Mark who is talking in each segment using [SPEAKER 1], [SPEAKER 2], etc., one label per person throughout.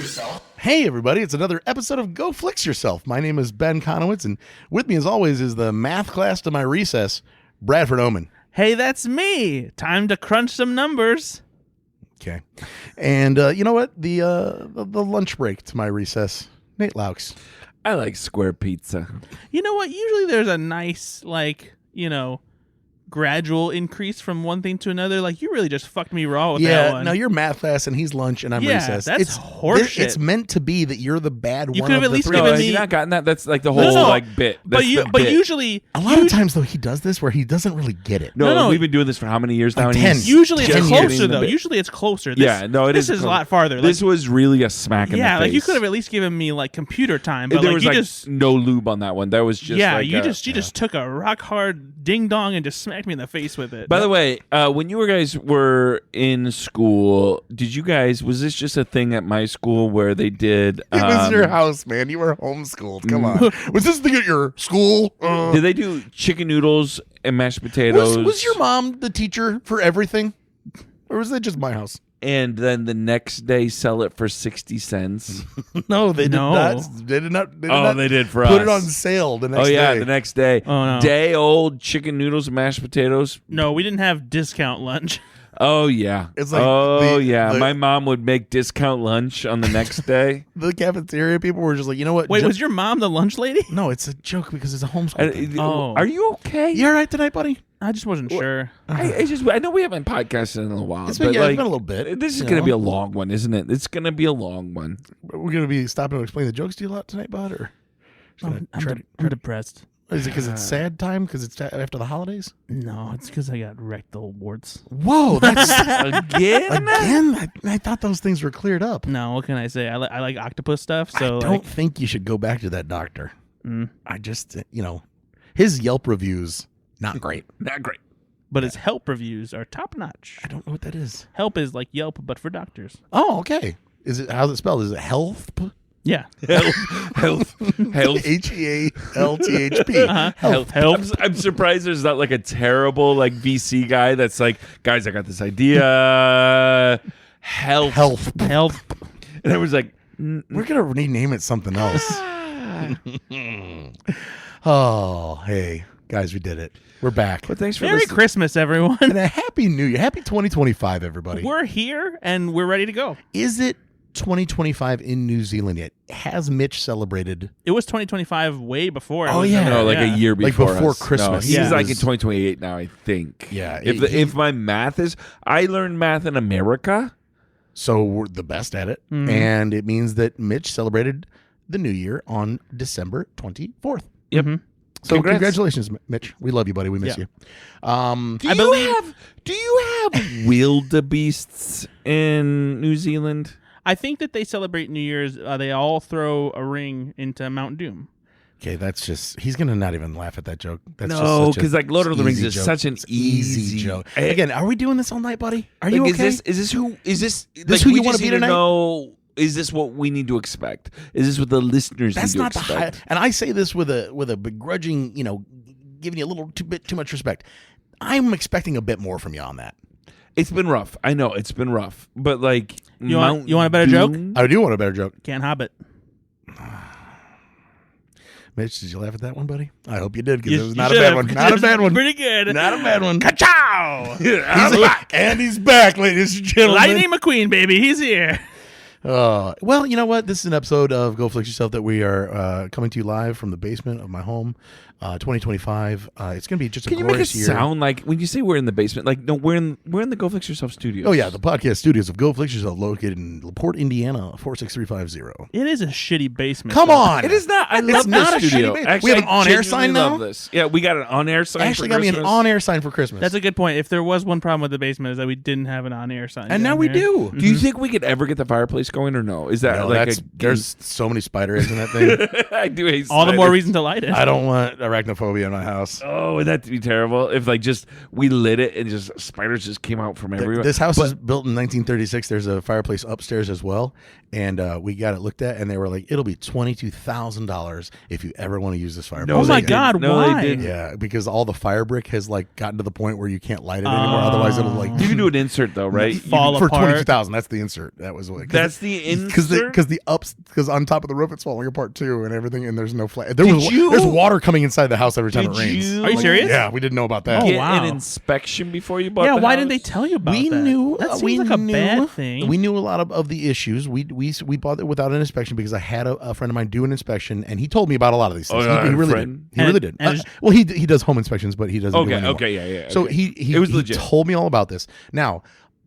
[SPEAKER 1] yourself.
[SPEAKER 2] Hey everybody, it's another episode of Go Flix Yourself. My name is Ben Konowitz, and with me as always is the math class to my recess, Bradford Oman.
[SPEAKER 3] Hey, that's me. Time to crunch some numbers.
[SPEAKER 2] Okay. And you know what? The lunch break to my recess, Nate Loucks.
[SPEAKER 4] I like square pizza.
[SPEAKER 3] You know what? Usually there's a nice, gradual increase from one thing to another. Like, you really just fucked me raw with that one.
[SPEAKER 2] No, you're math class and he's lunch and I'm recess.
[SPEAKER 3] That's horseshit.
[SPEAKER 2] It's meant to be that you're the bad
[SPEAKER 3] You
[SPEAKER 2] one
[SPEAKER 3] could have
[SPEAKER 2] of
[SPEAKER 3] at
[SPEAKER 2] the
[SPEAKER 3] least
[SPEAKER 2] three.
[SPEAKER 3] given
[SPEAKER 4] Have
[SPEAKER 3] me-
[SPEAKER 4] you not gotten that? That's like the whole bit. That's the
[SPEAKER 3] But
[SPEAKER 4] bit.
[SPEAKER 3] usually
[SPEAKER 2] A lot of times, though, he does this where he doesn't really get it.
[SPEAKER 3] No.
[SPEAKER 4] We've been doing this for how many years now?
[SPEAKER 2] Like
[SPEAKER 4] and
[SPEAKER 2] 10.
[SPEAKER 4] he's
[SPEAKER 3] usually it's
[SPEAKER 4] just
[SPEAKER 3] closer
[SPEAKER 4] getting the
[SPEAKER 3] though.
[SPEAKER 4] bit.
[SPEAKER 3] Usually it's closer.
[SPEAKER 4] This
[SPEAKER 3] is a lot farther.
[SPEAKER 4] This was really a smack in the face.
[SPEAKER 3] Yeah, like you could have at least given me like computer time. But
[SPEAKER 4] There
[SPEAKER 3] like
[SPEAKER 4] was
[SPEAKER 3] you
[SPEAKER 4] like
[SPEAKER 3] just
[SPEAKER 4] no lube on that one. That was just
[SPEAKER 3] you just took a rock hard ding dong and just smacked me in the face with it.
[SPEAKER 4] By the way, when you guys were in school, was this just a thing at my school where they did?
[SPEAKER 2] It was your house, man. You were homeschooled. Come on. Was this thing at your school?
[SPEAKER 4] Did they do chicken noodles and mashed potatoes?
[SPEAKER 2] Was your mom the teacher for everything? Or was that just my house?
[SPEAKER 4] And then the next day sell it for 60 cents.
[SPEAKER 2] No, they did
[SPEAKER 3] No.
[SPEAKER 2] not. They did not.
[SPEAKER 4] They did for
[SPEAKER 2] put
[SPEAKER 4] us.
[SPEAKER 2] it on sale the next
[SPEAKER 4] Oh yeah,
[SPEAKER 2] day.
[SPEAKER 4] the next day.
[SPEAKER 3] Oh, no.
[SPEAKER 4] Day old chicken noodles and mashed potatoes.
[SPEAKER 3] No, we didn't have discount lunch.
[SPEAKER 4] Oh yeah.
[SPEAKER 2] It's like the-
[SPEAKER 4] My mom would make discount lunch on the next day.
[SPEAKER 2] The cafeteria people were just like, you know what?
[SPEAKER 3] Wait, was your mom the lunch lady?
[SPEAKER 2] No, it's a joke because it's a homeschool thing.
[SPEAKER 3] Oh.
[SPEAKER 4] Are you okay?
[SPEAKER 2] You all right tonight, buddy?
[SPEAKER 3] I just wasn't sure.
[SPEAKER 4] I know we haven't podcasted in a while.
[SPEAKER 2] It's been,
[SPEAKER 4] but
[SPEAKER 2] it's been a little bit.
[SPEAKER 4] This is
[SPEAKER 2] you
[SPEAKER 4] going to
[SPEAKER 2] know.
[SPEAKER 4] be a long one, isn't it? It's going to be a long one.
[SPEAKER 2] We're going to be stopping to explain the jokes to you a lot tonight, bud? Or just gonna
[SPEAKER 3] I'm depressed.
[SPEAKER 2] Is it because it's sad time? Because it's after the holidays?
[SPEAKER 3] No, it's because I got rectal warts.
[SPEAKER 2] Whoa, that's
[SPEAKER 4] Again?
[SPEAKER 2] again. I thought those things were cleared up.
[SPEAKER 3] No, what can I say? I like octopus stuff. So
[SPEAKER 2] I don't think you should go back to that doctor. I just, his Yelp reviews not great.
[SPEAKER 4] Not great.
[SPEAKER 3] but his help reviews are top notch.
[SPEAKER 2] I don't know what that is.
[SPEAKER 3] Help is like Yelp, but for doctors.
[SPEAKER 2] Oh, okay. How's it spelled? Is it health?
[SPEAKER 3] Yeah.
[SPEAKER 4] Health.
[SPEAKER 2] HEALTHP.
[SPEAKER 3] Help.
[SPEAKER 4] I'm surprised there's not like a terrible like VC guy that's like, guys, I got this idea. Health. And I was like,
[SPEAKER 2] We're gonna rename it something else. Oh, hey guys, we did it. We're back.
[SPEAKER 4] but thanks for
[SPEAKER 3] Merry
[SPEAKER 4] listening.
[SPEAKER 3] Christmas, everyone.
[SPEAKER 2] And a happy New Year. Happy 2025, everybody.
[SPEAKER 3] We're here and we're ready to go.
[SPEAKER 2] Is it 2025 in New Zealand yet? Has Mitch celebrated?
[SPEAKER 3] It was 2025 way before.
[SPEAKER 2] Oh,
[SPEAKER 3] It was
[SPEAKER 2] yeah.
[SPEAKER 4] No, like a year
[SPEAKER 2] Like
[SPEAKER 4] before
[SPEAKER 2] before
[SPEAKER 4] us.
[SPEAKER 2] Christmas.
[SPEAKER 4] No, he's
[SPEAKER 3] Yeah.
[SPEAKER 4] like in 2028 now, I think.
[SPEAKER 2] Yeah,
[SPEAKER 4] If my math is, I learned math in America.
[SPEAKER 2] So we're the best at it.
[SPEAKER 3] Mhm.
[SPEAKER 2] And it means that Mitch celebrated the New Year on December 24th.
[SPEAKER 4] Yep.
[SPEAKER 3] Mhm.
[SPEAKER 2] So
[SPEAKER 4] Congrats.
[SPEAKER 2] congratulations, Mitch. We love you, buddy. We miss
[SPEAKER 3] Yeah.
[SPEAKER 2] you.
[SPEAKER 4] Do you have wildebeests in New Zealand?
[SPEAKER 3] I think that they celebrate New Year's. They all throw a ring into Mount Doom.
[SPEAKER 2] Okay, that's just, he's going to not even laugh at that joke. That's
[SPEAKER 4] No,
[SPEAKER 2] just such a
[SPEAKER 4] because like Lord of the Rings
[SPEAKER 2] easy
[SPEAKER 4] is
[SPEAKER 2] joke.
[SPEAKER 4] such an
[SPEAKER 2] It's
[SPEAKER 4] easy
[SPEAKER 2] joke.
[SPEAKER 4] I-
[SPEAKER 2] Again, are we doing this all night, buddy? Are you
[SPEAKER 4] Like,
[SPEAKER 2] okay?
[SPEAKER 4] Is this who
[SPEAKER 2] who you wanna be tonight?
[SPEAKER 4] Know, is this what we need to expect? Is this what the listeners
[SPEAKER 2] That's
[SPEAKER 4] need to
[SPEAKER 2] not the high,
[SPEAKER 4] expect?
[SPEAKER 2] and I say this with a begrudging, giving you a little bit too much respect. I'm expecting a bit more from you on that.
[SPEAKER 4] It's been rough. I know it's been rough, but like
[SPEAKER 3] You want
[SPEAKER 4] Mount
[SPEAKER 3] a better joke?
[SPEAKER 4] Doom-
[SPEAKER 2] I do want a better joke.
[SPEAKER 3] Can't hobbit.
[SPEAKER 2] Mitch, did you laugh at that one, buddy? I hope you did, because
[SPEAKER 3] You-
[SPEAKER 2] it was
[SPEAKER 3] you
[SPEAKER 2] not a
[SPEAKER 3] should
[SPEAKER 2] bad
[SPEAKER 3] have,
[SPEAKER 2] one.
[SPEAKER 3] 'cause
[SPEAKER 2] Not
[SPEAKER 3] it
[SPEAKER 2] a
[SPEAKER 3] was
[SPEAKER 2] bad one.
[SPEAKER 3] Pretty good.
[SPEAKER 2] Not a bad one.
[SPEAKER 3] Ka-chow!
[SPEAKER 2] He's back. And he's back, ladies and gentlemen.
[SPEAKER 3] Lightning McQueen, baby. He's here.
[SPEAKER 2] Well, you know what? This is an episode of Go Flix Yourself that we are coming to you live from the basement of my home. 2025. It's going to be just a
[SPEAKER 4] Can you make it
[SPEAKER 2] glorious year.
[SPEAKER 4] sound like when you say we're in the basement? Like no, we're in the Go Fix Yourself studios.
[SPEAKER 2] Oh yeah, the podcast studios of Go Flix Yourself, located in LaPorte, Indiana, 46350.
[SPEAKER 3] It is a shitty basement.
[SPEAKER 2] Come
[SPEAKER 3] though.
[SPEAKER 2] on,
[SPEAKER 4] It is not. I
[SPEAKER 2] It's
[SPEAKER 4] love
[SPEAKER 2] not
[SPEAKER 4] this
[SPEAKER 2] a
[SPEAKER 4] studio.
[SPEAKER 2] shitty basement.
[SPEAKER 4] Actually,
[SPEAKER 2] We have an
[SPEAKER 4] I
[SPEAKER 2] on-air
[SPEAKER 4] genuinely
[SPEAKER 2] sign
[SPEAKER 4] love
[SPEAKER 2] now?
[SPEAKER 4] This. Yeah, we got an on-air sign.
[SPEAKER 2] Actually
[SPEAKER 4] for
[SPEAKER 2] got me an
[SPEAKER 4] Christmas.
[SPEAKER 2] on-air sign for Christmas.
[SPEAKER 3] That's a good point. If there was one problem with the basement, is that we didn't have an on-air sign.
[SPEAKER 2] and now
[SPEAKER 3] down
[SPEAKER 2] we
[SPEAKER 3] here.
[SPEAKER 2] do.
[SPEAKER 4] Do you think we could ever get the fireplace going or no? Is that
[SPEAKER 2] No,
[SPEAKER 4] like
[SPEAKER 2] there's so many spider eggs in that thing.
[SPEAKER 4] I do hate
[SPEAKER 3] All the more
[SPEAKER 4] spiders.
[SPEAKER 3] reason to light it.
[SPEAKER 2] I don't want. arachnophobia in my house.
[SPEAKER 4] Oh, would that be terrible if like just we lit it and just spiders just came out from everywhere?
[SPEAKER 2] This house is built in 1936. There's a fireplace upstairs as well, and we got it looked at, and they were like, "It'll be $22,000 if you ever want to use this fireplace."
[SPEAKER 3] Oh my God!
[SPEAKER 4] No,
[SPEAKER 3] why?
[SPEAKER 4] they didn't.
[SPEAKER 2] Yeah, because all the fire brick has like gotten to the point where you can't light it anymore. Otherwise, it'll like
[SPEAKER 4] You can do an insert though, right?
[SPEAKER 3] Fall
[SPEAKER 2] for
[SPEAKER 3] apart.
[SPEAKER 2] $22,000. That's the insert. That was what.
[SPEAKER 4] That's the insert.
[SPEAKER 2] Because on top of the roof it's falling apart too and everything, and there's no flat.
[SPEAKER 4] Did you-
[SPEAKER 2] There's water coming inside the house every time it
[SPEAKER 4] Did
[SPEAKER 2] rains.
[SPEAKER 4] you-
[SPEAKER 3] Are you serious?
[SPEAKER 2] Yeah, we didn't know about that.
[SPEAKER 3] Oh,
[SPEAKER 4] Get
[SPEAKER 3] wow.
[SPEAKER 4] an inspection before you bought.
[SPEAKER 3] Yeah,
[SPEAKER 4] the
[SPEAKER 3] why
[SPEAKER 4] house?
[SPEAKER 3] didn't they tell you about
[SPEAKER 2] We
[SPEAKER 3] that?
[SPEAKER 2] knew
[SPEAKER 3] That seems
[SPEAKER 2] we
[SPEAKER 3] like a
[SPEAKER 2] knew,
[SPEAKER 3] bad thing.
[SPEAKER 2] We knew a lot of the issues. We bought it without an inspection because I had a friend of mine do an inspection, and he told me about a lot of these things.
[SPEAKER 4] Oh,
[SPEAKER 2] he really
[SPEAKER 4] friend?
[SPEAKER 2] did. He really did. Well, he does home inspections, but he doesn't. do anymore.
[SPEAKER 4] Yeah.
[SPEAKER 2] So
[SPEAKER 4] okay.
[SPEAKER 2] he
[SPEAKER 4] It was
[SPEAKER 2] he
[SPEAKER 4] legit.
[SPEAKER 2] told me all about this. Now,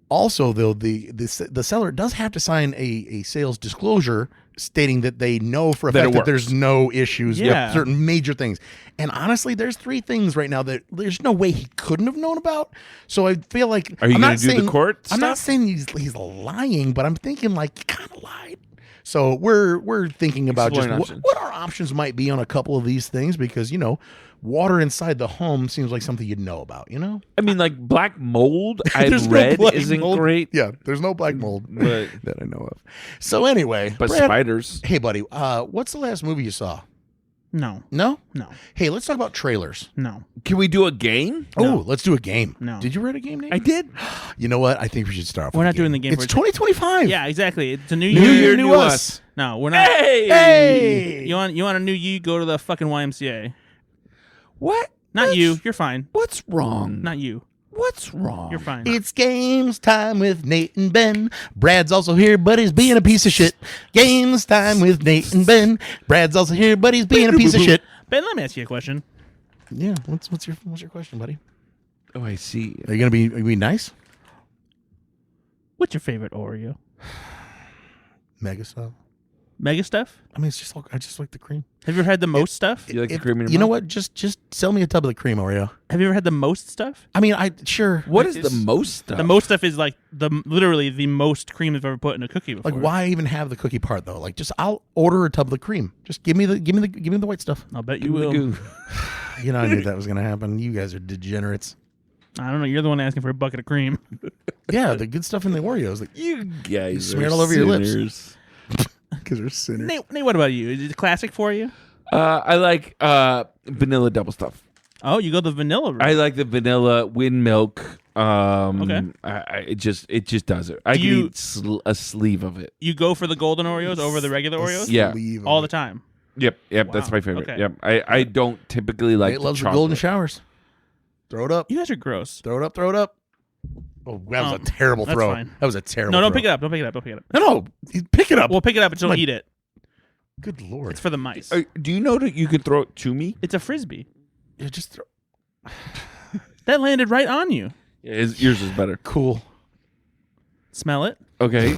[SPEAKER 2] also though, the seller does have to sign a sales disclosure stating that they know for a
[SPEAKER 4] That it
[SPEAKER 2] fact that
[SPEAKER 4] works.
[SPEAKER 2] there's no issues
[SPEAKER 3] Yeah.
[SPEAKER 2] with certain major things. And honestly, there's 3 things right now that there's no way he couldn't have known about. So I feel like
[SPEAKER 4] Are you
[SPEAKER 2] I'm
[SPEAKER 4] gonna
[SPEAKER 2] not
[SPEAKER 4] do the
[SPEAKER 2] saying-
[SPEAKER 4] court
[SPEAKER 2] I'm not
[SPEAKER 4] stuff?
[SPEAKER 2] saying he's lying, but I'm thinking like he kind of lied. So we're thinking about
[SPEAKER 4] Exploring
[SPEAKER 2] just
[SPEAKER 4] options.
[SPEAKER 2] what our options might be on a couple of these things because water inside the home seems like something you'd know about.
[SPEAKER 4] I mean, like black mold.
[SPEAKER 2] There's
[SPEAKER 4] I've
[SPEAKER 2] no
[SPEAKER 4] read
[SPEAKER 2] black
[SPEAKER 4] isn't
[SPEAKER 2] mold.
[SPEAKER 4] great,
[SPEAKER 2] Yeah, there's no black mold
[SPEAKER 4] but
[SPEAKER 2] that I know of. So anyway,
[SPEAKER 4] but
[SPEAKER 2] Brad,
[SPEAKER 4] spiders.
[SPEAKER 2] hey buddy, what's the last movie you saw?
[SPEAKER 3] No,
[SPEAKER 2] No?
[SPEAKER 3] no,
[SPEAKER 2] Hey, let's talk about trailers.
[SPEAKER 3] no.
[SPEAKER 4] Can we do a game?
[SPEAKER 2] Oh, let's do a game.
[SPEAKER 3] No.
[SPEAKER 2] Did you write a game name?
[SPEAKER 4] I did.
[SPEAKER 2] You know what? I think we should start off
[SPEAKER 3] We're
[SPEAKER 2] with
[SPEAKER 3] not
[SPEAKER 2] a game.
[SPEAKER 3] doing the game
[SPEAKER 2] It's
[SPEAKER 3] for-
[SPEAKER 2] 2025.
[SPEAKER 3] Yeah, exactly. It's a new
[SPEAKER 2] New
[SPEAKER 3] year.
[SPEAKER 2] year, new us.
[SPEAKER 3] No, we're not.
[SPEAKER 2] Hey!
[SPEAKER 3] You want a new you? Go to the fucking YMCA.
[SPEAKER 4] What?
[SPEAKER 3] Not you. You're fine.
[SPEAKER 4] What's wrong?
[SPEAKER 3] Not you.
[SPEAKER 4] What's wrong?
[SPEAKER 3] You're fine.
[SPEAKER 2] It's games time with Nate and Ben. Brad's also here, but he's being a piece of shit. Games time with Nate and Ben. Brad's also here, but he's being a piece of shit.
[SPEAKER 3] Ben, let me ask you a question.
[SPEAKER 2] Yeah, what's your question, buddy?
[SPEAKER 4] Oh, I see.
[SPEAKER 2] Are you gonna be nice?
[SPEAKER 3] What's your favorite Oreo?
[SPEAKER 2] Mega stuff.
[SPEAKER 3] Mega stuff?
[SPEAKER 2] I mean, it's just I just like the cream.
[SPEAKER 3] Have you ever had the most stuff?
[SPEAKER 4] You like the cream in your
[SPEAKER 2] You know
[SPEAKER 4] mouth?
[SPEAKER 2] what? Just sell me a tub of the cream, Oreo.
[SPEAKER 3] Have you ever had the most stuff?
[SPEAKER 2] I mean, sure.
[SPEAKER 4] What is
[SPEAKER 3] It's-
[SPEAKER 4] the most stuff?
[SPEAKER 3] The most stuff is like literally the most cream I've ever put in a cookie before.
[SPEAKER 2] Like, why even have the cookie part though? Like, I'll order a tub of the cream. Just give me the white stuff.
[SPEAKER 3] I'll bet you
[SPEAKER 4] Give me the
[SPEAKER 3] will.
[SPEAKER 4] goo.
[SPEAKER 2] I knew that was gonna happen. You guys are degenerates.
[SPEAKER 3] I don't know. You're the one asking for a bucket of cream.
[SPEAKER 2] Yeah, the good stuff in the Oreos, like
[SPEAKER 4] You guys
[SPEAKER 2] smear it
[SPEAKER 4] are
[SPEAKER 2] all over your lips.
[SPEAKER 4] sinners.
[SPEAKER 2] because they're sinners.
[SPEAKER 3] Nate, what about you? Is it a classic for you?
[SPEAKER 4] I like vanilla double stuff.
[SPEAKER 3] Oh, you go the vanilla route.
[SPEAKER 4] I like the vanilla wind milk.
[SPEAKER 3] Okay.
[SPEAKER 4] It just does it. I
[SPEAKER 3] Do
[SPEAKER 4] can
[SPEAKER 3] you-
[SPEAKER 4] eat a sleeve of it.
[SPEAKER 3] You go for the golden Oreos over the regular Oreos?
[SPEAKER 4] Yeah.
[SPEAKER 2] Sleeve of
[SPEAKER 3] All
[SPEAKER 2] it.
[SPEAKER 3] the time.
[SPEAKER 4] Yep. That's
[SPEAKER 3] Wow.
[SPEAKER 4] my favorite.
[SPEAKER 3] Okay.
[SPEAKER 4] Yep. I don't typically like
[SPEAKER 2] Nate loves the
[SPEAKER 4] chocolate.
[SPEAKER 2] golden showers. Throw it up.
[SPEAKER 3] You guys are gross.
[SPEAKER 2] Throw it up. Throw it up. Oh, that was a terrible
[SPEAKER 3] that's
[SPEAKER 2] throw.
[SPEAKER 3] fine.
[SPEAKER 2] That was a terrible.
[SPEAKER 3] No, don't
[SPEAKER 2] throw.
[SPEAKER 3] pick it up. Don't pick it up. Don't pick it up.
[SPEAKER 2] No, pick it up.
[SPEAKER 3] Well, pick it up, but don't
[SPEAKER 2] My-
[SPEAKER 3] eat it.
[SPEAKER 2] Good lord.
[SPEAKER 3] It's for the mice.
[SPEAKER 4] Do you know that you can throw it to me?
[SPEAKER 3] It's a frisbee.
[SPEAKER 2] Yeah, just throw.
[SPEAKER 3] That landed right on you.
[SPEAKER 4] Yeah, yours is better.
[SPEAKER 2] Cool.
[SPEAKER 3] Smell it.
[SPEAKER 4] Okay.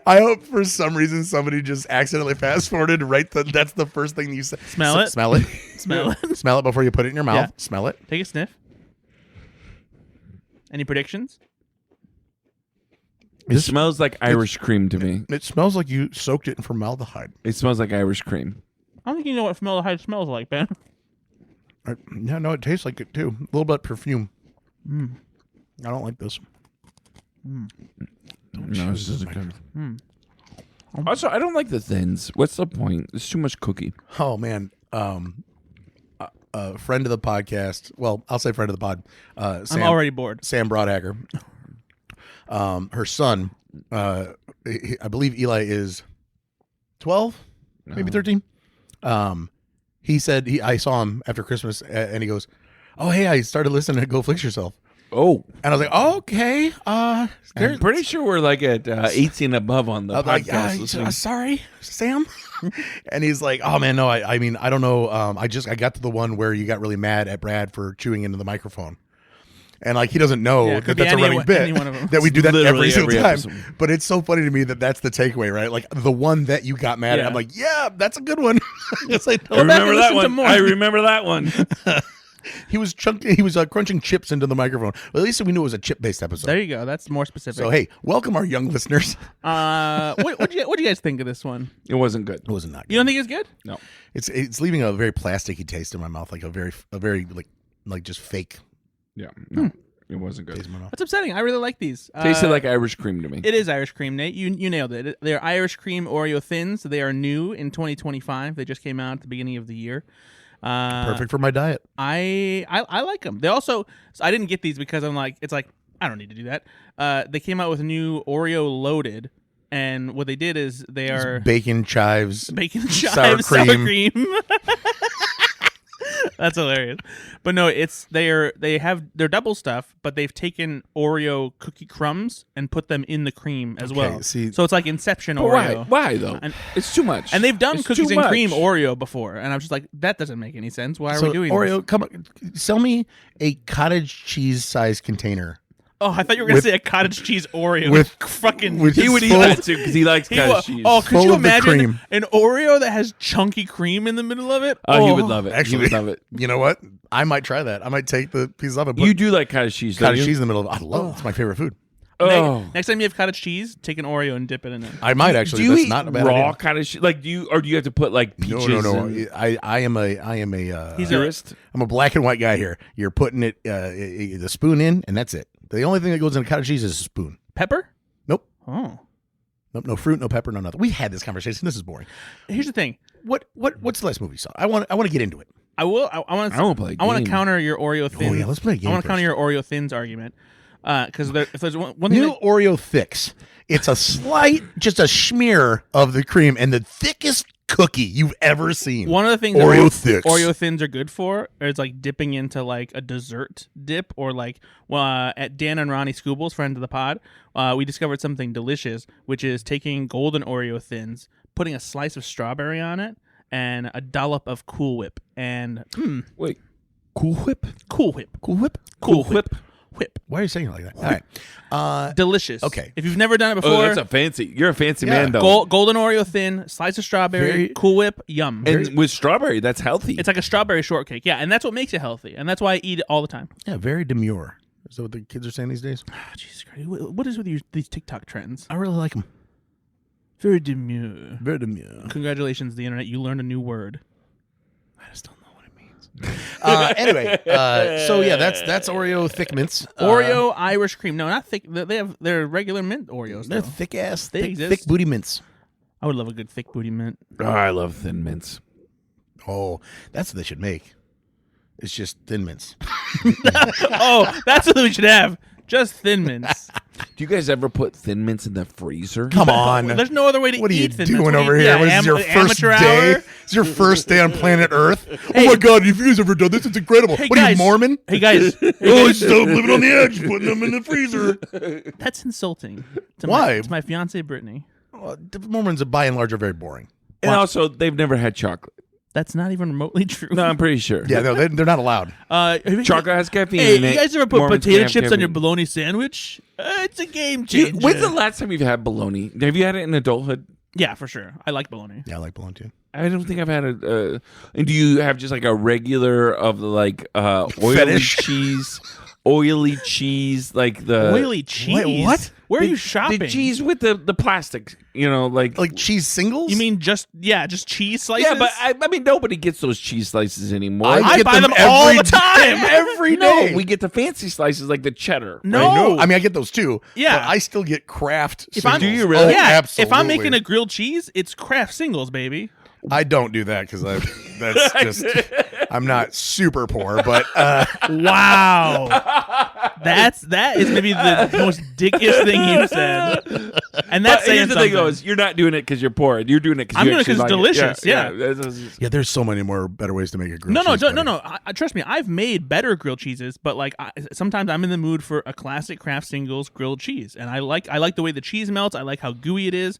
[SPEAKER 2] I hope for some reason somebody just accidentally fast forwarded right. That's the first thing you say.
[SPEAKER 3] Smell it.
[SPEAKER 2] Smell it.
[SPEAKER 3] Smell it.
[SPEAKER 2] Smell it before you put it in your mouth.
[SPEAKER 3] Yeah.
[SPEAKER 2] Smell it.
[SPEAKER 3] Take a sniff. Any predictions?
[SPEAKER 4] It smells like Irish cream to me.
[SPEAKER 2] It smells like you soaked it in formaldehyde.
[SPEAKER 4] It smells like Irish cream.
[SPEAKER 3] I don't think you know what formaldehyde smells like, Ben.
[SPEAKER 2] Yeah, no, it tastes like it too. A little bit perfume. I don't like this.
[SPEAKER 4] No, this isn't good. Also, I don't like the thins. What's the point? It's too much cookie.
[SPEAKER 2] Oh man, a friend of the podcast. Well, I'll say friend of the pod. Sam,
[SPEAKER 3] I'm already bored.
[SPEAKER 2] Sam Broadhacker. Her son, I believe Eli is 12, maybe 13. He said I saw him after Christmas, and he goes, "Oh hey, I started listening to Go Flix Yourself."
[SPEAKER 4] Oh,
[SPEAKER 2] And I was like, oh, "Okay."
[SPEAKER 4] I'm pretty sure we're like at 18 above on the
[SPEAKER 2] I was like,
[SPEAKER 4] podcast. listening.
[SPEAKER 2] "Sorry, Sam." And he's like, "Oh man, no. I mean, I don't know. I got to the one where you got really mad at Brad for chewing into the microphone." And like he doesn't know
[SPEAKER 3] Yeah, it could
[SPEAKER 2] that
[SPEAKER 3] be
[SPEAKER 2] that's a running
[SPEAKER 3] any
[SPEAKER 2] bit
[SPEAKER 3] one of them.
[SPEAKER 2] that we do that
[SPEAKER 4] Literally
[SPEAKER 2] every single
[SPEAKER 4] every
[SPEAKER 2] time.
[SPEAKER 4] episode.
[SPEAKER 2] But it's so funny to me that that's the takeaway, right? Like the one that you got mad at.
[SPEAKER 3] Yeah.
[SPEAKER 2] I'm like, yeah, that's a good one. It's like,
[SPEAKER 4] I remember that
[SPEAKER 3] listen to
[SPEAKER 4] one.
[SPEAKER 3] more.
[SPEAKER 4] I remember that one.
[SPEAKER 2] He was crunching chips into the microphone. Well, at least we knew it was a chip-based episode.
[SPEAKER 3] There you go. That's more specific.
[SPEAKER 2] So hey, welcome our young listeners.
[SPEAKER 3] What'd you guys think of this one?
[SPEAKER 4] It wasn't good.
[SPEAKER 2] It wasn't not good.
[SPEAKER 3] You don't think it's good?
[SPEAKER 4] No.
[SPEAKER 2] It's leaving a very plasticky taste in my mouth, like a very like just fake
[SPEAKER 4] Yeah. No. It wasn't good.
[SPEAKER 2] taste in my mouth.
[SPEAKER 3] That's upsetting. I really like these.
[SPEAKER 4] Tasted like Irish cream to me.
[SPEAKER 3] It is Irish cream, Nate. You nailed it. They're Irish cream Oreo thins. They are new in 2025. They just came out at the beginning of the year.
[SPEAKER 2] Perfect for my diet.
[SPEAKER 3] I like them. They also, so I didn't get these because I'm like, it's like, I don't need to do that. They came out with a new Oreo loaded, and what they did is they are
[SPEAKER 2] Bacon, chives,
[SPEAKER 3] sour
[SPEAKER 2] cream.
[SPEAKER 3] cream. That's hilarious. But no, they're double stuff, but they've taken Oreo cookie crumbs and put them in the cream as well.
[SPEAKER 2] See,
[SPEAKER 3] So it's like Inception
[SPEAKER 4] But
[SPEAKER 3] Oreo.
[SPEAKER 4] why though?
[SPEAKER 3] And-
[SPEAKER 4] It's too much.
[SPEAKER 3] And they've done
[SPEAKER 4] It's
[SPEAKER 3] cookies
[SPEAKER 4] too
[SPEAKER 3] and
[SPEAKER 4] much.
[SPEAKER 3] cream Oreo before, and I was just like, that doesn't make any sense. Why are we doing
[SPEAKER 2] Oreo,
[SPEAKER 3] this?
[SPEAKER 2] come on, sell me a cottage cheese size container.
[SPEAKER 3] Oh, I thought you were gonna say a cottage cheese Oreo
[SPEAKER 2] with-
[SPEAKER 3] fucking.
[SPEAKER 2] with-
[SPEAKER 4] He would eat
[SPEAKER 2] full-
[SPEAKER 4] that too because he likes
[SPEAKER 3] He
[SPEAKER 4] cottage
[SPEAKER 3] wa-
[SPEAKER 4] cheese.
[SPEAKER 3] Oh, could
[SPEAKER 2] Full
[SPEAKER 3] you
[SPEAKER 2] of the
[SPEAKER 3] imagine
[SPEAKER 2] cream.
[SPEAKER 3] an Oreo that has chunky cream in the middle of it?
[SPEAKER 4] Oh, he would love it.
[SPEAKER 2] Actually,
[SPEAKER 4] he would love it.
[SPEAKER 2] You know what? I might try that. I might take the pieces off and put
[SPEAKER 4] You do like cottage cheese, don't
[SPEAKER 2] cottage
[SPEAKER 4] you?
[SPEAKER 2] cheese in the middle of it. I love it. It's my favorite food.
[SPEAKER 4] Oh.
[SPEAKER 3] Next time you have cottage cheese, take an Oreo and dip it in it.
[SPEAKER 2] I might actually.
[SPEAKER 4] Do you
[SPEAKER 2] That's
[SPEAKER 4] eat
[SPEAKER 2] not a bad
[SPEAKER 4] raw
[SPEAKER 2] idea.
[SPEAKER 4] cottage cheese? Like, do you have to put like peaches?
[SPEAKER 2] No.
[SPEAKER 4] and-
[SPEAKER 2] I am a
[SPEAKER 3] He's
[SPEAKER 4] Purist?
[SPEAKER 2] I'm a black and white guy here. You're putting it the spoon in, and that's it. The only thing that goes in cottage cheese is a spoon.
[SPEAKER 3] Pepper?
[SPEAKER 2] Nope.
[SPEAKER 3] Oh.
[SPEAKER 2] Nope. No fruit, no pepper, no nothing. We had this conversation. This is boring.
[SPEAKER 3] Here's the thing.
[SPEAKER 2] What's the last movie you saw? I want to get into it.
[SPEAKER 3] I will. I want
[SPEAKER 4] I wanna play a
[SPEAKER 3] I want to
[SPEAKER 4] game.
[SPEAKER 3] counter your Oreo thins.
[SPEAKER 2] Oh yeah, let's play a game.
[SPEAKER 3] I want to counter
[SPEAKER 2] first.
[SPEAKER 3] your Oreo thins argument. Because if there's one thing,
[SPEAKER 2] New Oreo Thicks. It's a slight, just a smear of the cream and the thickest cookie you've ever seen.
[SPEAKER 3] one of the things
[SPEAKER 2] Oreo
[SPEAKER 3] that
[SPEAKER 2] Thicks.
[SPEAKER 3] Oreo thins are good for is like dipping into like a dessert dip, or like at Dan and Ronnie Scooble's, friends of the pod, we discovered something delicious, which is taking golden Oreo thins, putting a slice of strawberry on it, and a dollop of Cool Whip, and
[SPEAKER 4] Wait, Cool Whip?
[SPEAKER 3] Cool Whip,
[SPEAKER 2] Cool Whip?
[SPEAKER 3] Cool Whip, whip,
[SPEAKER 2] Why are you saying it like that? All right.
[SPEAKER 3] delicious.
[SPEAKER 2] Okay.
[SPEAKER 3] If you've never done it
[SPEAKER 4] Oh,
[SPEAKER 3] before,
[SPEAKER 4] that's a fancy. You're a fancy
[SPEAKER 2] Yeah.
[SPEAKER 4] man, though.
[SPEAKER 3] golden Oreo thin, slice of strawberry,
[SPEAKER 2] Very-
[SPEAKER 3] Cool Whip, yum.
[SPEAKER 4] And with strawberry, that's healthy.
[SPEAKER 3] It's like a strawberry shortcake, yeah, and that's what makes it healthy, and that's why I eat it all the time.
[SPEAKER 2] Yeah, very demure. Is that what the kids are saying these days?
[SPEAKER 3] Oh, Jesus Christ, what is with these TikTok trends?
[SPEAKER 2] I really like them.
[SPEAKER 3] Very demure.
[SPEAKER 2] Very demure.
[SPEAKER 3] Congratulations, the internet! You learned a new word.
[SPEAKER 2] I just don't know what it means. Anyway, so yeah, that's Oreo Thick Mints.
[SPEAKER 3] Oreo Irish cream. No, not thick. They're regular mint Oreos.
[SPEAKER 2] They're
[SPEAKER 3] Though.
[SPEAKER 2] thick ass,
[SPEAKER 3] They
[SPEAKER 2] thick
[SPEAKER 3] exist.
[SPEAKER 2] booty mints.
[SPEAKER 3] I would love a good thick booty mint.
[SPEAKER 4] Oh, I love Thin Mints.
[SPEAKER 2] Oh, that's what they should make. It's just Thin Mints.
[SPEAKER 3] Oh, that's what we should have. Just Thin Mints.
[SPEAKER 4] Do you guys ever put Thin Mints in the freezer?
[SPEAKER 2] Come on.
[SPEAKER 3] There's no other way to
[SPEAKER 2] What are you
[SPEAKER 3] eat Thin Mints.
[SPEAKER 2] doing
[SPEAKER 3] What
[SPEAKER 2] over
[SPEAKER 3] do you-
[SPEAKER 2] here?
[SPEAKER 3] yeah,
[SPEAKER 2] What is this, your first
[SPEAKER 3] amateur
[SPEAKER 2] day?
[SPEAKER 3] hour?
[SPEAKER 2] It's your first day on planet Earth. Oh my God, have you guys ever done this? It's incredible.
[SPEAKER 3] Hey,
[SPEAKER 2] What are you,
[SPEAKER 3] guys.
[SPEAKER 2] Mormon?
[SPEAKER 3] Hey guys,
[SPEAKER 2] Oh, it's still living on the edge, putting them in the freezer.
[SPEAKER 3] that's insulting. To
[SPEAKER 2] Why?
[SPEAKER 3] to my fiance Brittany.
[SPEAKER 2] Well, the Mormons, by and large, are very boring.
[SPEAKER 4] And also, they've never had chocolate.
[SPEAKER 3] That's not even remotely true.
[SPEAKER 4] No, I'm pretty sure.
[SPEAKER 2] Yeah, no, they're not allowed.
[SPEAKER 4] Chocolate has caffeine
[SPEAKER 3] Hey,
[SPEAKER 4] in
[SPEAKER 3] you
[SPEAKER 4] it.
[SPEAKER 3] guys ever put
[SPEAKER 4] Mormons
[SPEAKER 3] potato
[SPEAKER 4] can have
[SPEAKER 3] chips on your
[SPEAKER 4] caffeine.
[SPEAKER 3] bologna sandwich? It's a game
[SPEAKER 4] Do you-
[SPEAKER 3] changer.
[SPEAKER 4] When's the last time you've had bologna? Have you had it in adulthood?
[SPEAKER 3] Yeah, for sure. I like bologna.
[SPEAKER 2] Yeah, I like bologna too.
[SPEAKER 4] I don't think I've had a. And do you have just like a regular of the like oily
[SPEAKER 2] Fetish?
[SPEAKER 4] cheese? Oily cheese, like the
[SPEAKER 3] Oily cheese.
[SPEAKER 2] Wait, what?
[SPEAKER 3] Where are
[SPEAKER 4] the-
[SPEAKER 3] you shopping?
[SPEAKER 4] The cheese with the plastic,
[SPEAKER 2] Like cheese singles?
[SPEAKER 3] You mean just cheese slices?
[SPEAKER 4] Yeah, but I mean nobody gets those cheese slices anymore.
[SPEAKER 3] I
[SPEAKER 2] get
[SPEAKER 3] buy them all
[SPEAKER 2] every
[SPEAKER 3] the time.
[SPEAKER 2] every
[SPEAKER 4] no,
[SPEAKER 2] day.
[SPEAKER 4] we get the fancy slices like the cheddar.
[SPEAKER 3] No.
[SPEAKER 2] I know. I mean, I get those too.
[SPEAKER 3] Yeah.
[SPEAKER 2] but I still get Kraft.
[SPEAKER 3] If I'm,
[SPEAKER 2] singles.
[SPEAKER 4] Do you really?
[SPEAKER 2] Oh,
[SPEAKER 3] Yeah.
[SPEAKER 2] absolutely.
[SPEAKER 3] If I'm making a grilled cheese, it's Kraft singles, baby.
[SPEAKER 2] I don't do that because that's just I'm not super poor, but
[SPEAKER 3] Wow. that is maybe the most dickiest thing you've said. And that's
[SPEAKER 4] But
[SPEAKER 3] saying
[SPEAKER 4] here's the
[SPEAKER 3] something.
[SPEAKER 4] thing: is you're not doing it because you're poor. You're doing it because
[SPEAKER 3] I'm
[SPEAKER 4] you
[SPEAKER 3] doing it 'cause
[SPEAKER 4] actually
[SPEAKER 3] it's
[SPEAKER 4] like
[SPEAKER 3] delicious, yeah.
[SPEAKER 4] That's-
[SPEAKER 2] yeah, there's so many more better ways to make a grilled
[SPEAKER 3] No,
[SPEAKER 2] cheese.
[SPEAKER 3] no. Trust me, I've made better grilled cheeses, but like sometimes I'm in the mood for a classic Kraft Singles grilled cheese, and I like the way the cheese melts. I like how gooey it is,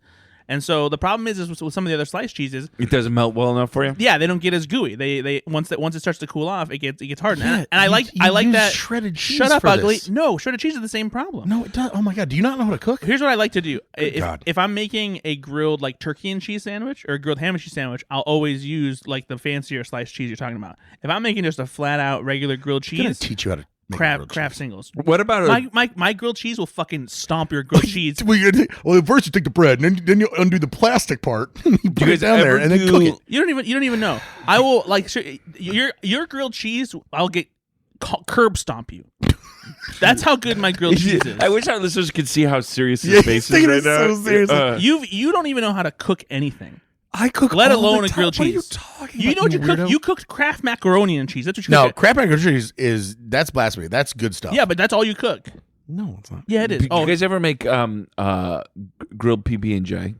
[SPEAKER 3] And so the problem is with some of the other sliced cheeses,
[SPEAKER 4] It doesn't melt well enough for you.
[SPEAKER 3] yeah, they don't get as gooey. They once it starts to cool off, it gets hard.
[SPEAKER 2] Yeah,
[SPEAKER 3] And I like
[SPEAKER 2] use
[SPEAKER 3] that
[SPEAKER 2] shredded cheese.
[SPEAKER 3] Shut up,
[SPEAKER 2] for
[SPEAKER 3] ugly.
[SPEAKER 2] this.
[SPEAKER 3] No, shredded cheese is the same problem.
[SPEAKER 2] No, it does. Oh my god, do you not know how to cook?
[SPEAKER 3] Here's what I like to do.
[SPEAKER 2] God.
[SPEAKER 3] If I'm making a grilled like turkey and cheese sandwich or a grilled ham and cheese sandwich, I'll always use like the fancier sliced cheese you're talking about. If I'm making just a flat out regular grilled
[SPEAKER 2] I'm gonna
[SPEAKER 3] cheese,
[SPEAKER 2] teach you how to make
[SPEAKER 3] Kraft
[SPEAKER 2] grilled cheese.
[SPEAKER 3] singles.
[SPEAKER 4] What about
[SPEAKER 3] My grilled cheese will fucking stomp your grilled cheese.
[SPEAKER 2] Well, first you take the bread, and then you undo the plastic part. You put
[SPEAKER 4] you
[SPEAKER 2] it
[SPEAKER 4] guys
[SPEAKER 2] down there,
[SPEAKER 4] ever
[SPEAKER 2] and then
[SPEAKER 4] do-
[SPEAKER 2] cook it.
[SPEAKER 3] You don't even know. I will like your grilled cheese. I'll get curb stomp you. That's how good my grilled cheese is.
[SPEAKER 4] I wish our listeners could see how serious
[SPEAKER 2] Yeah,
[SPEAKER 4] his face
[SPEAKER 2] he's
[SPEAKER 4] is
[SPEAKER 2] taking
[SPEAKER 4] right
[SPEAKER 2] it
[SPEAKER 4] now.
[SPEAKER 2] so seriously.
[SPEAKER 3] You don't even know how to cook anything.
[SPEAKER 2] I cook,
[SPEAKER 3] Let
[SPEAKER 2] all
[SPEAKER 3] alone
[SPEAKER 2] the
[SPEAKER 3] a
[SPEAKER 2] time.
[SPEAKER 3] grilled
[SPEAKER 2] What are you
[SPEAKER 3] cheese.
[SPEAKER 2] talking
[SPEAKER 3] You
[SPEAKER 2] about?
[SPEAKER 3] know what you cook?
[SPEAKER 2] weirdo?
[SPEAKER 3] You cooked Kraft macaroni and cheese. That's what you
[SPEAKER 2] No,
[SPEAKER 3] cook.
[SPEAKER 2] crab macaroni and cheese is that's blasphemy. That's good stuff.
[SPEAKER 3] Yeah, but that's all you cook.
[SPEAKER 2] No, it's not.
[SPEAKER 3] Yeah, it is.
[SPEAKER 4] Do
[SPEAKER 3] Oh
[SPEAKER 4] you guys ever make grilled PB&J?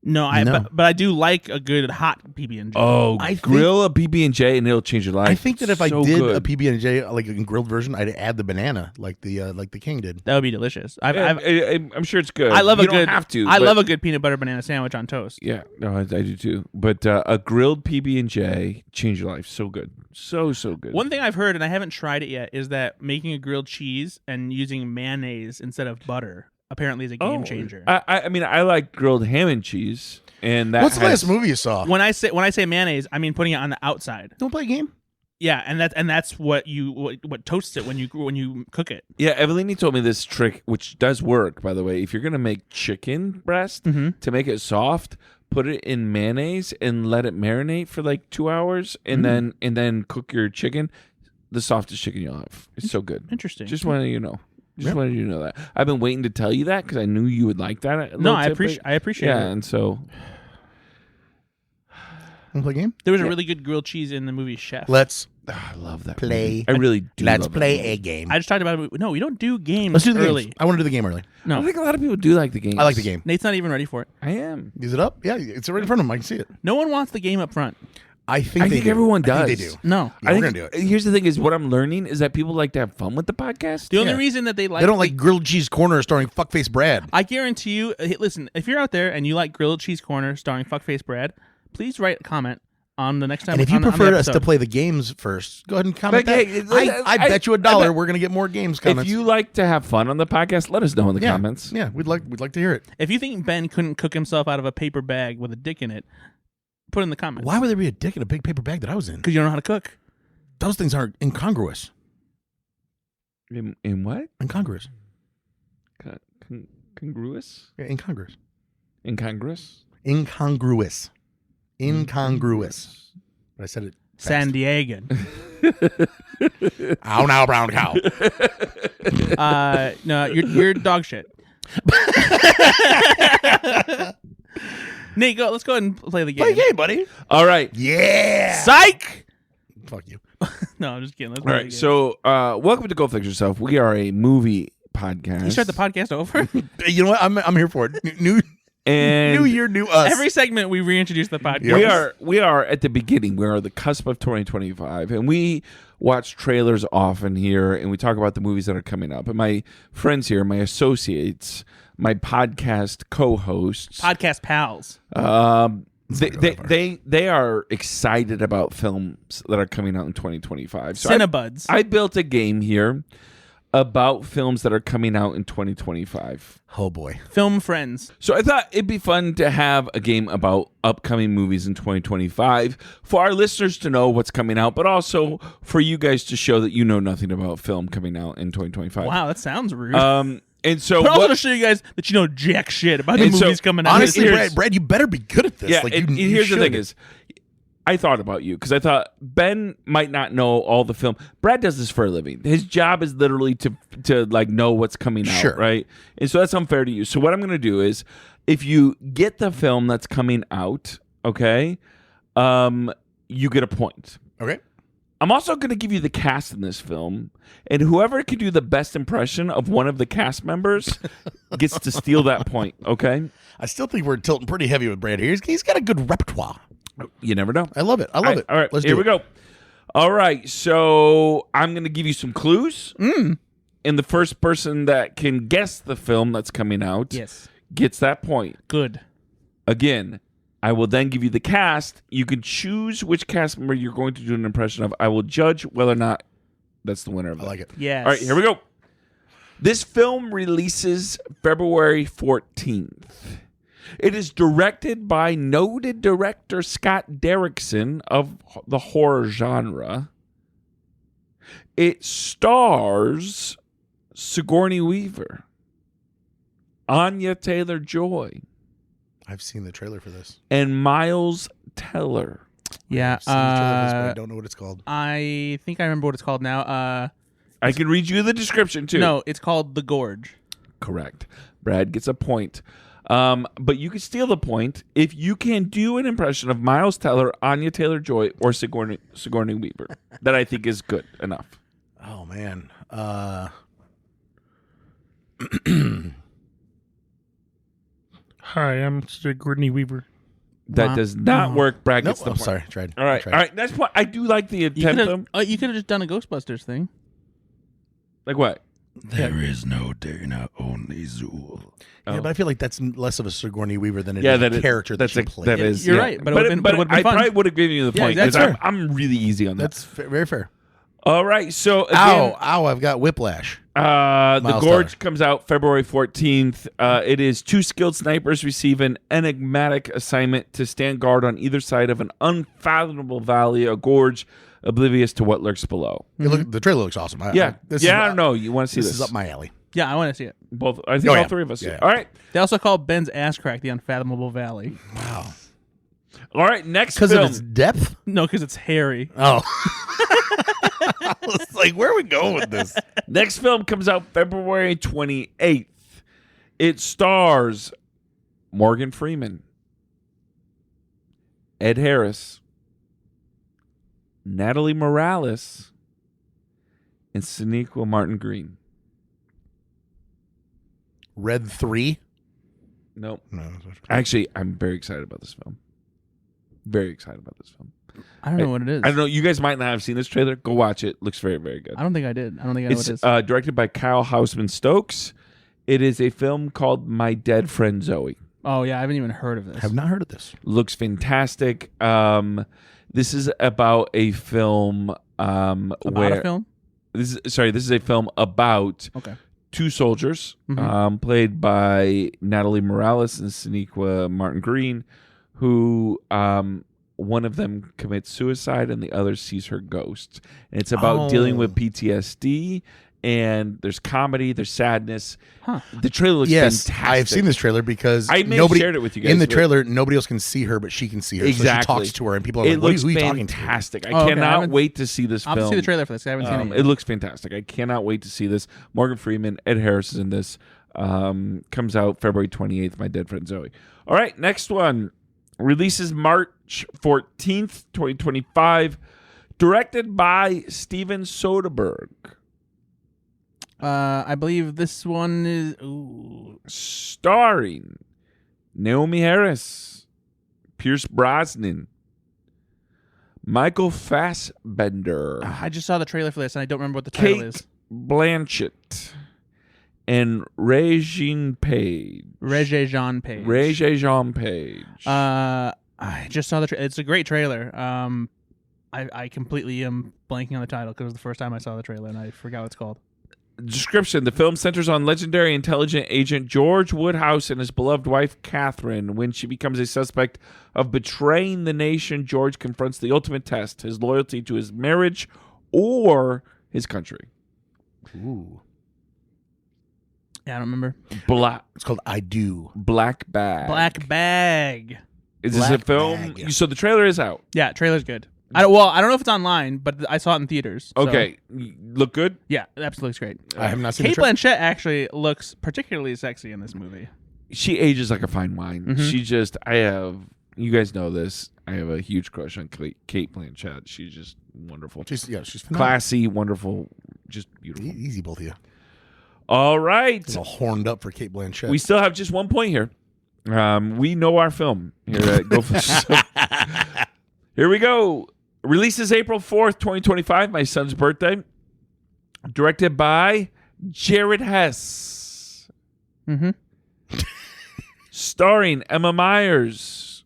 [SPEAKER 3] no,
[SPEAKER 2] No.
[SPEAKER 3] but I do like a good hot PB&J.
[SPEAKER 4] Oh,
[SPEAKER 2] I think-
[SPEAKER 4] grill a PB&J and it'll change your life.
[SPEAKER 2] I think that if
[SPEAKER 4] So
[SPEAKER 2] I did
[SPEAKER 4] good.
[SPEAKER 2] a PB&J like a grilled version, I'd add the banana like the king did.
[SPEAKER 3] That would be delicious.
[SPEAKER 4] I'm sure it's good.
[SPEAKER 3] I love
[SPEAKER 4] you
[SPEAKER 3] a good.
[SPEAKER 4] Don't have to.
[SPEAKER 3] I
[SPEAKER 4] but-
[SPEAKER 3] love a good peanut butter banana sandwich on toast.
[SPEAKER 4] Yeah, no, I do too. But a grilled PB&J change your life. So good, so good.
[SPEAKER 3] One thing I've heard, and I haven't tried it yet, is that making a grilled cheese and using mayonnaise instead of butter apparently is a game changer.
[SPEAKER 4] I mean, I like grilled ham and cheese, and that.
[SPEAKER 2] What's the
[SPEAKER 4] has-
[SPEAKER 2] last movie you saw?
[SPEAKER 3] when I say mayonnaise, I mean putting it on the outside.
[SPEAKER 2] Don't play a game.
[SPEAKER 3] Yeah, and that's what toasts it when you cook it.
[SPEAKER 4] Yeah, Evelini told me this trick, which does work, by the way. If you're gonna make chicken breast to make it soft, put it in mayonnaise and let it marinate for like 2 hours, and then cook your chicken. The softest chicken you'll have. It's so good.
[SPEAKER 3] Interesting.
[SPEAKER 4] Just wanted you to know. Wanted you to know that. I've been waiting to tell you that because I knew you would like that.
[SPEAKER 3] No, I appreciate
[SPEAKER 4] Yeah,
[SPEAKER 3] it.
[SPEAKER 4] and so
[SPEAKER 2] Want to play a game?
[SPEAKER 3] There was a really good grilled cheese in the movie Chef.
[SPEAKER 2] Let's
[SPEAKER 4] I love that.
[SPEAKER 2] play.
[SPEAKER 4] movie. I really do.
[SPEAKER 2] Let's
[SPEAKER 4] love that
[SPEAKER 2] play
[SPEAKER 4] movie.
[SPEAKER 2] a game.
[SPEAKER 3] I just talked about it. No, we don't do games
[SPEAKER 2] Let's do the
[SPEAKER 3] early.
[SPEAKER 2] games. I want to do the game early.
[SPEAKER 4] I
[SPEAKER 3] No,
[SPEAKER 4] think a lot of people do like the game.
[SPEAKER 2] I like the game.
[SPEAKER 3] Nate's not even ready for it.
[SPEAKER 4] I am.
[SPEAKER 2] Is it up? Yeah, it's right in front of him. I can see it.
[SPEAKER 3] No one wants the game up front.
[SPEAKER 2] I think they do.
[SPEAKER 4] everyone
[SPEAKER 2] I think
[SPEAKER 4] does.
[SPEAKER 2] they do.
[SPEAKER 3] No.
[SPEAKER 2] Yeah, we're gonna do it.
[SPEAKER 4] Here's the thing: is what I'm learning is that people like to have fun with the podcast.
[SPEAKER 3] The only
[SPEAKER 2] Yeah.
[SPEAKER 3] reason that they like
[SPEAKER 2] They don't like grilled cheese corner starring fuckface Brad.
[SPEAKER 3] I guarantee you. Listen, if you're out there and you like grilled cheese corner starring fuckface Brad, please write a comment on the next time.
[SPEAKER 2] And if you
[SPEAKER 3] on the
[SPEAKER 2] prefer us to
[SPEAKER 3] episode.
[SPEAKER 2] play the games first, go ahead and comment
[SPEAKER 4] Like,
[SPEAKER 2] that.
[SPEAKER 4] hey,
[SPEAKER 2] I bet you
[SPEAKER 4] I
[SPEAKER 2] $1
[SPEAKER 4] bet-
[SPEAKER 2] we're gonna get more games comments.
[SPEAKER 4] If you like to have fun on the podcast, let us know in the
[SPEAKER 2] yeah,
[SPEAKER 4] comments.
[SPEAKER 2] yeah, we'd like to hear it.
[SPEAKER 3] if you think Ben couldn't cook himself out of a paper bag with a dick in it, put it in the comments.
[SPEAKER 2] Why would there be a dick in a big paper bag that I was in?
[SPEAKER 3] Because you don't know how to cook.
[SPEAKER 2] Those things are incongruous.
[SPEAKER 4] In what?
[SPEAKER 2] Incongruous.
[SPEAKER 4] Congruous?
[SPEAKER 2] Yeah, incongruous.
[SPEAKER 4] Incongruous?
[SPEAKER 2] Incongruous. Incongruous. But I said it. fast.
[SPEAKER 3] San Diegan.
[SPEAKER 2] Ow now, brown cow.
[SPEAKER 3] No, you're dog shit. Nate, let's go ahead and play the game.
[SPEAKER 2] Play a game, buddy.
[SPEAKER 4] All right.
[SPEAKER 2] Yeah.
[SPEAKER 3] Psych!
[SPEAKER 2] Fuck you.
[SPEAKER 3] No, I'm just kidding. Let's
[SPEAKER 4] All
[SPEAKER 3] play the
[SPEAKER 4] right.
[SPEAKER 3] game.
[SPEAKER 4] So, welcome to Go Fix Yourself. We are a movie podcast.
[SPEAKER 3] You start the podcast over?
[SPEAKER 2] You know what? I'm here for it. New
[SPEAKER 4] and
[SPEAKER 2] year, new us.
[SPEAKER 3] Every segment we reintroduce the podcast.
[SPEAKER 4] we are at the beginning. We are the cusp of 2025, and we watch trailers often here, and we talk about the movies that are coming up. And my friends here, my associates, my podcast co-hosts,
[SPEAKER 3] Podcast pals.
[SPEAKER 4] they are excited about films that are coming out in 2025. So
[SPEAKER 3] Cinebuds.
[SPEAKER 4] I built a game here about films that are coming out in 2025.
[SPEAKER 2] Oh boy.
[SPEAKER 3] Film friends.
[SPEAKER 4] So I thought it'd be fun to have a game about upcoming movies in 2025 for our listeners to know what's coming out, but also for you guys to show that you know nothing about film coming out in 2025.
[SPEAKER 3] Wow, that sounds rude.
[SPEAKER 4] And so
[SPEAKER 3] but also
[SPEAKER 4] what,
[SPEAKER 3] to show you guys that you know jack shit about the
[SPEAKER 4] And so,
[SPEAKER 3] movies coming out.
[SPEAKER 2] Honestly,
[SPEAKER 4] here's-
[SPEAKER 2] Brad, you better be good at this.
[SPEAKER 4] yeah,
[SPEAKER 2] Like,
[SPEAKER 4] and
[SPEAKER 2] you
[SPEAKER 4] here's the
[SPEAKER 2] should.
[SPEAKER 4] thing is, I thought about you because I thought Ben might not know all the film. Brad does this for a living. His job is literally to like know what's coming out,
[SPEAKER 2] Sure.
[SPEAKER 4] right? And so that's unfair to you. So what I'm going to do is, if you get the film that's coming out, okay, you get a point.
[SPEAKER 2] Okay.
[SPEAKER 4] I'm also going to give you the cast in this film, and whoever can do the best impression of one of the cast members gets to steal that point, okay?
[SPEAKER 2] I still think we're tilting pretty heavy with Brad here. He's got a good repertoire.
[SPEAKER 4] You never know.
[SPEAKER 2] I love it. I love it.
[SPEAKER 4] All right,
[SPEAKER 2] Let's
[SPEAKER 4] here
[SPEAKER 2] do
[SPEAKER 4] we
[SPEAKER 2] it.
[SPEAKER 4] go. All right, so I'm going to give you some clues, and the first person that can guess the film that's coming out
[SPEAKER 3] Yes.
[SPEAKER 4] gets that point.
[SPEAKER 3] Good.
[SPEAKER 4] Again, I will then give you the cast. You can choose which cast member you're going to do an impression of. I will judge whether or not that's the winner of it.
[SPEAKER 2] I like it.
[SPEAKER 3] Yes.
[SPEAKER 4] All right, here we go. This film releases February 14th. It is directed by noted director Scott Derrickson of the horror genre. It stars Sigourney Weaver, Anya Taylor-Joy,
[SPEAKER 2] I've seen the trailer for this.
[SPEAKER 4] and Miles Teller.
[SPEAKER 3] Yeah.
[SPEAKER 2] I've seen the trailer for this, but I don't know what it's called.
[SPEAKER 3] I think I remember what it's called now.
[SPEAKER 4] I can read you the description, too.
[SPEAKER 3] No, it's called The Gorge.
[SPEAKER 4] Correct. Brad gets a point. But you can steal the point if you can do an impression of Miles Teller, Anya Taylor-Joy, or Sigourney Weaver. That I think is good enough.
[SPEAKER 2] Oh man.
[SPEAKER 1] Hi, I'm Sigourney Weaver.
[SPEAKER 4] That
[SPEAKER 3] Wow.
[SPEAKER 4] does not work. Brad
[SPEAKER 2] Nope.
[SPEAKER 4] gets the
[SPEAKER 2] I'm
[SPEAKER 4] point.
[SPEAKER 2] sorry. Tried.
[SPEAKER 4] All right.
[SPEAKER 2] Tried.
[SPEAKER 4] All right. That's point. I do like the
[SPEAKER 3] You
[SPEAKER 4] attempt.
[SPEAKER 3] could have just done a Ghostbusters thing.
[SPEAKER 4] Like what?
[SPEAKER 2] There
[SPEAKER 5] is no Dana, only Zool.
[SPEAKER 2] Yeah, but I feel like that's less of a Sigourney Weaver than it
[SPEAKER 4] Yeah,
[SPEAKER 2] is
[SPEAKER 4] that
[SPEAKER 2] a
[SPEAKER 4] is-
[SPEAKER 2] character
[SPEAKER 4] that's
[SPEAKER 2] that
[SPEAKER 4] a-
[SPEAKER 2] she played.
[SPEAKER 4] that is-
[SPEAKER 3] You're
[SPEAKER 4] yeah.
[SPEAKER 3] right, but it would've been
[SPEAKER 4] I
[SPEAKER 3] fun.
[SPEAKER 4] probably would have given you the
[SPEAKER 3] Yeah,
[SPEAKER 4] point.
[SPEAKER 3] that's
[SPEAKER 4] 'cause
[SPEAKER 3] fair.
[SPEAKER 4] I'm really easy on that.
[SPEAKER 2] That's very fair.
[SPEAKER 4] All right. So again,
[SPEAKER 2] Ow! I've got whiplash.
[SPEAKER 4] The
[SPEAKER 2] Miles
[SPEAKER 4] Gorge
[SPEAKER 2] Teller.
[SPEAKER 4] comes out February 14th. It is two skilled snipers receive an enigmatic assignment to stand guard on either side of an unfathomable valley, a gorge, oblivious to what lurks below.
[SPEAKER 2] The trailer looks awesome.
[SPEAKER 4] I don't know. You want to see
[SPEAKER 2] This
[SPEAKER 4] this?
[SPEAKER 2] is up my alley.
[SPEAKER 3] Yeah, I want to see it.
[SPEAKER 4] Both. I think
[SPEAKER 2] Oh,
[SPEAKER 4] all
[SPEAKER 2] yeah.
[SPEAKER 4] three of us.
[SPEAKER 2] Yeah.
[SPEAKER 4] All right.
[SPEAKER 3] They also call Ben's ass crack the Unfathomable Valley.
[SPEAKER 2] Wow.
[SPEAKER 4] All right. Next
[SPEAKER 2] Because
[SPEAKER 4] film.
[SPEAKER 2] of its depth.
[SPEAKER 3] No, because it's hairy.
[SPEAKER 2] Oh. I was like, where are we going with this?
[SPEAKER 4] Next film comes out February 28th. It stars Morgan Freeman, Ed Harris, Natalie Morales, and Sonequa Martin Green.
[SPEAKER 2] Red 3.
[SPEAKER 4] Nope.
[SPEAKER 2] No.
[SPEAKER 4] Actually, I'm very excited about this film. Very excited about this film.
[SPEAKER 3] I don't know what it is.
[SPEAKER 4] I don't know. You guys might not have seen this trailer. Go watch it. Looks very, very good.
[SPEAKER 3] I don't think I did. I don't think I know
[SPEAKER 4] It's
[SPEAKER 3] what it is.
[SPEAKER 4] directed by Kyle Houseman Stokes. It is a film called My Dead Friend Zoe.
[SPEAKER 3] Oh, yeah. I haven't even heard of this.
[SPEAKER 2] Have not heard of this.
[SPEAKER 4] Looks fantastic. This is about a film
[SPEAKER 3] About
[SPEAKER 4] where
[SPEAKER 3] a film?
[SPEAKER 4] this is a film about
[SPEAKER 3] Okay.
[SPEAKER 4] two soldiers,
[SPEAKER 3] Mhm.
[SPEAKER 4] played by Natalie Morales and Sonequa Martin Green, who one of them commits suicide and the other sees her ghost. And it's about dealing with PTSD. And there's comedy, there's sadness.
[SPEAKER 3] Huh.
[SPEAKER 4] The trailer looks
[SPEAKER 2] Yes,
[SPEAKER 4] fantastic.
[SPEAKER 2] I've seen this trailer because
[SPEAKER 4] I may have
[SPEAKER 2] nobody
[SPEAKER 4] shared it with you guys.
[SPEAKER 2] in the
[SPEAKER 4] but
[SPEAKER 2] trailer. Nobody else can see her, but she can see her.
[SPEAKER 4] Exactly.
[SPEAKER 2] So she talks to her, and people are
[SPEAKER 4] It
[SPEAKER 2] like, "What
[SPEAKER 4] looks
[SPEAKER 2] are you talking to?"
[SPEAKER 4] fantastic. I
[SPEAKER 3] Oh, okay. I
[SPEAKER 4] cannot
[SPEAKER 3] haven't-
[SPEAKER 4] wait to see this
[SPEAKER 3] I'll have
[SPEAKER 4] film.
[SPEAKER 3] to see the trailer for this. I haven't seen it yet.
[SPEAKER 4] It looks fantastic. I cannot wait to see this. Morgan Freeman, Ed Harris is in this. Comes out February 28th, My Dead Friend Zoe. All right, next one. Releases March 14th, 2025. Directed by Steven Soderbergh.
[SPEAKER 3] I believe this one is. Ooh.
[SPEAKER 4] Starring Naomi Harris, Pierce Brosnan, Michael Fassbender,
[SPEAKER 3] I just saw the trailer for this, and I don't remember what the title
[SPEAKER 4] Kate
[SPEAKER 3] is.
[SPEAKER 4] Blanchett, and Regine Page.
[SPEAKER 3] Regé-Jean Page.
[SPEAKER 4] Regé-Jean Page.
[SPEAKER 3] I just saw the trailer. It's a great trailer. I completely am blanking on the title because it was the first time I saw the trailer, and I forgot what it's called.
[SPEAKER 4] Description: the film centers on legendary intelligent agent George Woodhouse and his beloved wife Catherine. When she becomes a suspect of betraying the nation, George confronts the ultimate test: his loyalty to his marriage or his country.
[SPEAKER 2] Ooh.
[SPEAKER 3] Yeah, I don't remember.
[SPEAKER 2] It's called I Do.
[SPEAKER 4] Black Bag.
[SPEAKER 3] Black Bag.
[SPEAKER 4] Is this a
[SPEAKER 2] Black
[SPEAKER 4] film?
[SPEAKER 2] Bag.
[SPEAKER 4] So the trailer is out.
[SPEAKER 3] Yeah, trailer's good. I don't know if it's online, but I saw it in theaters. so-
[SPEAKER 4] Okay, look good.
[SPEAKER 3] Yeah, it absolutely looks great.
[SPEAKER 2] I have not seen
[SPEAKER 3] Kate
[SPEAKER 2] the trailer.
[SPEAKER 3] Blanchett actually looks particularly sexy in this movie.
[SPEAKER 4] She ages like a fine wine.
[SPEAKER 3] Mhm.
[SPEAKER 4] She just, I have, you guys know this. I have a huge crush on Kate Blanchett. She's just wonderful.
[SPEAKER 2] She's phenomenal.
[SPEAKER 4] Classy, wonderful, just beautiful.
[SPEAKER 2] Easy, both of you.
[SPEAKER 4] All right.
[SPEAKER 2] It's all horned up for Kate Blanchett.
[SPEAKER 4] We still have just 1 point here. We know our film here at Go For Here we go. Releases April 4th, 2025, my son's birthday. Directed by Jared Hess.
[SPEAKER 3] Mm-hmm.
[SPEAKER 4] starring Emma Myers,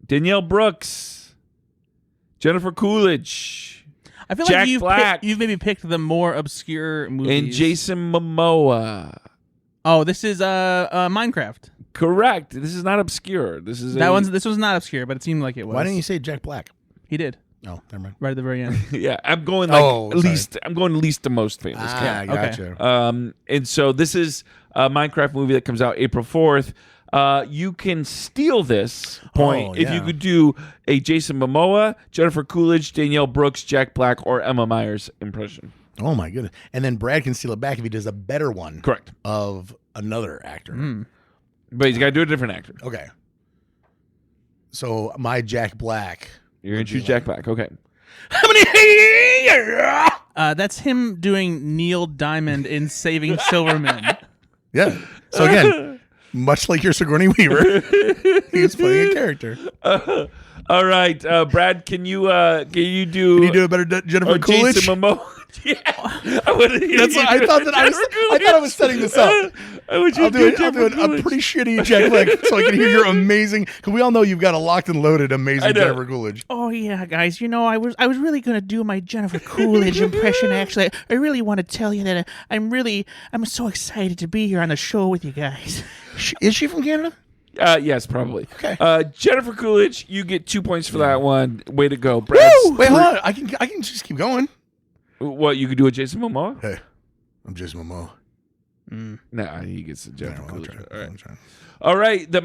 [SPEAKER 4] Danielle Brooks, Jennifer Coolidge,
[SPEAKER 3] I feel
[SPEAKER 4] Jack
[SPEAKER 3] like
[SPEAKER 4] Black.
[SPEAKER 3] you've maybe picked the more obscure movies.
[SPEAKER 4] and Jason Momoa.
[SPEAKER 3] Oh, this is Minecraft.
[SPEAKER 4] Correct. This is not obscure. This is
[SPEAKER 3] This was not obscure, but it seemed like it was.
[SPEAKER 2] Why didn't you say Jack Black?
[SPEAKER 3] He did
[SPEAKER 2] Oh, never mind.
[SPEAKER 3] right at the very end.
[SPEAKER 4] Yeah, I'm going I'm going least to most famous.
[SPEAKER 2] Ah, gotcha.
[SPEAKER 4] And so this is a Minecraft movie that comes out April 4th. You can steal this point if you could do a Jason Momoa, Jennifer Coolidge, Danielle Brooks, Jack Black, or Emma Myers impression.
[SPEAKER 2] Oh my goodness! And then Brad can steal it back if he does a better one.
[SPEAKER 4] Correct.
[SPEAKER 2] Of another actor.
[SPEAKER 4] But he's got to do a different actor.
[SPEAKER 2] Okay. So my Jack Black.
[SPEAKER 4] You're going to choose Jack Black. Okay.
[SPEAKER 2] How many?
[SPEAKER 3] That's him doing Neil Diamond in Saving Silverman.
[SPEAKER 2] Yeah. So again, much like your Sigourney Weaver, he was playing a character.
[SPEAKER 4] All right, Brad, can you do?
[SPEAKER 2] Can you do a better Jennifer Coolidge?
[SPEAKER 4] Jason Momoa. Yeah, I
[SPEAKER 2] thought I was setting this up. I'll do a pretty shitty Jack Black so I can hear your amazing. Because we all know you've got a locked and loaded amazing Jennifer Coolidge.
[SPEAKER 1] Oh yeah, guys. I was really gonna do my Jennifer Coolidge impression. Actually, I really want to tell you that I'm so excited to be here on the show with you guys.
[SPEAKER 2] Is she from Canada?
[SPEAKER 4] Yes, probably.
[SPEAKER 2] Okay.
[SPEAKER 4] Jennifer Coolidge, you get 2 points for that one. Way to go, Brad.
[SPEAKER 2] Wait, hold on. I can just keep going.
[SPEAKER 4] What, you could do a Jason Momoa?
[SPEAKER 2] Hey, I'm Jason Momoa.
[SPEAKER 4] Nah, he gets a Jennifer Coolidge.
[SPEAKER 2] I'm trying.
[SPEAKER 4] All right, a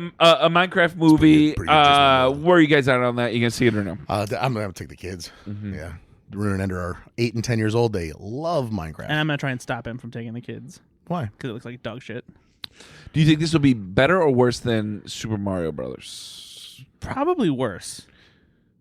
[SPEAKER 4] Minecraft movie.
[SPEAKER 2] pretty good
[SPEAKER 4] Where are you guys at on that? You gonna see it or no?
[SPEAKER 2] I'm gonna take the kids. Yeah, Rune and Ender are 8 and 10 years old. They love Minecraft.
[SPEAKER 3] And I'm going to try and stop him from taking the kids.
[SPEAKER 2] Why?
[SPEAKER 3] Because it looks like dog shit.
[SPEAKER 4] Do you think this will be better or worse than Super Mario Brothers?
[SPEAKER 3] Probably worse.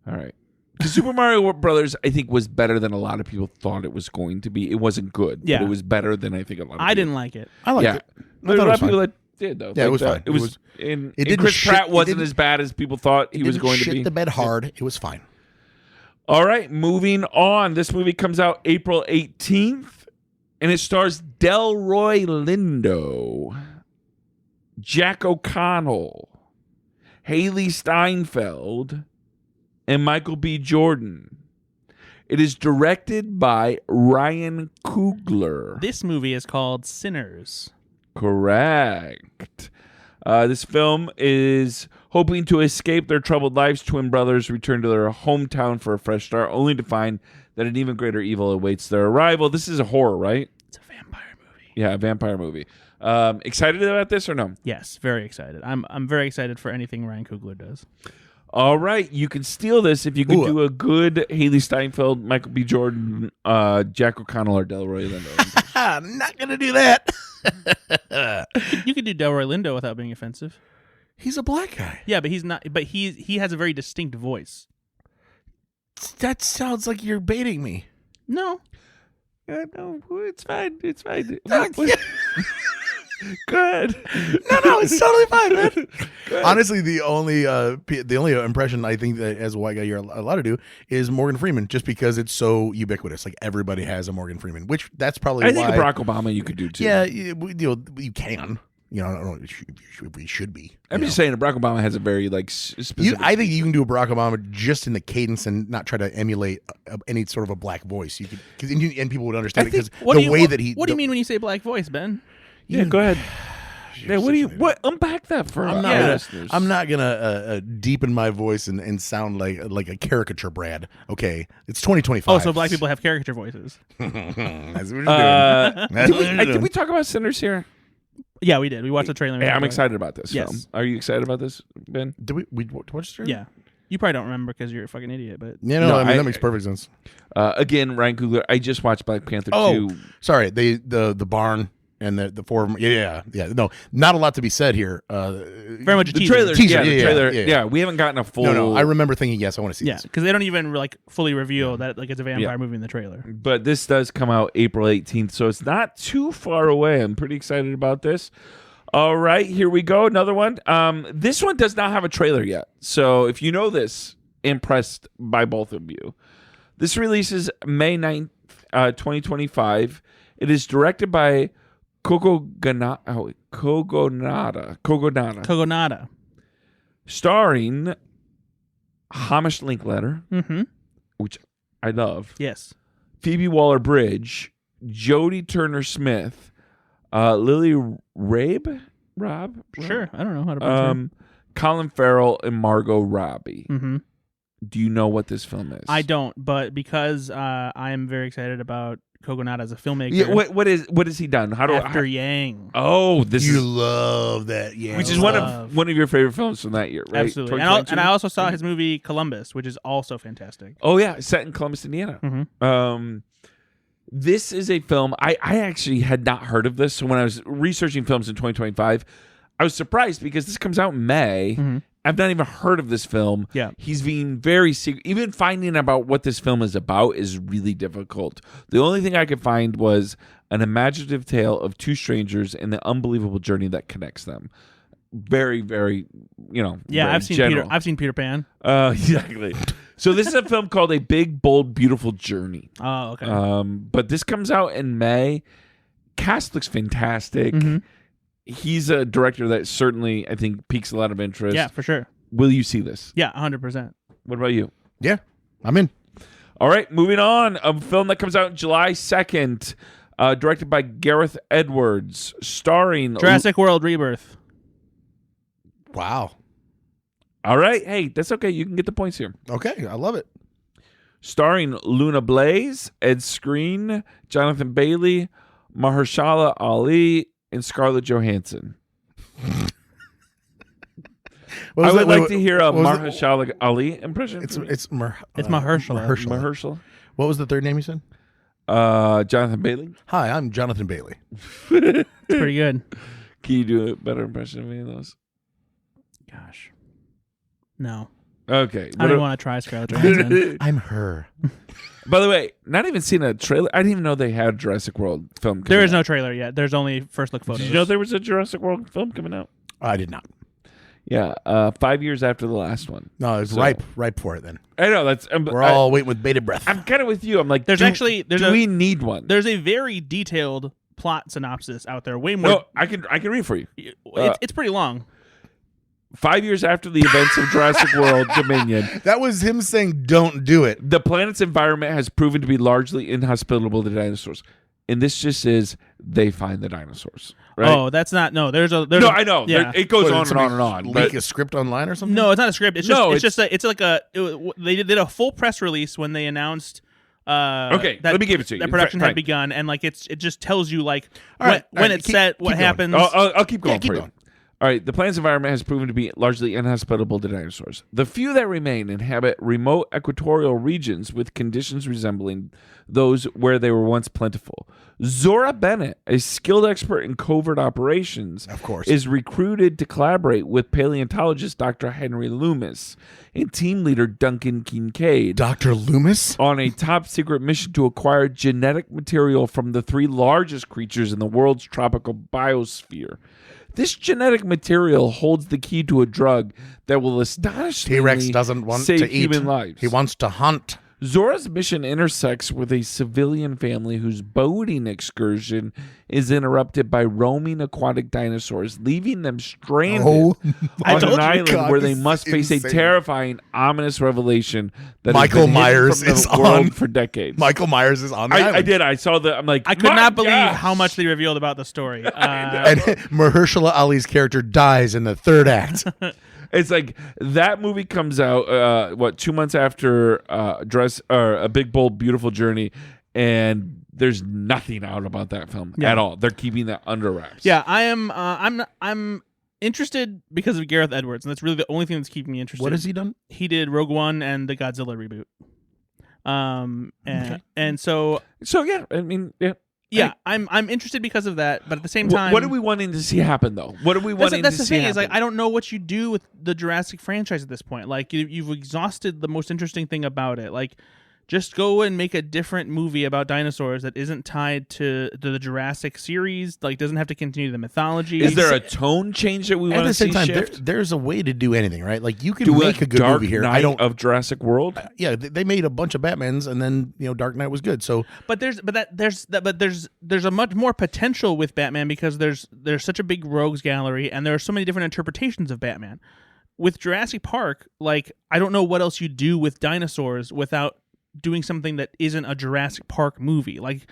[SPEAKER 4] All right. Because Super Mario Brothers, I think, was better than a lot of people thought it was going to be. It wasn't good,
[SPEAKER 3] Yeah.
[SPEAKER 4] but it was better than I think a lot of people.
[SPEAKER 3] I didn't like it.
[SPEAKER 2] I liked it.
[SPEAKER 4] There
[SPEAKER 2] I
[SPEAKER 4] were a lot
[SPEAKER 2] thought
[SPEAKER 4] of
[SPEAKER 2] it
[SPEAKER 4] people
[SPEAKER 2] was
[SPEAKER 4] that did, though.
[SPEAKER 2] Yeah, it was fine.
[SPEAKER 4] It was and
[SPEAKER 2] didn't
[SPEAKER 4] Chris
[SPEAKER 2] shit-
[SPEAKER 4] Pratt
[SPEAKER 2] it
[SPEAKER 4] wasn't
[SPEAKER 2] didn't-
[SPEAKER 4] as bad as people thought he was going to be.
[SPEAKER 2] Shit the bed hard. It was fine.
[SPEAKER 4] All right, moving on. This movie comes out April 18th, and it stars Delroy Lindo, Jack O'Connell, Haley Steinfeld, and Michael B. Jordan. It is directed by Ryan Coogler.
[SPEAKER 3] This movie is called Sinners.
[SPEAKER 4] Correct. This film is hoping to escape their troubled lives. Twin brothers return to their hometown for a fresh start, only to find that an even greater evil awaits their arrival. This is a horror, right?
[SPEAKER 3] It's a vampire movie.
[SPEAKER 4] Yeah, a vampire movie. Excited about this or no?
[SPEAKER 3] Yes, very excited. I'm very excited for anything Ryan Coogler does.
[SPEAKER 4] All right, you can steal this if you could do a good Haley Steinfeld, Michael B. Jordan, Jack O'Connell, or Delroy Lindo.
[SPEAKER 2] I'm not gonna do that.
[SPEAKER 3] You could do Delroy Lindo without being offensive.
[SPEAKER 2] He's a black guy.
[SPEAKER 3] Yeah, but he's not. But he has a very distinct voice.
[SPEAKER 2] That sounds like you're baiting me.
[SPEAKER 3] No,
[SPEAKER 4] No, it's fine. It's fine.
[SPEAKER 2] Go ahead. No, it's totally fine, man. Honestly, the only impression I think that as a white guy you're allowed to do is Morgan Freeman, just because it's so ubiquitous. Like everybody has a Morgan Freeman, which that's probably
[SPEAKER 4] I
[SPEAKER 2] why.
[SPEAKER 4] think Barack Obama you could do too.
[SPEAKER 2] Yeah, you can. I don't know. We should be.
[SPEAKER 4] I'm just saying, Barack Obama has a very specific.
[SPEAKER 2] I think you can do a Barack Obama just in the cadence and not try to emulate any sort of a black voice. You could, and people would understand it because the way that he.
[SPEAKER 3] What do you mean when you say black voice, Ben?
[SPEAKER 4] Yeah, go ahead. Yeah, what? Unpack that for
[SPEAKER 2] I'm
[SPEAKER 4] our
[SPEAKER 2] not
[SPEAKER 4] listeners.
[SPEAKER 2] I'm not gonna deepen my voice and sound like a caricature, Brad. Okay, it's 2025.
[SPEAKER 3] Oh, so black people have caricature voices.
[SPEAKER 2] That's what you're doing.
[SPEAKER 4] Did we talk about Sinners here?
[SPEAKER 3] Yeah, we did. We watched the trailer.
[SPEAKER 4] Yeah, I'm excited about this
[SPEAKER 3] Yes.
[SPEAKER 4] film. Are you excited about this, Ben?
[SPEAKER 2] Did we watch it?
[SPEAKER 3] Yeah, you probably don't remember because you're a fucking idiot. But
[SPEAKER 2] Yeah,
[SPEAKER 4] No,
[SPEAKER 2] I mean
[SPEAKER 4] I-
[SPEAKER 2] that makes perfect sense.
[SPEAKER 4] Again, Ryan Coogler. I just watched Black Panther 2.
[SPEAKER 2] Sorry, the barn and the four of them. Yeah. No, not a lot to be said here.
[SPEAKER 3] very much a
[SPEAKER 4] The
[SPEAKER 3] teaser.
[SPEAKER 4] trailer.
[SPEAKER 2] Teaser,
[SPEAKER 4] The
[SPEAKER 2] yeah,
[SPEAKER 4] trailer.
[SPEAKER 2] yeah.
[SPEAKER 4] Yeah, we haven't gotten a full.
[SPEAKER 2] No, I remember thinking, yes, I want to see
[SPEAKER 3] Yeah,
[SPEAKER 2] this.
[SPEAKER 3] because they don't even fully reveal that it's a vampire
[SPEAKER 4] Yeah.
[SPEAKER 3] movie in the trailer.
[SPEAKER 4] But this does come out April 18th, so it's not too far away. I'm pretty excited about this. All right, here we go. Another one. This one does not have a trailer yet. So if you know this, impressed by both of you. This releases May 9th, 2025. It is directed by
[SPEAKER 3] Kogonada.
[SPEAKER 4] Starring Hamish Linklater,
[SPEAKER 3] Mm-hmm.
[SPEAKER 4] which I love.
[SPEAKER 3] Yes.
[SPEAKER 4] Phoebe Waller-Bridge, Jodie Turner-Smith, Lily Rob?
[SPEAKER 3] Sure. I don't know how to pronounce
[SPEAKER 4] Colin Farrell, and Margot Robbie.
[SPEAKER 3] Mm-hmm.
[SPEAKER 4] Do you know what this film is?
[SPEAKER 3] I don't, but because I am very excited about Kogonada as a filmmaker.
[SPEAKER 4] Yeah, what has he done?
[SPEAKER 3] After Yang.
[SPEAKER 4] Oh, this
[SPEAKER 2] You
[SPEAKER 4] is
[SPEAKER 2] love that, yeah.
[SPEAKER 4] which is one of your favorite films from that year, right?
[SPEAKER 3] Absolutely. And I also saw his movie Columbus, which is also fantastic.
[SPEAKER 4] Oh yeah, set in Columbus, Indiana.
[SPEAKER 3] Mm-hmm.
[SPEAKER 4] This is a film I actually had not heard of this. So when I was researching films in 2025, I was surprised because this comes out in May.
[SPEAKER 3] Mm-hmm.
[SPEAKER 4] I've not even heard of this film.
[SPEAKER 3] Yeah.
[SPEAKER 4] He's being very secret. Even finding about what this film is about is really difficult. The only thing I could find was an imaginative tale of two strangers and the unbelievable journey that connects them. Very, very,
[SPEAKER 3] Yeah,
[SPEAKER 4] very
[SPEAKER 3] I've seen
[SPEAKER 4] general.
[SPEAKER 3] I've seen Peter Pan.
[SPEAKER 4] Exactly. So this is a film called A Big, Bold, Beautiful Journey.
[SPEAKER 3] Oh, okay.
[SPEAKER 4] But this comes out in May. Cast looks fantastic.
[SPEAKER 3] Mhm.
[SPEAKER 4] He's a director that certainly, I think, piques a lot of interest.
[SPEAKER 3] Yeah, for sure.
[SPEAKER 4] Will you see this?
[SPEAKER 3] Yeah, 100%.
[SPEAKER 4] What about you?
[SPEAKER 2] Yeah, I'm in.
[SPEAKER 4] All right, moving on. A film that comes out July 2nd, directed by Gareth Edwards, starring...
[SPEAKER 3] Jurassic World Rebirth.
[SPEAKER 2] Wow.
[SPEAKER 4] All right. Hey, that's okay. You can get the points here.
[SPEAKER 2] Okay, I love it.
[SPEAKER 4] Starring Luna Blaze, Ed Skrein, Jonathan Bailey, Mahershala Ali, and Scarlett Johansson. I would like to hear a Mahershala Ali impression.
[SPEAKER 2] It's
[SPEAKER 3] Mahershala.
[SPEAKER 4] Mahershala.
[SPEAKER 2] What was the third name you said?
[SPEAKER 4] Jonathan Bailey.
[SPEAKER 2] Hi, I'm Jonathan Bailey.
[SPEAKER 3] It's pretty good.
[SPEAKER 4] Can you do a better impression of any of those?
[SPEAKER 3] Gosh. No.
[SPEAKER 4] Okay.
[SPEAKER 3] I don't want to try Scarlett Johansson.
[SPEAKER 2] I'm her.
[SPEAKER 4] By the way, not even seen a trailer. I didn't even know they had a Jurassic World film coming
[SPEAKER 3] There is
[SPEAKER 4] out.
[SPEAKER 3] no trailer yet. There's only first look photos.
[SPEAKER 4] Did you know there was a Jurassic World film coming out?
[SPEAKER 2] I did not.
[SPEAKER 4] Yeah, 5 years after the last one.
[SPEAKER 2] No, it's ripe for it then.
[SPEAKER 4] I know that's.
[SPEAKER 2] We're all waiting with bated breath.
[SPEAKER 4] I'm kind of with you. I'm like,
[SPEAKER 3] There's
[SPEAKER 4] we need one?
[SPEAKER 3] There's a very detailed plot synopsis out there. Way more.
[SPEAKER 4] No, I can read for you.
[SPEAKER 3] It's pretty long.
[SPEAKER 4] 5 years after the events of Jurassic World Dominion,
[SPEAKER 2] That was him saying, "Don't do it."
[SPEAKER 4] the planet's environment has proven to be largely inhospitable to dinosaurs. And this just is they find the dinosaurs. Right?
[SPEAKER 3] Oh, that's not. No, there's a.
[SPEAKER 4] No, I know.
[SPEAKER 3] Yeah.
[SPEAKER 4] It goes
[SPEAKER 2] What,
[SPEAKER 4] on
[SPEAKER 2] did
[SPEAKER 4] and on and
[SPEAKER 2] somebody
[SPEAKER 4] on.
[SPEAKER 2] Leak
[SPEAKER 4] but-
[SPEAKER 2] a script online or something?
[SPEAKER 3] No, it's not a script. It's just.
[SPEAKER 4] No,
[SPEAKER 3] it's just. It's like a. They did a full press release when they announced.
[SPEAKER 4] Okay,
[SPEAKER 3] that,
[SPEAKER 4] let me give it to you.
[SPEAKER 3] That production
[SPEAKER 4] Fine.
[SPEAKER 3] had begun, and like it just tells you like
[SPEAKER 2] All right,
[SPEAKER 3] when
[SPEAKER 2] all right,
[SPEAKER 3] it's set, what
[SPEAKER 2] keep going.
[SPEAKER 3] happens.
[SPEAKER 4] I'll keep going
[SPEAKER 2] keep
[SPEAKER 4] for
[SPEAKER 2] going.
[SPEAKER 4] you. All right, the planet's environment has proven to be largely inhospitable to dinosaurs. The few that remain inhabit remote equatorial regions with conditions resembling those where they were once plentiful. Zora Bennett, a skilled expert in covert operations,
[SPEAKER 2] Of course.
[SPEAKER 4] is recruited to collaborate with paleontologist Dr. Henry Loomis and team leader Duncan Kincaid
[SPEAKER 2] Dr. Loomis?
[SPEAKER 4] on a top secret mission to acquire genetic material from the three largest creatures in the world's tropical biosphere. This genetic material holds the key to a drug that will astonishingly
[SPEAKER 2] T-Rex doesn't want
[SPEAKER 4] save
[SPEAKER 2] to eat.
[SPEAKER 4] human lives.
[SPEAKER 2] He wants to hunt.
[SPEAKER 4] Zora's mission intersects with a civilian family whose boating excursion is interrupted by roaming aquatic dinosaurs, leaving them stranded
[SPEAKER 2] Oh,
[SPEAKER 4] on
[SPEAKER 3] told
[SPEAKER 4] an
[SPEAKER 3] you.
[SPEAKER 4] island
[SPEAKER 2] God,
[SPEAKER 4] where they
[SPEAKER 2] this
[SPEAKER 4] must
[SPEAKER 2] is
[SPEAKER 4] face a
[SPEAKER 2] insane.
[SPEAKER 4] terrifying, ominous revelation that
[SPEAKER 2] Michael
[SPEAKER 4] has been hidden
[SPEAKER 2] Myers
[SPEAKER 4] from the
[SPEAKER 2] is
[SPEAKER 4] world
[SPEAKER 2] on-
[SPEAKER 4] for decades.
[SPEAKER 2] Michael Myers is on the
[SPEAKER 4] I
[SPEAKER 2] island.
[SPEAKER 4] did. I saw the. I'm like,
[SPEAKER 3] I could
[SPEAKER 4] my
[SPEAKER 3] not believe
[SPEAKER 4] gosh.
[SPEAKER 3] how much they revealed about the story.
[SPEAKER 2] And Mahershala Ali's character dies in the third act.
[SPEAKER 4] It's like that movie comes out 2 months after A Big Bold Beautiful Journey, and there's nothing out about that film at all. They're keeping that under wraps.
[SPEAKER 3] Yeah, I am. I'm interested because of Gareth Edwards, and that's really the only thing that's keeping me interested.
[SPEAKER 2] What has he done?
[SPEAKER 3] He did Rogue One and the Godzilla reboot. And so
[SPEAKER 4] yeah, I mean, yeah.
[SPEAKER 3] yeah, I'm interested because of that, but at the same time,
[SPEAKER 4] What are we wanting to see happen though? What are we wanting
[SPEAKER 3] that's
[SPEAKER 4] to
[SPEAKER 3] the
[SPEAKER 4] see
[SPEAKER 3] thing
[SPEAKER 4] happen?
[SPEAKER 3] is like I don't know what you do with the Jurassic franchise at this point. Like you've exhausted the most interesting thing about it. Like Just go and make a different movie about dinosaurs that isn't tied to the Jurassic series. Like, doesn't have to continue the mythology.
[SPEAKER 4] Is there a tone change that we
[SPEAKER 2] At
[SPEAKER 4] want
[SPEAKER 2] the
[SPEAKER 4] to see
[SPEAKER 2] same time,
[SPEAKER 4] shift?
[SPEAKER 2] there's a way to do anything, right? Like you can
[SPEAKER 4] Do
[SPEAKER 2] make a good
[SPEAKER 4] Dark
[SPEAKER 2] movie here.
[SPEAKER 4] Knight of Jurassic World.
[SPEAKER 2] Yeah, they made a bunch of Batmans, and then Dark Knight was good. So,
[SPEAKER 3] But there's a much more potential with Batman because there's such a big rogues gallery and there are so many different interpretations of Batman. With Jurassic Park, like I don't know what else you do with dinosaurs without doing something that isn't a Jurassic Park movie. Like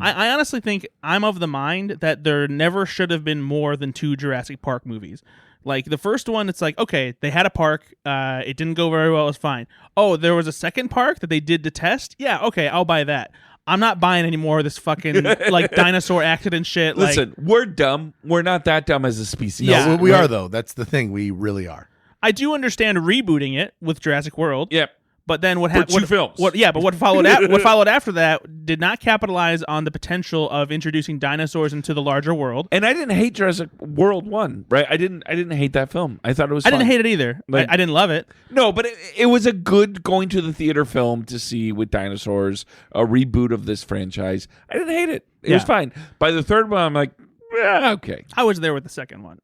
[SPEAKER 3] I honestly think I'm of the mind that there never should have been more than 2 Jurassic Park movies. Like the first one, it's like, okay, they had a park. It didn't go very well. It was fine. Oh, there was a second park that they did to test. Yeah, okay, I'll buy that. I'm not buying any more of this fucking like dinosaur accident shit.
[SPEAKER 4] Listen, we're dumb. We're not that dumb as a species.
[SPEAKER 3] Yeah.
[SPEAKER 2] no, we are though. That's the thing. We really are.
[SPEAKER 3] I do understand rebooting it with Jurassic World.
[SPEAKER 4] Yep.
[SPEAKER 3] But then what
[SPEAKER 4] For
[SPEAKER 3] happened?
[SPEAKER 4] 2 films.
[SPEAKER 3] What followed? What followed after that did not capitalize on the potential of introducing dinosaurs into the larger world.
[SPEAKER 4] And I didn't hate Jurassic World 1, right? I didn't hate that film. I thought it was
[SPEAKER 3] I
[SPEAKER 4] fun.
[SPEAKER 3] didn't hate it either.
[SPEAKER 4] Like-
[SPEAKER 3] I didn't love it.
[SPEAKER 4] No, but it was a good going to the theater film to see with dinosaurs, a reboot of this franchise. I didn't hate it. It was
[SPEAKER 3] Yeah.
[SPEAKER 4] fine. By the third one, I'm like, okay.
[SPEAKER 3] I was there with the second one.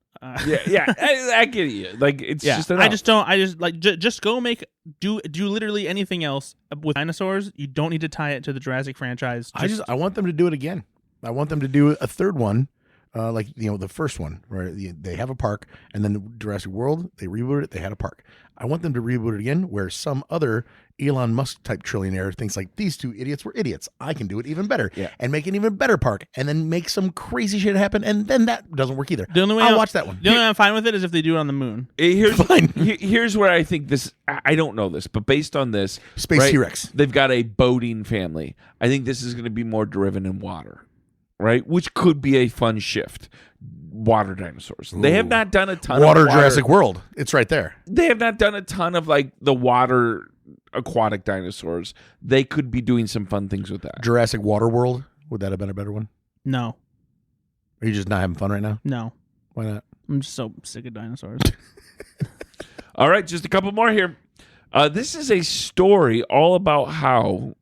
[SPEAKER 4] Yeah, I get you. Like, it's
[SPEAKER 3] Yeah,
[SPEAKER 4] just enough.
[SPEAKER 3] just go do literally anything else with dinosaurs. You don't need to tie it to the Jurassic franchise.
[SPEAKER 2] I want them to do it again. I want them to do a third one, like the first one, where they have a park, and then Jurassic World, they rebooted it. They had a park. I want them to reboot it again, where some other Elon Musk type trillionaire thinks like these 2 idiots were idiots. I can do it even better, and make an even better park, and then make some crazy shit happen, and then that doesn't work either.
[SPEAKER 3] The only way
[SPEAKER 2] I'll watch that one.
[SPEAKER 3] The only way I'm fine with it is if they do it on the moon.
[SPEAKER 4] Here's where I think this. I don't know this, but based on this,
[SPEAKER 2] Space
[SPEAKER 4] right,
[SPEAKER 2] T-Rex.
[SPEAKER 4] they've got a boating family. I think this is going to be more driven in water, right? Which could be a fun shift. Water dinosaurs. They have not done a ton
[SPEAKER 2] Water
[SPEAKER 4] of water
[SPEAKER 2] Jurassic World. It's right there.
[SPEAKER 4] They have not done a ton of like the water aquatic dinosaurs. They could be doing some fun things with that.
[SPEAKER 2] Jurassic Water World. Would that have been a better one?
[SPEAKER 3] No,
[SPEAKER 2] Are you just not having fun right now?
[SPEAKER 3] no,
[SPEAKER 2] Why not?
[SPEAKER 3] I'm just so sick of dinosaurs.
[SPEAKER 4] All right, just a couple more here. This is a story all about how.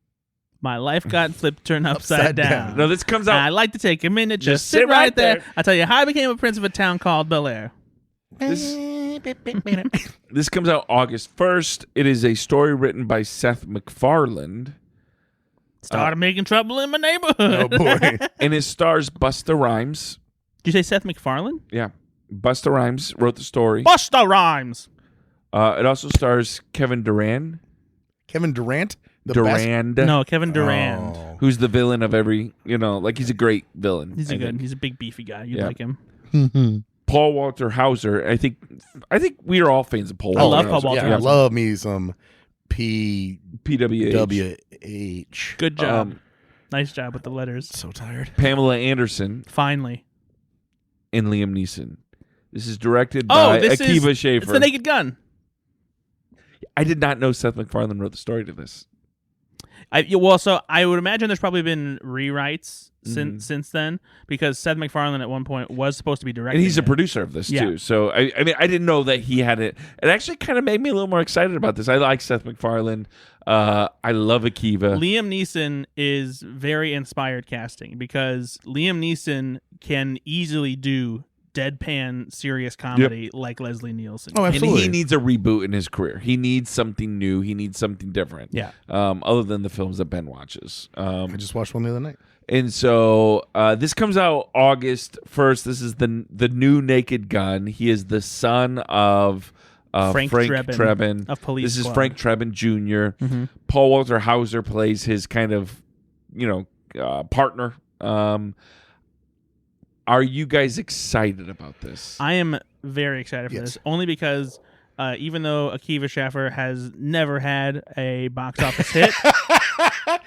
[SPEAKER 3] My life got flipped, turned upside down.
[SPEAKER 4] No, this comes
[SPEAKER 3] And
[SPEAKER 4] out.
[SPEAKER 3] I'd like to take a minute, just sit right there. I'll tell you how I became a prince of a town called Bel Air.
[SPEAKER 4] This comes out August 1st. It is a story written by Seth MacFarlane.
[SPEAKER 3] Started making trouble in my neighborhood.
[SPEAKER 2] Oh boy.
[SPEAKER 4] And it stars Busta Rhymes.
[SPEAKER 3] Did you say Seth MacFarlane?
[SPEAKER 4] Yeah. Busta Rhymes wrote the story.
[SPEAKER 3] Busta Rhymes.
[SPEAKER 4] It also stars Kevin Durand.
[SPEAKER 2] Kevin Durant.
[SPEAKER 4] Durand.
[SPEAKER 3] No, Kevin Durand.
[SPEAKER 2] Oh.
[SPEAKER 4] Who's the villain of every, like he's a great villain.
[SPEAKER 3] He's
[SPEAKER 4] I
[SPEAKER 3] a good.
[SPEAKER 4] think.
[SPEAKER 3] He's a big beefy guy. You'd
[SPEAKER 4] Yeah.
[SPEAKER 3] like him.
[SPEAKER 4] Paul Walter Hauser. I think we are all fans of Paul.
[SPEAKER 3] I
[SPEAKER 4] Walter
[SPEAKER 3] love Paul
[SPEAKER 4] Hauser.
[SPEAKER 3] Walter
[SPEAKER 2] Yeah, I
[SPEAKER 3] Hauser.
[SPEAKER 2] love me some
[SPEAKER 4] PWH.
[SPEAKER 2] PWH.
[SPEAKER 3] Good job. Nice job with the letters.
[SPEAKER 2] So tired.
[SPEAKER 4] Pamela Anderson
[SPEAKER 3] Finally.
[SPEAKER 4] and Liam Neeson. This is directed by Akiva Schaffer.
[SPEAKER 3] It's the Naked Gun.
[SPEAKER 4] I did not know Seth MacFarlane wrote the story to this.
[SPEAKER 3] So I would imagine there's probably been rewrites since then because Seth MacFarlane at one point was supposed to be directing.
[SPEAKER 4] And he's a
[SPEAKER 3] it.
[SPEAKER 4] producer of this
[SPEAKER 3] Yeah.
[SPEAKER 4] too. So I mean, I didn't know that he had it. It actually kind of made me a little more excited about this. I like Seth MacFarlane. I love Akiva.
[SPEAKER 3] Liam Neeson is very inspired casting because Liam Neeson can easily do deadpan serious comedy like Leslie Nielsen.
[SPEAKER 2] Oh,
[SPEAKER 4] And
[SPEAKER 2] absolutely.
[SPEAKER 4] he needs a reboot in his career. He needs something new. He needs something different.
[SPEAKER 3] Yeah.
[SPEAKER 4] Other than the films that Ben watches.
[SPEAKER 2] I just watched one the other night.
[SPEAKER 4] And so this comes out August 1st. This is the new Naked Gun. He is the son of
[SPEAKER 3] Frank Drebin of Police
[SPEAKER 4] This is
[SPEAKER 3] Squad.
[SPEAKER 4] Frank Drebin Jr.
[SPEAKER 3] Mhm.
[SPEAKER 4] Paul Walter Hauser plays his kind of, partner. Are you guys excited about this?
[SPEAKER 3] I am very excited for
[SPEAKER 2] Yes.
[SPEAKER 3] this, only because even though Akiva Schaffer has never had a box office hit,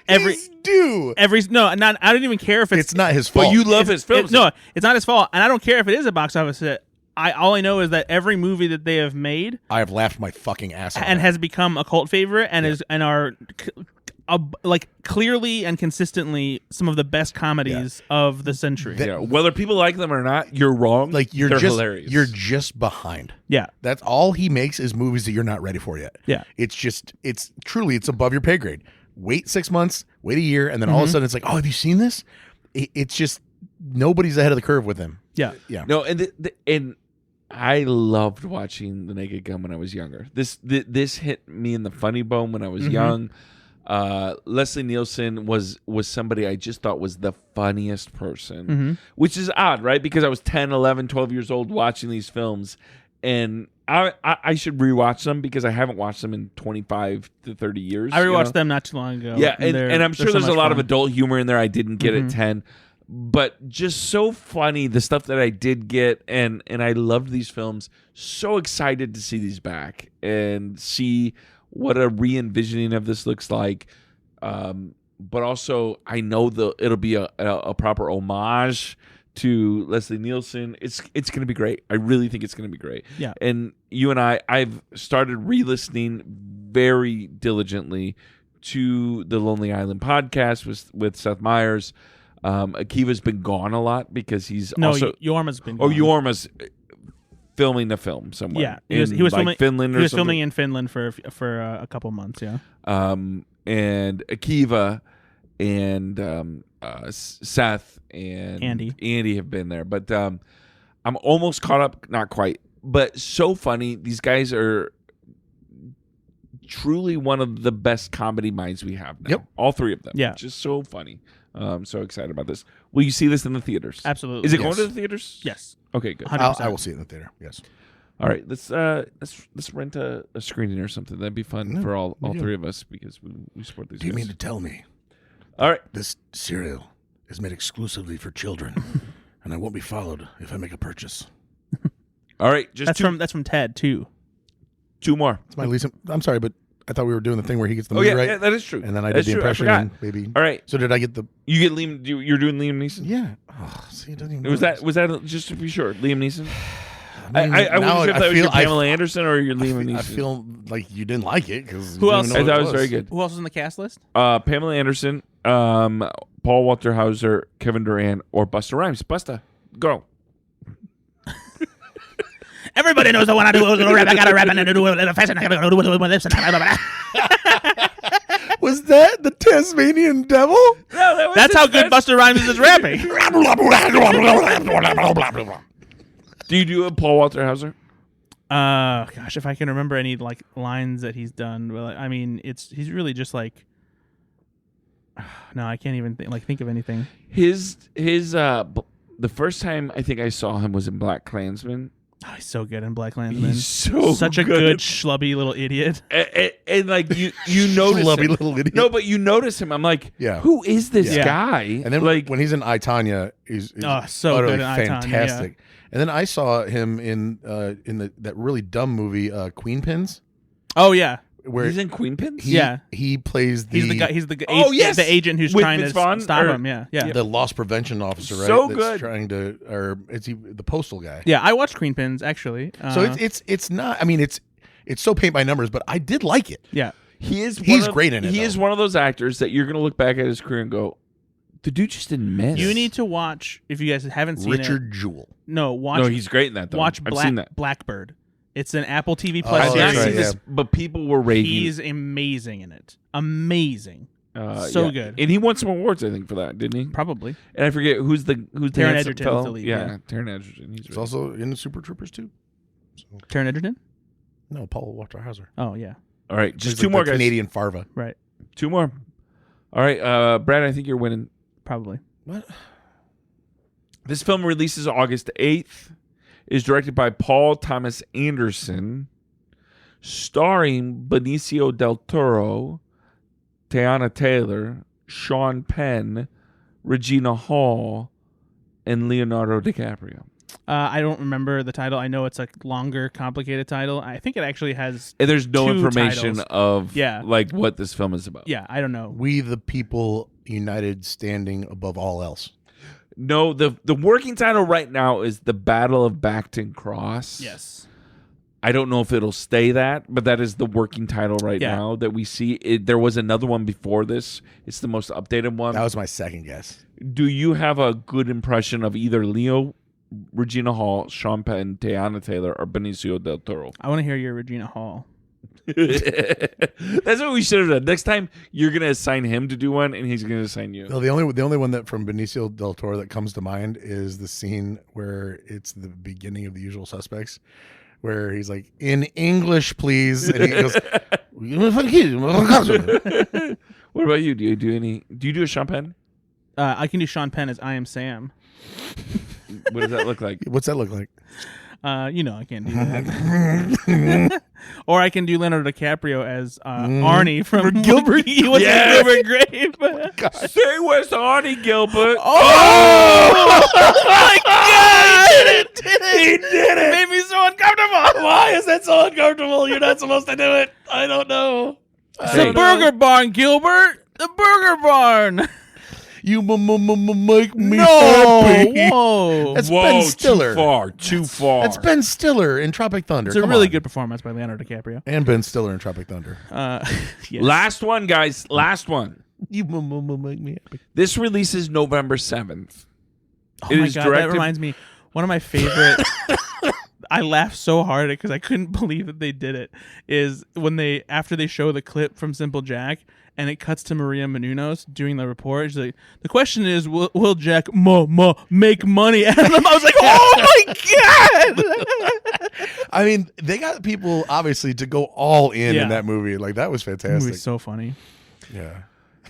[SPEAKER 2] He's due.
[SPEAKER 3] I don't even care if
[SPEAKER 2] It's not his fault.
[SPEAKER 4] But you love his films.
[SPEAKER 3] No, it's not his fault, and I don't care if it is a box office hit. All I know is that every movie that they have made
[SPEAKER 2] I have laughed my fucking ass off.
[SPEAKER 3] and has become a cult favorite and are clearly and consistently some of the best comedies of the century.
[SPEAKER 4] Yeah, whether people like them or not, you're wrong.
[SPEAKER 2] Like
[SPEAKER 4] They're hilarious.
[SPEAKER 2] You're just behind.
[SPEAKER 3] Yeah.
[SPEAKER 2] That's all he makes is movies that you're not ready for yet.
[SPEAKER 3] Yeah.
[SPEAKER 2] It's truly above your pay grade. wait 6 months, wait a year, and then all of a sudden it's like, oh, have you seen this? It's just nobody's ahead of the curve with him.
[SPEAKER 3] Yeah.
[SPEAKER 4] No, and I loved watching The Naked Gun when I was younger. This hit me in the funny bone when I was young. Leslie Nielsen was somebody I just thought was the funniest person, which is odd, right? Because I was 10, 11, 12 years old watching these films, and I should rewatch them because I haven't watched them in 25 to 30 years.
[SPEAKER 3] I rewatched them not too long ago.
[SPEAKER 4] Yeah, and I'm sure
[SPEAKER 3] so
[SPEAKER 4] there's a
[SPEAKER 3] much
[SPEAKER 4] lot
[SPEAKER 3] fun.
[SPEAKER 4] of adult humor in there I didn't get at 10. But just so funny, the stuff that I did get, and I loved these films. So excited to see these back and see what a re-envisioning of this looks like. But also, I know it'll be a proper homage to Leslie Nielsen. It's going to be great. I really think it's going to be great.
[SPEAKER 3] Yeah.
[SPEAKER 4] And you and I've started re-listening very diligently to the Lonely Island podcast with Seth Meyers. Akiva's been gone a lot because he's also
[SPEAKER 3] Jorma's been
[SPEAKER 4] Oh,
[SPEAKER 3] gone.
[SPEAKER 4] Jorma's filming a film somewhere.
[SPEAKER 3] Yeah, he was
[SPEAKER 4] in,
[SPEAKER 3] filming
[SPEAKER 4] Finland.
[SPEAKER 3] He
[SPEAKER 4] or
[SPEAKER 3] was
[SPEAKER 4] something.
[SPEAKER 3] filming in Finland for a couple months. Yeah.
[SPEAKER 4] And Akiva and Seth and Andy have been there, but I'm almost caught up. Not quite, but so funny. These guys are truly one of the best comedy minds we have now.
[SPEAKER 2] Yep.
[SPEAKER 4] All three of them.
[SPEAKER 3] Yeah.
[SPEAKER 4] Just so funny. So excited about this. Will you see this in the theaters?
[SPEAKER 3] Absolutely.
[SPEAKER 4] Is it
[SPEAKER 2] Yes.
[SPEAKER 4] going to the theaters?
[SPEAKER 3] Yes.
[SPEAKER 4] Okay, good.
[SPEAKER 3] 100%.
[SPEAKER 2] I will see it in the theater. Yes.
[SPEAKER 4] All right, let's rent a screening or something. That'd be fun for all three of us because we support these.
[SPEAKER 5] Do you
[SPEAKER 4] guys.
[SPEAKER 5] mean to tell me
[SPEAKER 4] All right,
[SPEAKER 5] this cereal is made exclusively for children, and I won't be followed if I make a purchase?
[SPEAKER 4] all right. Just
[SPEAKER 3] That's from Ted too.
[SPEAKER 4] two more.
[SPEAKER 2] It's my least. I'm sorry, but I thought we were doing the thing where he gets the
[SPEAKER 4] Oh
[SPEAKER 2] movie
[SPEAKER 4] yeah,
[SPEAKER 2] right.
[SPEAKER 4] yeah, that is true.
[SPEAKER 2] And then I
[SPEAKER 4] That's
[SPEAKER 2] did the
[SPEAKER 4] true.
[SPEAKER 2] impression.
[SPEAKER 4] forgot.
[SPEAKER 2] And maybe.
[SPEAKER 4] All right,
[SPEAKER 2] So did I get the?
[SPEAKER 4] you get Liam. You're doing Liam Neeson.
[SPEAKER 2] Yeah. Oh, see, it doesn't even.
[SPEAKER 4] Was
[SPEAKER 2] know
[SPEAKER 4] that just to be sure? Liam Neeson.
[SPEAKER 2] I mean,
[SPEAKER 4] I
[SPEAKER 2] now
[SPEAKER 4] wasn't sure if that was your
[SPEAKER 2] I
[SPEAKER 4] Pamela Anderson or your
[SPEAKER 2] I
[SPEAKER 4] Liam
[SPEAKER 2] feel,
[SPEAKER 4] Neeson.
[SPEAKER 2] I feel like you didn't like it because
[SPEAKER 3] Who else?
[SPEAKER 4] I thought it was very good.
[SPEAKER 3] Who else was in the cast list?
[SPEAKER 4] Pamela Anderson, Paul Walter Hauser, Kevin Durant, or Busta Rhymes. Busta, go.
[SPEAKER 1] Everybody knows the one I do. I gotta rap and do it fast and I gotta do it with my lips.
[SPEAKER 2] Was that the Tasmanian Devil?
[SPEAKER 1] That's how good Busta Rhymes is rapping.
[SPEAKER 4] Do you do a Paul Walter Hauser?
[SPEAKER 3] Gosh, if I can remember any like lines that he's done, well, I mean, he's really just like. No, I can't even think of anything.
[SPEAKER 4] His the first time I think I saw him was in Black Klansman.
[SPEAKER 3] Oh, he's so good in Black Klansman.
[SPEAKER 4] He's so
[SPEAKER 3] such a good schlubby little idiot.
[SPEAKER 4] And like you notice
[SPEAKER 2] Schlubby
[SPEAKER 4] him.
[SPEAKER 2] little idiot.
[SPEAKER 4] No, but you notice him. I'm like,
[SPEAKER 2] Yeah.
[SPEAKER 4] who is this
[SPEAKER 2] Yeah.
[SPEAKER 4] guy?
[SPEAKER 2] And then
[SPEAKER 4] like
[SPEAKER 2] when he's in I, Tonya, he's
[SPEAKER 3] so
[SPEAKER 2] utterly
[SPEAKER 3] good in I, Tonya,
[SPEAKER 2] fantastic. And then I saw him in that really dumb movie Queen Pins,
[SPEAKER 3] Oh yeah,
[SPEAKER 2] where
[SPEAKER 4] he's in Queen Pins.
[SPEAKER 2] he plays the
[SPEAKER 3] he's the guy. He's the
[SPEAKER 4] Oh, yes!
[SPEAKER 3] the agent who's
[SPEAKER 4] With
[SPEAKER 3] trying
[SPEAKER 4] Vince
[SPEAKER 3] to
[SPEAKER 4] Vaughn,
[SPEAKER 3] stop
[SPEAKER 4] or-
[SPEAKER 3] him. Yeah, yeah,
[SPEAKER 2] the loss prevention officer, right?
[SPEAKER 4] So
[SPEAKER 2] that's
[SPEAKER 4] good.
[SPEAKER 2] trying to, or is he the postal guy?
[SPEAKER 3] yeah. I watched Queen Pins actually.
[SPEAKER 2] So it's not. I mean, it's so paint by numbers, but I did like it.
[SPEAKER 3] yeah.
[SPEAKER 2] He's
[SPEAKER 4] One of-
[SPEAKER 2] great in it,
[SPEAKER 4] He
[SPEAKER 2] though.
[SPEAKER 4] is one of those actors that you're gonna look back at his career and go, the dude just didn't miss.
[SPEAKER 3] You need to watch if you guys haven't seen
[SPEAKER 2] Richard
[SPEAKER 3] it.
[SPEAKER 2] Jewell.
[SPEAKER 3] No, watch.
[SPEAKER 4] No, he's great in that. Though.
[SPEAKER 3] watch
[SPEAKER 4] I've seen that.
[SPEAKER 3] Blackbird. It's an Apple TV
[SPEAKER 2] Oh,
[SPEAKER 3] Plus
[SPEAKER 4] I've
[SPEAKER 2] that's
[SPEAKER 4] not
[SPEAKER 3] series.
[SPEAKER 2] right,
[SPEAKER 4] seen this,
[SPEAKER 2] yeah.
[SPEAKER 4] but people were raving.
[SPEAKER 3] He's amazing in it. Amazing. So good.
[SPEAKER 4] and he won some awards, I think, for that, didn't he?
[SPEAKER 3] Probably.
[SPEAKER 4] And I forget who's the
[SPEAKER 3] Taron
[SPEAKER 4] handsome
[SPEAKER 3] Egerton
[SPEAKER 4] fellow?
[SPEAKER 3] is the lead,
[SPEAKER 4] Yeah,
[SPEAKER 3] yeah.
[SPEAKER 4] Taron Egerton. He's
[SPEAKER 2] He's
[SPEAKER 4] really
[SPEAKER 2] also in the Super Troopers too.
[SPEAKER 3] Taron Egerton.
[SPEAKER 2] No, Paul Walter Hauser.
[SPEAKER 3] Oh yeah.
[SPEAKER 4] all right. Just
[SPEAKER 2] He's
[SPEAKER 4] two
[SPEAKER 2] like
[SPEAKER 4] more
[SPEAKER 2] the
[SPEAKER 4] guys.
[SPEAKER 2] Canadian Farva.
[SPEAKER 3] Right.
[SPEAKER 4] Two more. All right, Brad. I think you're winning.
[SPEAKER 3] Probably.
[SPEAKER 2] What?
[SPEAKER 4] This film releases August 8th. Is directed by Paul Thomas Anderson, starring Benicio del Toro, Tiana Taylor, Sean Penn, Regina Hall, and Leonardo DiCaprio.
[SPEAKER 3] I don't remember the title. I know it's a longer, complicated title. I think it actually has.
[SPEAKER 4] And there's no
[SPEAKER 3] Two
[SPEAKER 4] information
[SPEAKER 3] titles.
[SPEAKER 4] of
[SPEAKER 3] Yeah.
[SPEAKER 4] like what this film is about.
[SPEAKER 3] Yeah, I don't know.
[SPEAKER 2] We the people united, standing above all else.
[SPEAKER 4] No, the working title right now is The Battle of Bacton Cross.
[SPEAKER 3] Yes.
[SPEAKER 4] I don't know if it'll stay that, but that is the working title right
[SPEAKER 3] Yeah.
[SPEAKER 4] now that we see. There was another one before this. It's the most updated one.
[SPEAKER 2] That was my second guess.
[SPEAKER 4] Do you have a good impression of either Leo, Regina Hall, Sean Penn, Tiana Taylor, or Benicio del Toro?
[SPEAKER 3] I want to hear your Regina Hall.
[SPEAKER 4] That's what we should have done. Next time, you're gonna assign him to do one, and he's gonna assign you.
[SPEAKER 2] No, the only one that from Benicio del Toro that comes to mind is the scene where it's the beginning of The Usual Suspects, where he's like, "In English, please," and he goes,
[SPEAKER 4] What about you? Do you do a Sean Penn?
[SPEAKER 3] I can do Sean Penn as I Am Sam.
[SPEAKER 4] What does that look like?
[SPEAKER 2] What's that look like?
[SPEAKER 3] I can't do that. Or I can do Leonardo DiCaprio as Arnie from Gilbert. He was Gilbert Grape.
[SPEAKER 4] Say where's Arnie Gilbert?
[SPEAKER 3] Oh my God! He did it! It made me so uncomfortable.
[SPEAKER 5] Why is that so uncomfortable? You're not supposed to do it. I don't know.
[SPEAKER 3] The Burger Barn, Gilbert. The Burger Barn.
[SPEAKER 2] You make me
[SPEAKER 3] No,
[SPEAKER 2] happy.
[SPEAKER 3] whoa.
[SPEAKER 2] That's Ben Stiller.
[SPEAKER 4] Too far.
[SPEAKER 2] That's Ben Stiller in Tropic Thunder.
[SPEAKER 3] It's a
[SPEAKER 2] Come
[SPEAKER 3] really
[SPEAKER 2] on.
[SPEAKER 3] good performance by Leonardo DiCaprio.
[SPEAKER 2] And Ben Stiller in Tropic Thunder.
[SPEAKER 3] Yes.
[SPEAKER 4] Last one, guys. Last one.
[SPEAKER 2] You make me happy.
[SPEAKER 4] This releases November 7th.
[SPEAKER 3] Oh
[SPEAKER 4] It
[SPEAKER 3] my
[SPEAKER 4] is
[SPEAKER 3] God, that
[SPEAKER 4] directed-
[SPEAKER 3] reminds me. One of my favorite. I laughed so hard because I couldn't believe that they did it. Is when after they show the clip from Simple Jack and it cuts to Maria Menounos doing the report. She's like, "The question is, will Jack make money?" And I was like, "Oh my God!"
[SPEAKER 2] I mean, they got people obviously to go all in that movie. Like that was
[SPEAKER 3] That
[SPEAKER 2] fantastic.
[SPEAKER 3] movie's so funny.
[SPEAKER 2] Yeah.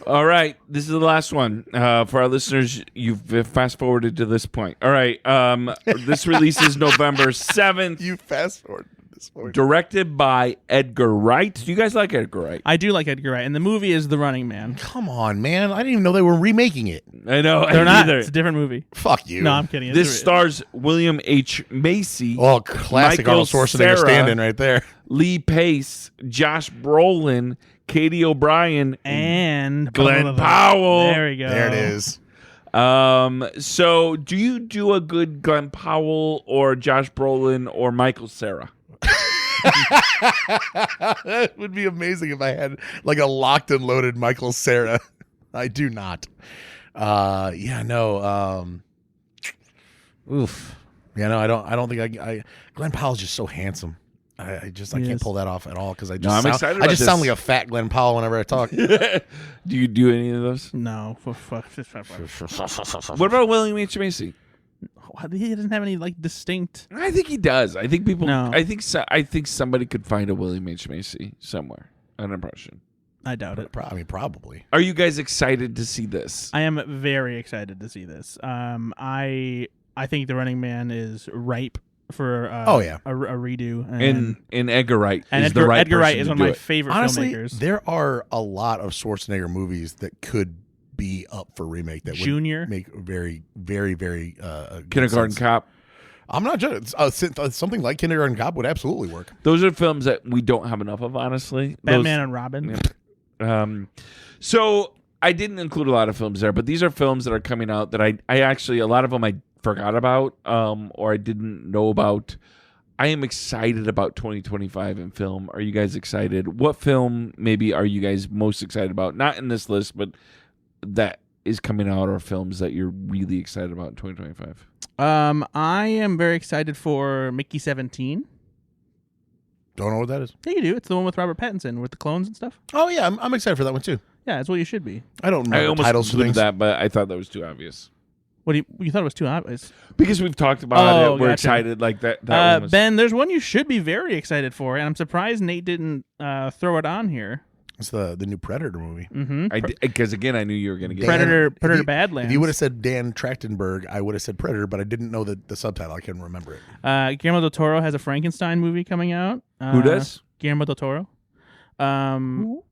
[SPEAKER 4] All right, this is the last one for our listeners. You've fast forwarded to this point. All right, this releases November 7th.
[SPEAKER 2] You fast forward to this point.
[SPEAKER 4] Directed by Edgar Wright. Do you guys like Edgar Wright?
[SPEAKER 3] I do like Edgar Wright, and the movie is The Running Man.
[SPEAKER 2] Come on, man. I didn't even know they were remaking it.
[SPEAKER 4] I know.
[SPEAKER 3] They're not.
[SPEAKER 4] Either.
[SPEAKER 3] It's a different movie.
[SPEAKER 2] Fuck you.
[SPEAKER 3] No, I'm kidding.
[SPEAKER 4] This stars William H. Macy,
[SPEAKER 2] Oh, classic
[SPEAKER 4] Michael
[SPEAKER 2] Arnold Schwarzenegger
[SPEAKER 4] Cera,
[SPEAKER 2] stand-in right there.
[SPEAKER 4] Lee Pace, Josh Brolin, Katie O'Brien,
[SPEAKER 3] and
[SPEAKER 4] Glenn Powell.
[SPEAKER 3] There we go.
[SPEAKER 2] There it is.
[SPEAKER 4] So do you do a good Glenn Powell or Josh Brolin or Michael Cera?
[SPEAKER 2] It would be amazing if I had like a locked and loaded Michael Cera. I do not. Oof. Yeah, no, I don't think I Glenn Powell's just so handsome. I can't
[SPEAKER 3] is.
[SPEAKER 2] pull that off at all because I
[SPEAKER 4] I'm excited
[SPEAKER 2] I
[SPEAKER 4] about
[SPEAKER 2] just
[SPEAKER 4] this.
[SPEAKER 2] sound like a fat Glenn Powell whenever I talk.
[SPEAKER 4] Do you do any of those?
[SPEAKER 3] No.
[SPEAKER 4] What about William H. Macy?
[SPEAKER 3] He doesn't have any like distinct.
[SPEAKER 4] I think he does. I think people.
[SPEAKER 3] No.
[SPEAKER 4] I think somebody could find a William H. Macy somewhere. An impression.
[SPEAKER 3] I doubt it.
[SPEAKER 2] Probably.
[SPEAKER 4] Are you guys excited to see this?
[SPEAKER 3] I am very excited to see this. I think The Running Man is ripe for a redo.
[SPEAKER 4] And Edgar Wright
[SPEAKER 3] And
[SPEAKER 4] is the right
[SPEAKER 3] Edgar Wright
[SPEAKER 4] person
[SPEAKER 3] is
[SPEAKER 4] to
[SPEAKER 3] one of
[SPEAKER 4] do
[SPEAKER 3] my
[SPEAKER 4] it.
[SPEAKER 3] favorite
[SPEAKER 2] Honestly,
[SPEAKER 3] filmmakers.
[SPEAKER 2] there are a lot of Schwarzenegger movies that could be up for remake. That
[SPEAKER 3] Junior?
[SPEAKER 2] would make very, very, very good
[SPEAKER 4] Kindergarten
[SPEAKER 2] sense.
[SPEAKER 4] Cop.
[SPEAKER 2] I'm not judging. Something like Kindergarten Cop would absolutely work.
[SPEAKER 4] Those are films that we don't have enough of, honestly.
[SPEAKER 3] Batman and Robin.
[SPEAKER 4] So I didn't include a lot of films there, but these are films that are coming out that I actually, a lot of them I forgot about or I didn't know about. I am excited about 2025 in film. Are you guys excited? What film maybe are you guys most excited about? Not in this list, but that is coming out, or films that you're really excited about in 2025?
[SPEAKER 3] I am very excited for Mickey 17.
[SPEAKER 2] Don't know what that is.
[SPEAKER 3] Yeah, you do. It's the one with Robert Pattinson with the clones and stuff.
[SPEAKER 2] Oh yeah, I'm excited for that one too.
[SPEAKER 3] Yeah, that's what you should be.
[SPEAKER 2] I don't
[SPEAKER 4] I
[SPEAKER 2] know
[SPEAKER 4] almost
[SPEAKER 2] titles for
[SPEAKER 4] included
[SPEAKER 2] things.
[SPEAKER 4] that, but I thought that was too obvious.
[SPEAKER 3] What do you thought it was too obvious?
[SPEAKER 4] Because we've talked about it, we're
[SPEAKER 3] gotcha.
[SPEAKER 4] excited like that. One was-
[SPEAKER 3] Ben, there's one you should be very excited for, and I'm surprised Nate didn't throw it on here.
[SPEAKER 2] It's the new Predator movie.
[SPEAKER 3] Mm-hmm.
[SPEAKER 4] because again, I knew you were going to get
[SPEAKER 3] Predator
[SPEAKER 2] If you-
[SPEAKER 3] Badlands.
[SPEAKER 2] If you would have said Dan Trachtenberg, I would have said Predator, but I didn't know the subtitle. I couldn't remember it.
[SPEAKER 3] Guillermo del Toro has a Frankenstein movie coming out.
[SPEAKER 4] Who does?
[SPEAKER 3] Guillermo del Toro. Guillermo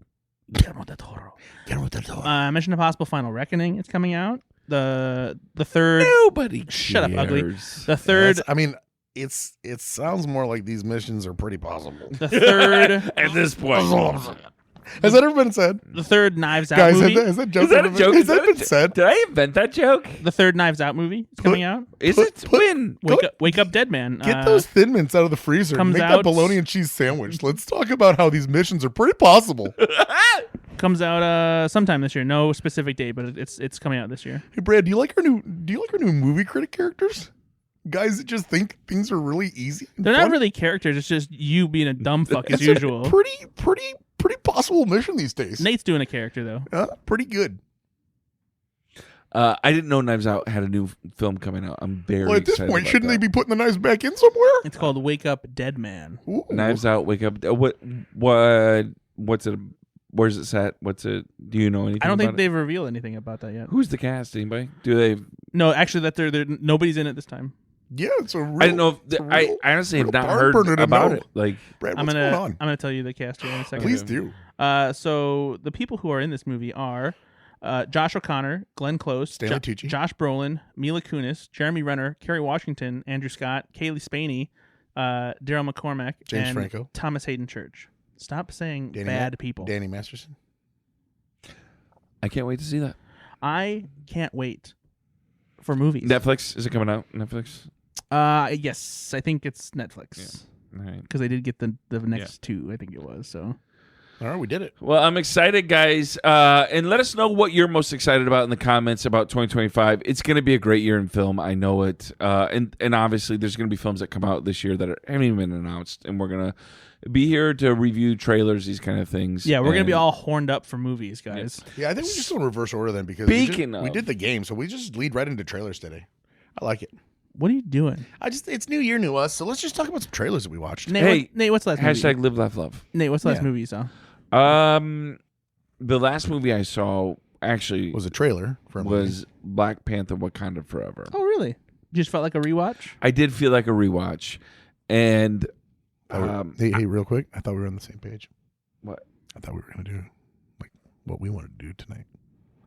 [SPEAKER 3] del Toro. Mission Impossible: Final Reckoning. It's coming out. The third.
[SPEAKER 4] Nobody
[SPEAKER 3] Shut up, ugly.
[SPEAKER 4] cares.
[SPEAKER 3] The third.
[SPEAKER 2] I mean, it sounds more like these missions are pretty possible.
[SPEAKER 3] The third.
[SPEAKER 4] At this point.
[SPEAKER 2] Has that ever been said?
[SPEAKER 3] The third Knives Out
[SPEAKER 2] Guys,
[SPEAKER 3] movie.
[SPEAKER 2] has that joke
[SPEAKER 4] Is that
[SPEAKER 2] ever
[SPEAKER 4] a
[SPEAKER 2] been-
[SPEAKER 4] joke?
[SPEAKER 2] Has that been said?
[SPEAKER 4] Did I invent that joke?
[SPEAKER 3] The third Knives Out movie is coming out.
[SPEAKER 4] Is
[SPEAKER 2] Put-
[SPEAKER 4] it?
[SPEAKER 2] put-
[SPEAKER 4] When?
[SPEAKER 3] Wake up, Dead Man.
[SPEAKER 2] Get those Thin Mints out of the freezer and
[SPEAKER 3] comes
[SPEAKER 2] make
[SPEAKER 3] out-
[SPEAKER 2] that bologna and cheese sandwich. Let's talk about how these missions are pretty possible.
[SPEAKER 3] Comes out sometime this year. No specific date, but it's coming out this year.
[SPEAKER 2] Hey Brad, do you like our new movie critic characters? guys that just think things are really easy. And
[SPEAKER 3] They're not
[SPEAKER 2] fun.
[SPEAKER 3] really characters. It's just you being a dumb fuck as
[SPEAKER 2] It's a
[SPEAKER 3] usual.
[SPEAKER 2] pretty possible mission these days.
[SPEAKER 3] Nate's doing a character though.
[SPEAKER 2] Pretty good.
[SPEAKER 4] I didn't know Knives Out had a new film coming out. I'm very
[SPEAKER 2] Well, at this
[SPEAKER 4] excited
[SPEAKER 2] point,
[SPEAKER 4] about
[SPEAKER 2] shouldn't
[SPEAKER 4] that.
[SPEAKER 2] they be putting the knives back in somewhere?
[SPEAKER 3] It's called Wake Up Dead Man.
[SPEAKER 2] Ooh.
[SPEAKER 4] Knives Out, Wake Up. What's it? Where's it set? What's it? Do you know anything?
[SPEAKER 3] I don't think
[SPEAKER 4] about it?
[SPEAKER 3] they've revealed anything about that yet.
[SPEAKER 4] Who's the cast? Anybody? Do they?
[SPEAKER 3] No, actually, that they're nobody's in it this time.
[SPEAKER 2] Yeah, it's a real.
[SPEAKER 4] I didn't know.
[SPEAKER 2] it's a
[SPEAKER 4] I
[SPEAKER 2] real-
[SPEAKER 4] honestly have
[SPEAKER 2] real
[SPEAKER 4] not
[SPEAKER 2] barn
[SPEAKER 4] heard
[SPEAKER 2] burner to
[SPEAKER 4] about
[SPEAKER 2] know.
[SPEAKER 4] it. Like,
[SPEAKER 2] Brad,
[SPEAKER 3] I'm
[SPEAKER 2] what's
[SPEAKER 3] gonna
[SPEAKER 2] going on?
[SPEAKER 3] tell you the cast here in a second.
[SPEAKER 2] Please do.
[SPEAKER 3] So the people who are in this movie are Josh O'Connor, Glenn Close,
[SPEAKER 2] Stanley Tucci.
[SPEAKER 3] Josh Brolin, Mila Kunis, Jeremy Renner, Kerry Washington, Andrew Scott, Kaylee Spaney, Daryl McCormack,
[SPEAKER 2] James
[SPEAKER 3] and
[SPEAKER 2] Franco.
[SPEAKER 3] Thomas Hayden Church. Stop saying
[SPEAKER 2] Danny
[SPEAKER 3] bad people.
[SPEAKER 2] Danny Masterson.
[SPEAKER 4] I can't wait to see that.
[SPEAKER 3] I can't wait for movies.
[SPEAKER 4] Netflix, is it coming out? Netflix.
[SPEAKER 3] Yes, I think it's Netflix
[SPEAKER 4] All right.
[SPEAKER 3] because they did get the next two. I think it was so.
[SPEAKER 2] All right, we did it.
[SPEAKER 4] Well, I'm excited, guys. And let us know what you're most excited about in the comments about 2025. It's going to be a great year in film. I know it. And obviously, there's going to be films that come out this year that haven't even been announced. And we're going to be here to review trailers, these kind of things.
[SPEAKER 3] Yeah, we're gonna be
[SPEAKER 4] And-
[SPEAKER 3] all horned up for movies, guys.
[SPEAKER 2] Yeah, I think we just go in reverse order then because
[SPEAKER 4] Speaking
[SPEAKER 2] we
[SPEAKER 4] of-
[SPEAKER 2] did the game, so we just lead right into trailers today. I like it.
[SPEAKER 3] What are you doing,
[SPEAKER 2] It's new year, new us, so let's just talk about some trailers that we watched.
[SPEAKER 3] Nate?
[SPEAKER 4] Hey,
[SPEAKER 3] Nate, what's the last
[SPEAKER 4] Hashtag
[SPEAKER 3] movie?
[SPEAKER 4] live, laugh, love.
[SPEAKER 3] Nate, what's the last
[SPEAKER 2] Yeah.
[SPEAKER 3] movie you saw?
[SPEAKER 4] The last movie I saw actually
[SPEAKER 2] Was a trailer for a movie.
[SPEAKER 4] was Black Panther Wakanda Forever.
[SPEAKER 3] Oh, really? You just felt like a rewatch?
[SPEAKER 4] I did feel like a rewatch. And
[SPEAKER 2] hey, real quick, I thought we were on the same page.
[SPEAKER 4] What?
[SPEAKER 2] I thought we were going to do like what we wanted to do tonight.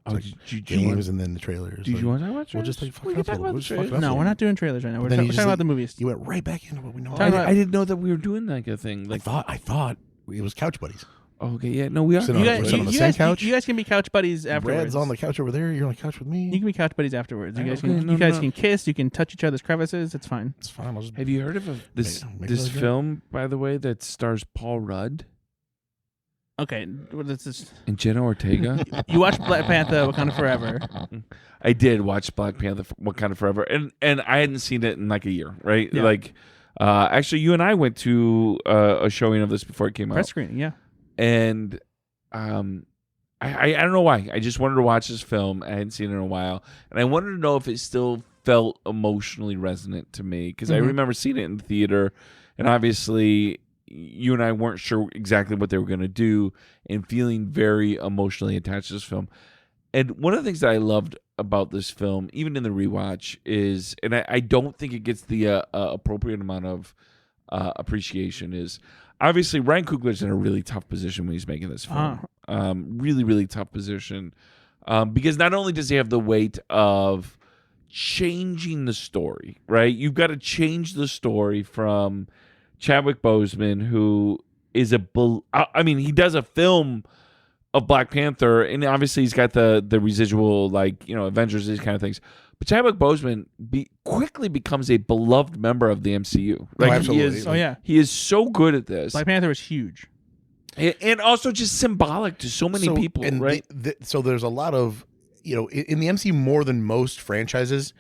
[SPEAKER 4] Oh,
[SPEAKER 2] Like games and then the trailers.
[SPEAKER 4] Did you want to watch?
[SPEAKER 2] We'll just like
[SPEAKER 4] we
[SPEAKER 2] fuck
[SPEAKER 4] can
[SPEAKER 2] it up
[SPEAKER 4] talk
[SPEAKER 2] a little.
[SPEAKER 4] about
[SPEAKER 2] We'll
[SPEAKER 4] the
[SPEAKER 2] just fuck it
[SPEAKER 4] trailers.
[SPEAKER 2] up a
[SPEAKER 3] No,
[SPEAKER 2] little.
[SPEAKER 3] we're not doing trailers right now. We're
[SPEAKER 2] then
[SPEAKER 3] talking
[SPEAKER 2] you just
[SPEAKER 3] about
[SPEAKER 2] like-
[SPEAKER 3] the movies.
[SPEAKER 2] You went right back into what we know.
[SPEAKER 3] Talking about-
[SPEAKER 4] I didn't know that we were doing like a thing. Like,
[SPEAKER 2] I thought it was couch buddies.
[SPEAKER 4] okay, yeah, no, we are.
[SPEAKER 2] Sit
[SPEAKER 3] You
[SPEAKER 2] on-
[SPEAKER 3] guys,
[SPEAKER 2] we're sitting on the
[SPEAKER 3] you
[SPEAKER 2] same
[SPEAKER 3] guys-
[SPEAKER 2] couch.
[SPEAKER 3] You guys can be couch buddies afterwards.
[SPEAKER 2] Brad's on the couch over there. You're on the couch with me.
[SPEAKER 3] You can be couch buddies afterwards. You guys
[SPEAKER 4] Okay,
[SPEAKER 3] can.
[SPEAKER 4] no,
[SPEAKER 3] You guys
[SPEAKER 4] no.
[SPEAKER 3] can kiss. You can touch each other's crevices. It's fine.
[SPEAKER 2] It's fine. I'll just
[SPEAKER 4] Have you heard of this
[SPEAKER 2] Make
[SPEAKER 4] this
[SPEAKER 2] another drink?
[SPEAKER 4] film, by the way, that stars Paul Rudd
[SPEAKER 3] Okay, well, this is.
[SPEAKER 4] and Jenna Ortega?
[SPEAKER 3] You watched Black Panther: Wakanda Forever.
[SPEAKER 4] I did watch Black Panther Wakanda Forever, and I hadn't seen it in like a year, right?
[SPEAKER 3] Yeah.
[SPEAKER 4] Like, actually, you and I went to a showing of this before it came
[SPEAKER 3] Press
[SPEAKER 4] out,
[SPEAKER 3] screening, yeah.
[SPEAKER 4] and I don't know why. I just wanted to watch this film. I hadn't seen it in a while, and I wanted to know if it still felt emotionally resonant to me because I
[SPEAKER 3] Mhm.
[SPEAKER 4] remember seeing it in the theater, and obviously you and I weren't sure exactly what they were going to do, and feeling very emotionally attached to this film. And one of the things that I loved about this film, even in the rewatch, is, and I don't think it gets the appropriate amount of appreciation, is obviously Ryan Coogler's in a really tough position when he's making this film. Really, really tough position. Because not only does he have the weight of changing the story, right? You've got to change the story from Chadwick Boseman, who is he does a film of Black Panther, and obviously he's got the residual, like, Avengers, these kind of things. But Chadwick Boseman quickly becomes a beloved member of the MCU. Like,
[SPEAKER 2] absolutely.
[SPEAKER 3] Oh yeah,
[SPEAKER 4] he is so good at this,
[SPEAKER 3] Black Panther was huge.
[SPEAKER 4] and also just symbolic to so many people,
[SPEAKER 2] and
[SPEAKER 4] right?
[SPEAKER 2] So there's a lot of, in the MCU more than most franchises,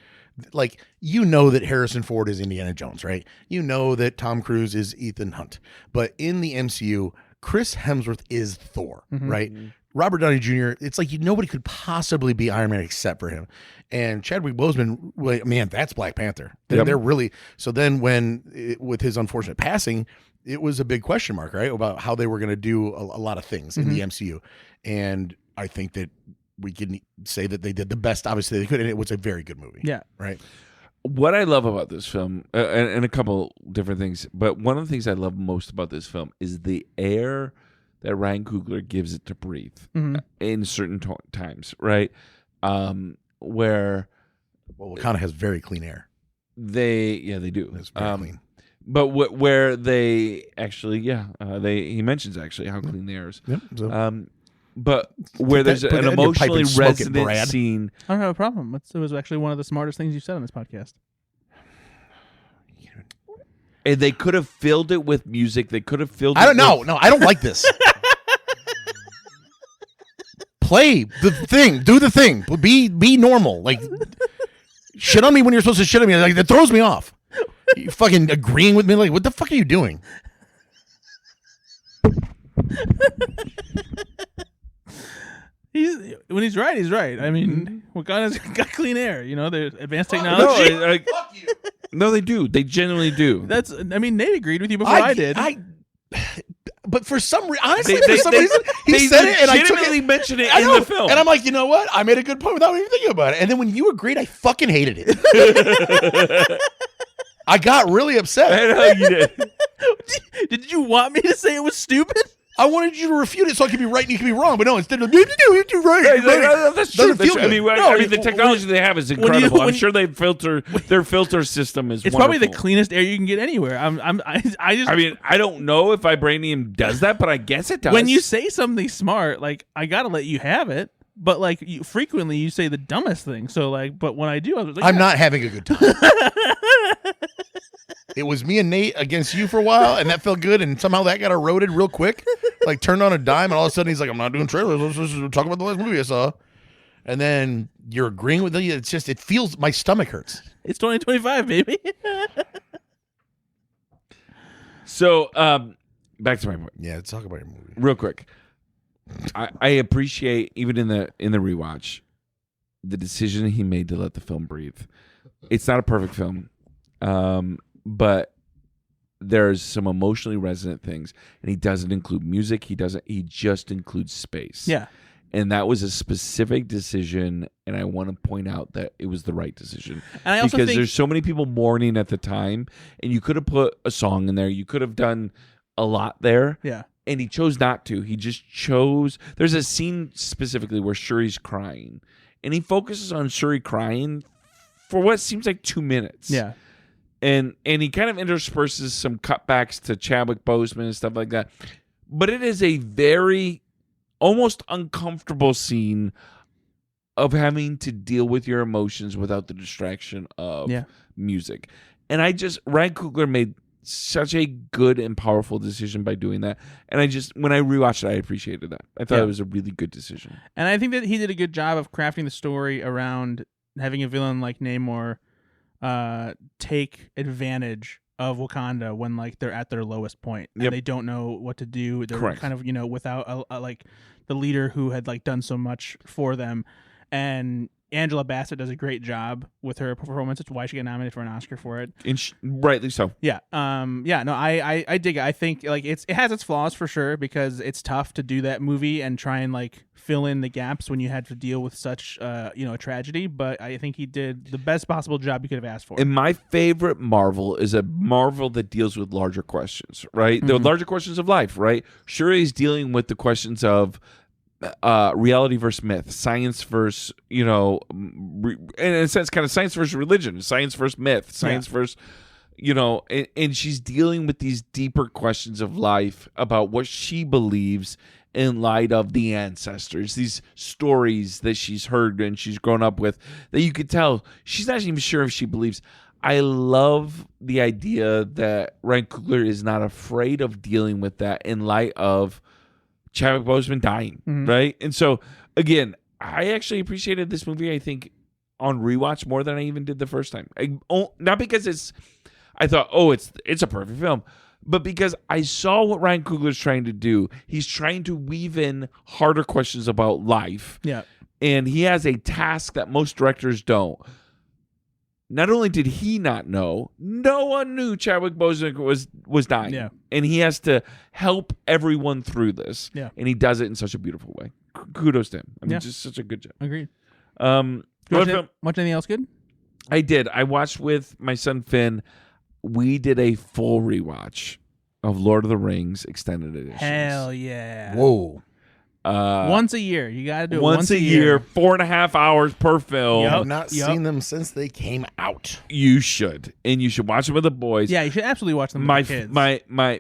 [SPEAKER 2] like, that Harrison Ford is Indiana Jones, right? You know that Tom Cruise is Ethan Hunt. But in the MCU, Chris Hemsworth is Thor, right? Robert Downey Jr., it's like nobody could possibly be Iron Man except for him. And Chadwick Boseman, well, man, that's Black Panther. They're really... So then with his unfortunate passing, it was a big question mark, right? About how they were going to do a lot of things in the MCU. And I think that we can say that they did the best, obviously, they could, and it was a very good movie.
[SPEAKER 3] Yeah.
[SPEAKER 2] Right?
[SPEAKER 4] What I love about this film, and a couple different things, but one of the things I love most about this film is the air that Ryan Coogler gives it to breathe in certain times, right? Where
[SPEAKER 2] Wakanda has very clean air.
[SPEAKER 4] they do.
[SPEAKER 2] It's very clean.
[SPEAKER 4] But where they actually, he mentions actually how clean the air is.
[SPEAKER 2] Yep. So,
[SPEAKER 4] But where there's
[SPEAKER 2] put
[SPEAKER 4] an
[SPEAKER 2] that in your pipe
[SPEAKER 4] emotionally
[SPEAKER 2] and smoke it,
[SPEAKER 4] resonant
[SPEAKER 2] Brad.
[SPEAKER 4] scene.
[SPEAKER 3] I don't have a problem. It was actually one of the smartest things you said on this podcast.
[SPEAKER 4] And they could have filled it with music. They could have filled it
[SPEAKER 2] I don't know.
[SPEAKER 4] with-
[SPEAKER 2] No, I don't like this. Play the thing. Do the thing. Be normal. Like, shit on me when you're supposed to shit on me. Like, that throws me off. You fucking agreeing with me? Like, what the fuck are you doing?
[SPEAKER 3] When he's right, he's right. I mean, Wakanda's got clean air. You know, there's advanced technology.
[SPEAKER 2] Fuck you.
[SPEAKER 4] No, they do. They genuinely do.
[SPEAKER 3] I mean, Nate agreed with you before I did.
[SPEAKER 2] But for some reason, honestly,
[SPEAKER 4] They
[SPEAKER 2] he said it, and I took
[SPEAKER 4] legitimately
[SPEAKER 2] it.
[SPEAKER 4] mentioned it
[SPEAKER 2] I
[SPEAKER 4] in
[SPEAKER 2] know,
[SPEAKER 4] the film.
[SPEAKER 2] and I'm like, you know what? I made a good point without even thinking about it. And then when you agreed, I fucking hated it. I got really upset.
[SPEAKER 4] I know you did.
[SPEAKER 3] Did you want me to say it was stupid?
[SPEAKER 2] I wanted you to refute it so I could be right and you could be wrong. But no, instead of you're right.
[SPEAKER 4] That's true.
[SPEAKER 2] Doesn't feel good.
[SPEAKER 4] I mean, the technology they have is incredible. I'm sure their filter system is.
[SPEAKER 3] It's
[SPEAKER 4] wonderful.
[SPEAKER 3] probably the cleanest air you can get anywhere. I
[SPEAKER 4] mean, I don't know if vibranium does that, but I guess it does.
[SPEAKER 3] when you say something smart, like I gotta let you have it. But like frequently, you say the dumbest thing. So like, but when I do, I was like,
[SPEAKER 2] I'm not having a good time. It was me and Nate against you for a while, and that felt good. And somehow that got eroded real quick, like turned on a dime. And all of a sudden, he's like, "I'm not doing trailers. Let's just talk about the last movie I saw." And then you're agreeing with me. It's just, it feels, my stomach hurts.
[SPEAKER 3] It's 2025, baby.
[SPEAKER 4] So, back to my point.
[SPEAKER 2] Yeah, let's talk about your movie.
[SPEAKER 4] Real quick. I appreciate, even in the rewatch, the decision he made to let the film breathe. It's not a perfect film, but there's some emotionally resonant things, and he doesn't include music. He just includes space.
[SPEAKER 3] Yeah.
[SPEAKER 4] And that was a specific decision, and I want to point out that it was the right decision.
[SPEAKER 3] And I also
[SPEAKER 4] because
[SPEAKER 3] think
[SPEAKER 4] there's so many people mourning at the time, and you could have put a song in there. You could have done a lot there.
[SPEAKER 3] Yeah.
[SPEAKER 4] And he chose not to. He just chose. There's a scene specifically where Shuri's crying, and he focuses on Shuri crying for what seems like 2 minutes.
[SPEAKER 3] Yeah.
[SPEAKER 4] And he kind of intersperses some cutbacks to Chadwick Boseman and stuff like that. But it is a very almost uncomfortable scene of having to deal with your emotions without the distraction of music. And Ryan Coogler made such a good and powerful decision by doing that. And when I rewatched it, I appreciated that. I thought it was a really good decision.
[SPEAKER 3] And I think that he did a good job of crafting the story around having a villain like Namor take advantage of Wakanda when like they're at their lowest point and they don't know what to do. They're kind of, without like the leader who had like done so much for them. And Angela Bassett does a great job with her performance. It's why she got nominated for an Oscar for it.
[SPEAKER 4] Rightly so.
[SPEAKER 3] Yeah. No, I dig it. I think like it has its flaws for sure because it's tough to do that movie and try and like fill in the gaps when you had to deal with such a tragedy. But I think he did the best possible job you could have asked for.
[SPEAKER 4] And my favorite Marvel is a Marvel that deals with larger questions, right? The larger questions of life, right? Shuri's dealing with the questions of reality versus myth, science versus, in a sense, kind of science versus religion, science versus myth, science versus, and she's dealing with these deeper questions of life about what she believes in light of the ancestors, these stories that she's heard and she's grown up with that you could tell she's not even sure if she believes. I love the idea that Ryan Coogler is not afraid of dealing with that in light of Chadwick Boseman dying, right? And so, again, I actually appreciated this movie, I think, on rewatch more than I even did the first time. Not because I thought, it's a perfect film, but because I saw what Ryan Coogler's trying to do. He's trying to weave in harder questions about life.
[SPEAKER 3] Yeah.
[SPEAKER 4] And he has a task that most directors don't. Not only did he not know, no one knew Chadwick Boseman was dying.
[SPEAKER 3] Yeah.
[SPEAKER 4] And he has to help everyone through this.
[SPEAKER 3] Yeah.
[SPEAKER 4] And he does it in such a beautiful way. Kudos to him. I mean, just such a good job.
[SPEAKER 3] Agreed.
[SPEAKER 4] Watch
[SPEAKER 3] anything else good?
[SPEAKER 4] I did. I watched with my son Finn. We did a full rewatch of Lord of the Rings extended editions.
[SPEAKER 3] Hell yeah.
[SPEAKER 2] Whoa.
[SPEAKER 3] Once a year. You got to do it
[SPEAKER 4] once a year, 4.5 hours per film.
[SPEAKER 2] I have not seen them since they came out.
[SPEAKER 4] You should. And you should watch them with the boys.
[SPEAKER 3] Yeah, you should absolutely watch them with the kids.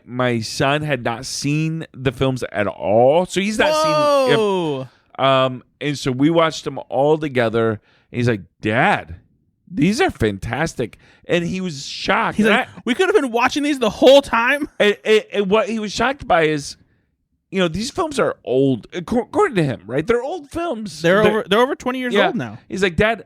[SPEAKER 4] My son had not seen the films at all. So he's not seen and so we watched them all together. And he's like, Dad, these are fantastic. And he was shocked.
[SPEAKER 3] He's like, we could have been watching these the whole time.
[SPEAKER 4] And what he was shocked by is, these films are old, according to him, right? They're old films.
[SPEAKER 3] They're over 20 years old now.
[SPEAKER 4] He's like, Dad,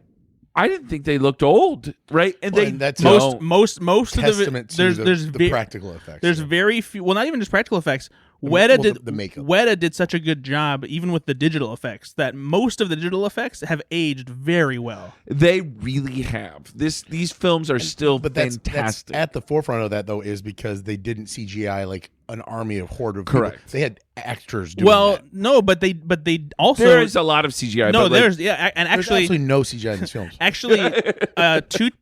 [SPEAKER 4] I didn't think they looked old, right? And
[SPEAKER 2] Well,
[SPEAKER 4] they
[SPEAKER 2] and that's
[SPEAKER 3] most of
[SPEAKER 2] testament
[SPEAKER 3] the
[SPEAKER 2] to
[SPEAKER 3] there's
[SPEAKER 2] the practical effects.
[SPEAKER 3] There's
[SPEAKER 2] yeah.
[SPEAKER 3] very few. Well, not even just practical effects.
[SPEAKER 2] the makeup.
[SPEAKER 3] Weta did such a good job, even with the digital effects, that most of the digital effects have aged very well.
[SPEAKER 4] They really have. These films are still
[SPEAKER 2] But that's
[SPEAKER 4] fantastic.
[SPEAKER 2] at the forefront of that, though, is because they didn't CGI like an army of horde of
[SPEAKER 4] Correct.
[SPEAKER 2] people. They had actors doing
[SPEAKER 3] Well,
[SPEAKER 2] that.
[SPEAKER 3] no, but they also
[SPEAKER 4] there is a lot of CGI.
[SPEAKER 3] no.
[SPEAKER 4] but like,
[SPEAKER 3] There's and
[SPEAKER 2] There's
[SPEAKER 3] actually
[SPEAKER 2] absolutely no CGI in these films.
[SPEAKER 3] actually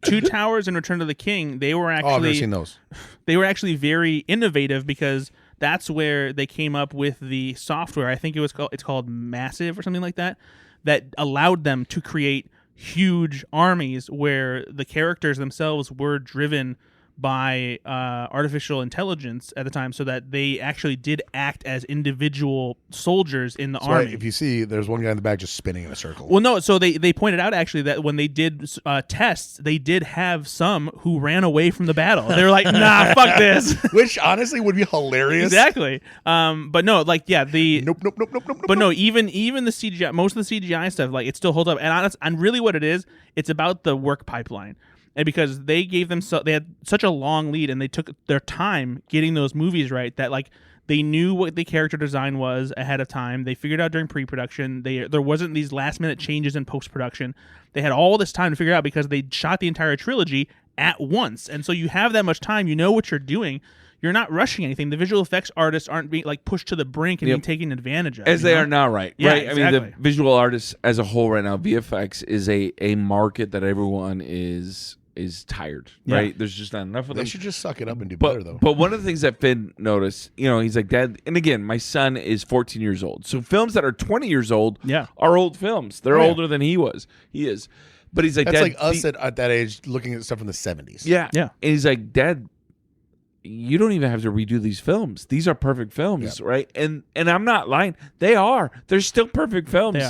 [SPEAKER 3] two Towers and Return of the King. They were
[SPEAKER 2] I've never
[SPEAKER 3] actually
[SPEAKER 2] seen those.
[SPEAKER 3] they were actually very innovative because that's where they came up with the software. I think it's called Massive or something like that, that allowed them to create huge armies where the characters themselves were driven by artificial intelligence at the time, so that they actually did act as individual soldiers in the army.
[SPEAKER 2] If you see, there's one guy in the back just spinning in a circle.
[SPEAKER 3] Well, no. So they pointed out actually that when they did tests, they did have some who ran away from the battle. They were like, "Nah, fuck this."
[SPEAKER 2] Which honestly would be hilarious.
[SPEAKER 3] Exactly. But no, like the
[SPEAKER 2] Nope.
[SPEAKER 3] but no, even the CGI, most of the CGI stuff, like it still holds up. And really, what it is, it's about the work pipeline. And because they had such a long lead, and they took their time getting those movies right, that like they knew what the character design was ahead of time. They figured out during pre-production. There wasn't these last-minute changes in post-production. They had all this time to figure out because they shot the entire trilogy at once. And so you have that much time. You know what you're doing. You're not rushing anything. The visual effects artists aren't being like pushed to the brink and being taken advantage of.
[SPEAKER 4] as they are now, right?
[SPEAKER 3] Yeah,
[SPEAKER 4] right. I mean,
[SPEAKER 3] exactly.
[SPEAKER 4] the visual artists as a whole right now, VFX is a market that everyone is tired,
[SPEAKER 3] Yeah.
[SPEAKER 4] right? There's just not enough of
[SPEAKER 2] They
[SPEAKER 4] them.
[SPEAKER 2] should just suck it up and do better, though.
[SPEAKER 4] But one of the things that Finn noticed, he's like, Dad, and again, my son is 14 years old. So films that are 20 years old
[SPEAKER 3] Yeah.
[SPEAKER 4] are old films. They're
[SPEAKER 2] Oh, yeah.
[SPEAKER 4] older than he is. But he's like,
[SPEAKER 2] That's
[SPEAKER 4] Dad,
[SPEAKER 2] like us at that age looking at stuff from the 70s.
[SPEAKER 4] yeah.
[SPEAKER 3] Yeah.
[SPEAKER 4] And he's like, Dad, you don't even have to redo these films. These are perfect films, right? And I'm not lying. They are. They're still perfect films.
[SPEAKER 3] They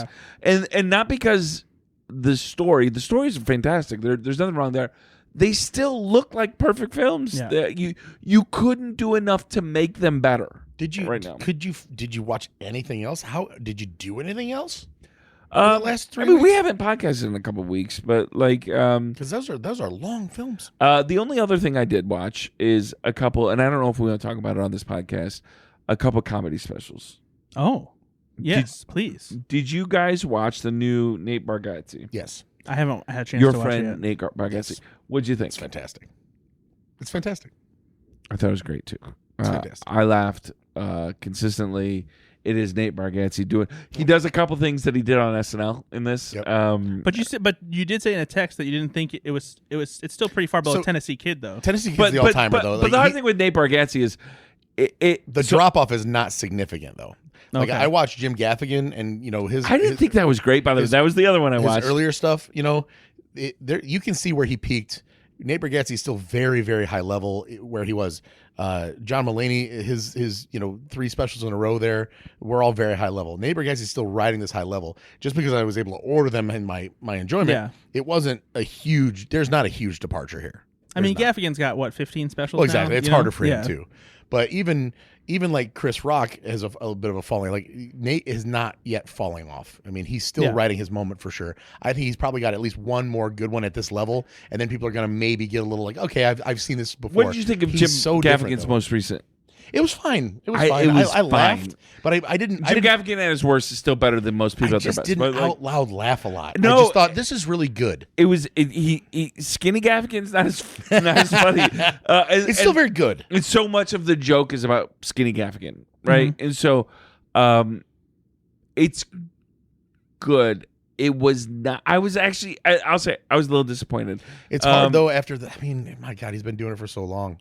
[SPEAKER 3] are.
[SPEAKER 4] And not because the stories are fantastic. There's nothing wrong there. They still look like perfect films.
[SPEAKER 3] Yeah.
[SPEAKER 4] You couldn't do enough to make them better.
[SPEAKER 2] Did you?
[SPEAKER 4] Right now.
[SPEAKER 2] Did you watch anything else? How did you do anything else?
[SPEAKER 4] The
[SPEAKER 2] last 3
[SPEAKER 4] we
[SPEAKER 2] weeks?
[SPEAKER 4] haven't podcasted in a couple of weeks, but like,
[SPEAKER 2] Because those are long films.
[SPEAKER 4] the only other thing I did watch is a couple, and I don't know if we want to talk about it on this podcast. A couple comedy specials.
[SPEAKER 3] Oh, yes, please.
[SPEAKER 4] Did you guys watch the new Nate Bargatze?
[SPEAKER 2] Yes,
[SPEAKER 3] I haven't had a chance
[SPEAKER 4] Your
[SPEAKER 3] to watch it
[SPEAKER 4] friend
[SPEAKER 3] yet.
[SPEAKER 4] Nate Bargatze.
[SPEAKER 2] Yes.
[SPEAKER 4] What'd you think?
[SPEAKER 2] it's fantastic. It's fantastic.
[SPEAKER 4] I thought it was great too.
[SPEAKER 2] It's fantastic.
[SPEAKER 4] I laughed consistently. It is Nate Bargatze doing. He does a couple things that he did on SNL in this.
[SPEAKER 2] Yep.
[SPEAKER 3] But you did say in a text that you didn't think it's still pretty far below
[SPEAKER 2] So-
[SPEAKER 3] Tennessee Kid though.
[SPEAKER 2] Tennessee Kid's the all-timer, though.
[SPEAKER 4] But
[SPEAKER 2] Like,
[SPEAKER 4] the hard thing with Nate Bargatze is
[SPEAKER 2] the drop-off is not significant, though. Like,
[SPEAKER 3] Okay.
[SPEAKER 2] I watched Jim Gaffigan, and, his...
[SPEAKER 4] I didn't think that was great. By the way, that was the other one I
[SPEAKER 2] his
[SPEAKER 4] watched.
[SPEAKER 2] earlier stuff, you can see where he peaked. Nate Bargatze is still very, very high level where he was. John Mulaney, his 3 specials in a row there were all very high level. Nate Bargatze is still riding this high level. Just because I was able to order them in my enjoyment,
[SPEAKER 3] Yeah.
[SPEAKER 2] it wasn't there's not a huge departure here.
[SPEAKER 3] I mean,
[SPEAKER 2] There's not.
[SPEAKER 3] Gaffigan's got what 15 specials.
[SPEAKER 2] Well, exactly.
[SPEAKER 3] now,
[SPEAKER 2] It's
[SPEAKER 3] you know?
[SPEAKER 2] harder for him
[SPEAKER 3] Yeah.
[SPEAKER 2] too. But even like Chris Rock has a bit of a falling. Like Nate is not yet falling off. I mean, he's still
[SPEAKER 3] Yeah.
[SPEAKER 2] riding his moment for sure. I think he's probably got at least one more good one at this level, and then people are gonna maybe get a little like, okay, I've seen this before.
[SPEAKER 4] What did you think of
[SPEAKER 2] He's
[SPEAKER 4] Jim
[SPEAKER 2] so different,
[SPEAKER 4] Gaffigan's
[SPEAKER 2] though.
[SPEAKER 4] most recent?
[SPEAKER 2] It was fine. It was
[SPEAKER 4] I-
[SPEAKER 2] fine.
[SPEAKER 4] it was
[SPEAKER 2] I laughed,
[SPEAKER 4] fine.
[SPEAKER 2] but I didn't.
[SPEAKER 4] Jim Gaffigan at his worst is still better than most people
[SPEAKER 2] I
[SPEAKER 4] at their
[SPEAKER 2] just
[SPEAKER 4] best.
[SPEAKER 2] didn't
[SPEAKER 4] But, like,
[SPEAKER 2] out loud laugh a lot.
[SPEAKER 4] No,
[SPEAKER 2] I just thought this is really good.
[SPEAKER 4] it was he Skinny Gaffigan's not as funny.
[SPEAKER 2] It's still very good.
[SPEAKER 4] And so much of the joke is about Skinny Gaffigan, right?
[SPEAKER 2] Mm-hmm.
[SPEAKER 4] And so, it's good. It was not. I was actually. I'll say I was a little disappointed.
[SPEAKER 2] It's hard though. After my God, he's been doing it for so long.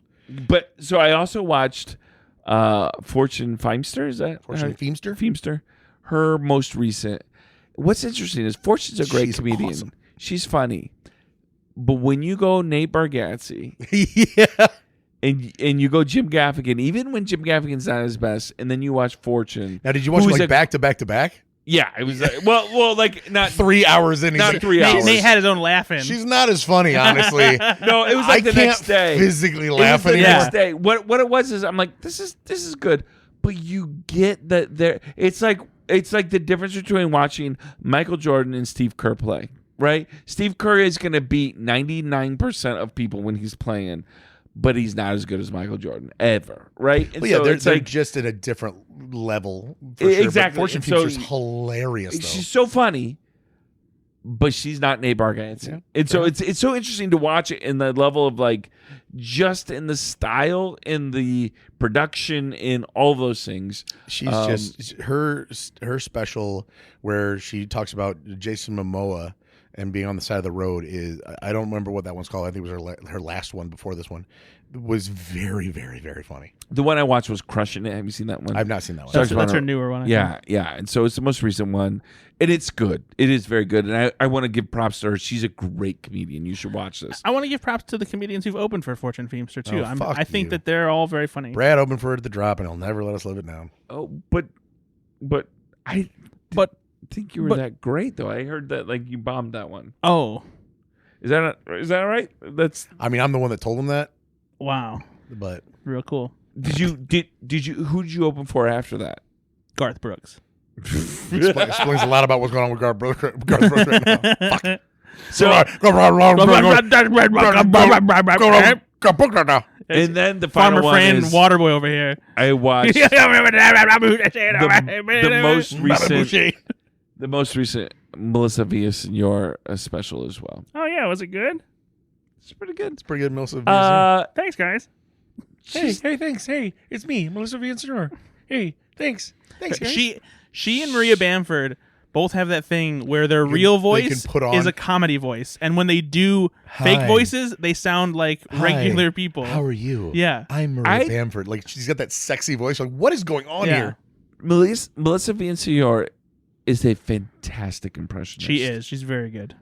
[SPEAKER 4] But so I also watched Fortune Feimster. Is that
[SPEAKER 2] Fortune Feimster?
[SPEAKER 4] Feimster. Her most recent. What's interesting is Fortune's a great
[SPEAKER 2] She's
[SPEAKER 4] comedian.
[SPEAKER 2] awesome.
[SPEAKER 4] She's funny. But when you go Nate Bargatze
[SPEAKER 2] Yeah.
[SPEAKER 4] and you go Jim Gaffigan, even when Jim Gaffigan's not his best, and then you watch Fortune.
[SPEAKER 2] Now, did you watch them
[SPEAKER 4] who's
[SPEAKER 2] like
[SPEAKER 4] a-
[SPEAKER 2] back to back to back?
[SPEAKER 4] Yeah, it was well, like not
[SPEAKER 2] 3 hours in, he's
[SPEAKER 4] Not
[SPEAKER 2] like,
[SPEAKER 4] 3 hours.
[SPEAKER 3] Nate had his own laughing.
[SPEAKER 2] she's not as funny, honestly.
[SPEAKER 4] no. It was like
[SPEAKER 2] I
[SPEAKER 4] the
[SPEAKER 2] can't
[SPEAKER 4] next day.
[SPEAKER 2] physically
[SPEAKER 4] It was
[SPEAKER 2] laugh
[SPEAKER 4] the
[SPEAKER 2] anymore.
[SPEAKER 4] next day. What it was is I'm like, this is good, but you get that there. It's like the difference between watching Michael Jordan and Steve Kerr play. right? Steve Curry is going to beat 99% of people when he's playing, but he's not as good as Michael Jordan ever, right? And
[SPEAKER 2] Well, yeah,
[SPEAKER 4] so
[SPEAKER 2] they're
[SPEAKER 4] it's like,
[SPEAKER 2] just at a different level. For sure.
[SPEAKER 4] Exactly.
[SPEAKER 2] But Fortune
[SPEAKER 4] And so
[SPEAKER 2] Feature's hilarious, though.
[SPEAKER 4] she's so funny, but she's not Nate Bargatze.
[SPEAKER 2] Yeah.
[SPEAKER 4] And so it's so interesting to watch it in the level of like just in the style, in the production, in all those things.
[SPEAKER 2] She's just her special where she talks about Jason Momoa and being on the side of the road is, I don't remember what that one's called. I think it was her last one before this one. It was very, very, very funny.
[SPEAKER 4] The one I watched was Crushing It. Have you seen that one?
[SPEAKER 2] I've not seen that one.
[SPEAKER 3] That's her newer one. I think.
[SPEAKER 4] Yeah. And so it's the most recent one. And it's good. It is very good. And I want to give props to her. She's a great comedian. You should watch this.
[SPEAKER 3] I want to give props to the comedians who've opened for Fortune Feimster too.
[SPEAKER 2] Oh, fuck
[SPEAKER 3] I think
[SPEAKER 2] you.
[SPEAKER 3] that they're all very funny.
[SPEAKER 2] Brad opened for it at the drop, and he'll never let us live it down.
[SPEAKER 4] Oh, but I think you were that great though. I heard that like you bombed that one.
[SPEAKER 3] Oh,
[SPEAKER 4] Is that right? That's
[SPEAKER 2] I mean, I'm the one that told him that,
[SPEAKER 3] wow,
[SPEAKER 2] but
[SPEAKER 3] real cool.
[SPEAKER 4] did you who did you open for after that?
[SPEAKER 3] Garth Brooks.
[SPEAKER 2] explains a lot about what's going on with Garth Brooks right now. Fuck.
[SPEAKER 4] So and then the
[SPEAKER 3] Farmer
[SPEAKER 4] final one
[SPEAKER 3] Fran
[SPEAKER 4] is
[SPEAKER 3] Waterboy over here.
[SPEAKER 4] I watched the most recent Melissa Villaseñor special as well.
[SPEAKER 3] Oh yeah, was it good?
[SPEAKER 4] It's pretty good.
[SPEAKER 2] It's pretty good, Melissa.
[SPEAKER 3] Thanks, guys.
[SPEAKER 5] Hey, thanks. Hey, it's me, Melissa Villaseñor. Hey, thanks. Thanks, guys.
[SPEAKER 3] She and Maria Bamford both have that thing where their real voice
[SPEAKER 2] can put on-
[SPEAKER 3] is a comedy voice, and when they do fake
[SPEAKER 2] Hi.
[SPEAKER 3] voices, they sound like regular
[SPEAKER 2] Hi,
[SPEAKER 3] people.
[SPEAKER 2] How are you?
[SPEAKER 3] Yeah.
[SPEAKER 2] I'm Maria Bamford. Like, she's got that sexy voice. Like, what is going on
[SPEAKER 3] Yeah.
[SPEAKER 2] here?
[SPEAKER 4] Melissa Villaseñor is a fantastic impressionist.
[SPEAKER 3] She is. She's very good.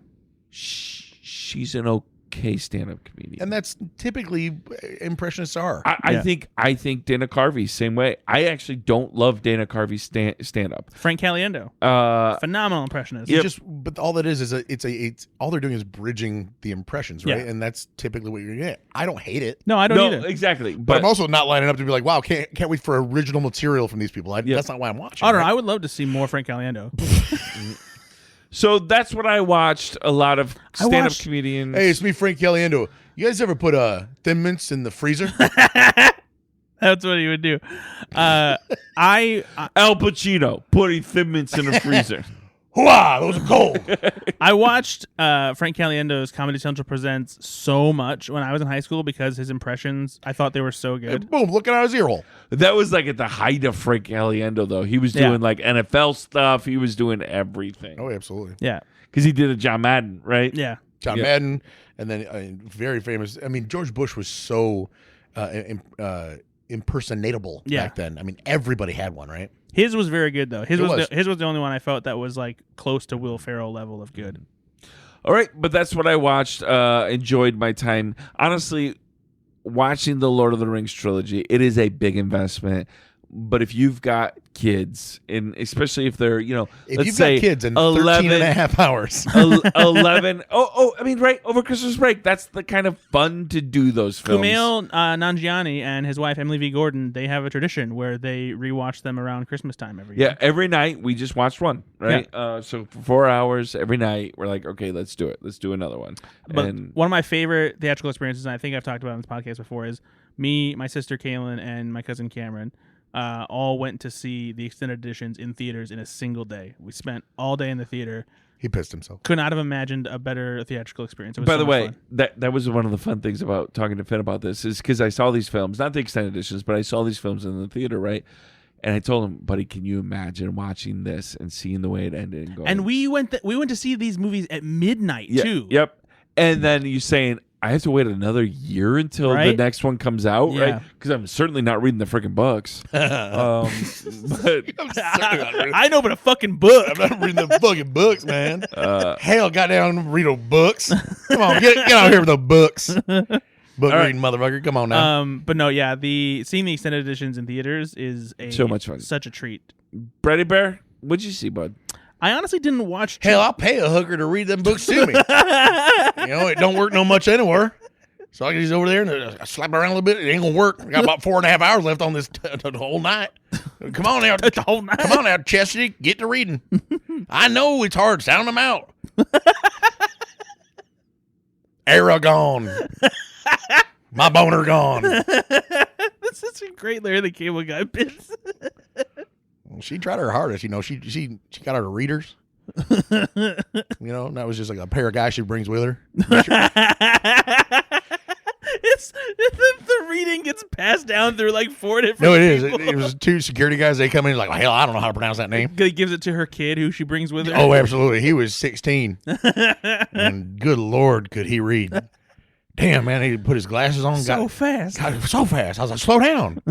[SPEAKER 4] She's an okay stand-up comedian.
[SPEAKER 2] And that's typically impressionists are.
[SPEAKER 4] I think Dana Carvey same way. I actually don't love Dana Carvey's stand-up.
[SPEAKER 3] Frank Caliendo, phenomenal impressionist.
[SPEAKER 2] But all that is it's all they're doing is bridging the impressions, right?
[SPEAKER 3] Yeah.
[SPEAKER 2] And that's typically what you're gonna get. I don't hate it.
[SPEAKER 3] No, I don't either.
[SPEAKER 4] Exactly.
[SPEAKER 2] But I'm also not lining up to be like, wow, can't wait for original material from these people. That's not why I'm watching.
[SPEAKER 3] I don't know.
[SPEAKER 2] right?
[SPEAKER 3] I would love to see more Frank Caliendo.
[SPEAKER 4] So that's what I watched. A lot of stand-up
[SPEAKER 3] watched-
[SPEAKER 4] comedians.
[SPEAKER 2] Hey, it's me, Frank Caliendo. You guys ever put Thin Mints in the freezer?
[SPEAKER 3] That's what he would do. I
[SPEAKER 4] Al Pacino putting Thin Mints in a freezer.
[SPEAKER 2] Hooah! Those are cold.
[SPEAKER 3] I watched Frank Caliendo's Comedy Central Presents so much when I was in high school because his impressions, I thought they were so good.
[SPEAKER 2] Boom! Looking out his ear hole.
[SPEAKER 4] That was like at the height of Frank Caliendo, though. He was doing like NFL stuff. He was doing everything.
[SPEAKER 2] Oh, absolutely.
[SPEAKER 3] Yeah.
[SPEAKER 4] Because he did a John Madden, right?
[SPEAKER 3] Yeah.
[SPEAKER 2] John Madden, and then very famous. I mean, George Bush was so impersonatable back then. I mean, everybody had one, right?
[SPEAKER 3] His was very good though. His
[SPEAKER 2] It
[SPEAKER 3] was
[SPEAKER 2] was.
[SPEAKER 3] his was the only one I felt that was like close to Will Ferrell level of good.
[SPEAKER 4] All right, but that's what I watched. Enjoyed my time. Honestly, watching the Lord of the Rings trilogy, it is a big investment. But if you've got kids, and especially if they're,
[SPEAKER 2] If
[SPEAKER 4] let's
[SPEAKER 2] you've
[SPEAKER 4] say
[SPEAKER 2] got kids in
[SPEAKER 4] 11
[SPEAKER 2] 13 and a half hours.
[SPEAKER 4] 11 I mean, right over Christmas break, that's the kind of fun to do those films.
[SPEAKER 3] Kumail Nanjiani and his wife Emily V. Gordon, they have a tradition where they rewatch them around Christmas time every year.
[SPEAKER 4] Yeah, every night we just watched one, right? So for 4 hours every night, we're like, okay, let's do it. Let's do another one.
[SPEAKER 3] But
[SPEAKER 4] And
[SPEAKER 3] one of my favorite theatrical experiences, and I think I've talked about it on this podcast before, is me, my sister Kaylin, and my cousin Cameron all went to see the extended editions in theaters in a single day. We spent all day in the theater.
[SPEAKER 2] He pissed himself.
[SPEAKER 3] Could not have imagined a better theatrical experience. It was
[SPEAKER 4] by
[SPEAKER 3] so
[SPEAKER 4] the
[SPEAKER 3] much
[SPEAKER 4] way,
[SPEAKER 3] fun.
[SPEAKER 4] that was one of the fun things about talking to Finn about this is because I saw these films, not the extended editions, but I saw these films in the theater, right? And I told him, buddy, can you imagine watching this and seeing the way it ended and going?
[SPEAKER 3] And we went to see these movies at midnight too.
[SPEAKER 4] Yep. And then you saying, I have to wait another year until the
[SPEAKER 3] Right?
[SPEAKER 4] next one comes out,
[SPEAKER 3] Yeah.
[SPEAKER 4] right? Because I'm certainly not reading the freaking books. But
[SPEAKER 3] I know, but a fucking book.
[SPEAKER 2] I'm not reading the fucking books, man. Hell, goddamn, read those books. Come on, get out here with the books. Book reading, motherfucker. Come on now.
[SPEAKER 3] But no, yeah, seeing the extended editions in theaters is
[SPEAKER 4] So much fun.
[SPEAKER 3] such a treat.
[SPEAKER 4] Brady Bear, what'd you see, bud?
[SPEAKER 3] I honestly didn't watch.
[SPEAKER 2] Hell, I'll pay a hooker to read them books to me. It don't work no much anywhere. So I can just over there and slap around a little bit. It ain't gonna work. I got about 4.5 hours left on this the whole night. Come on now,
[SPEAKER 3] the whole night.
[SPEAKER 2] Come on now, Chastity, get to reading. I know it's hard. Sound them out.
[SPEAKER 5] Aragon. My boner gone.
[SPEAKER 3] That's such a great Larry the Cable Guy bit.
[SPEAKER 2] She tried her hardest, she got her readers. And that was just like a pair of guys she brings with her.
[SPEAKER 3] It's the reading gets passed down through like 4 different.
[SPEAKER 2] No, it is.
[SPEAKER 3] people.
[SPEAKER 2] It was 2 security guys. They come in like, well, hell, I don't know how to pronounce that name.
[SPEAKER 3] He gives it to her kid, who she brings with her.
[SPEAKER 2] Oh, absolutely. He was 16, and good Lord, could he read? Damn, man, he put his glasses on.
[SPEAKER 3] So fast.
[SPEAKER 2] So fast. I was like, slow down.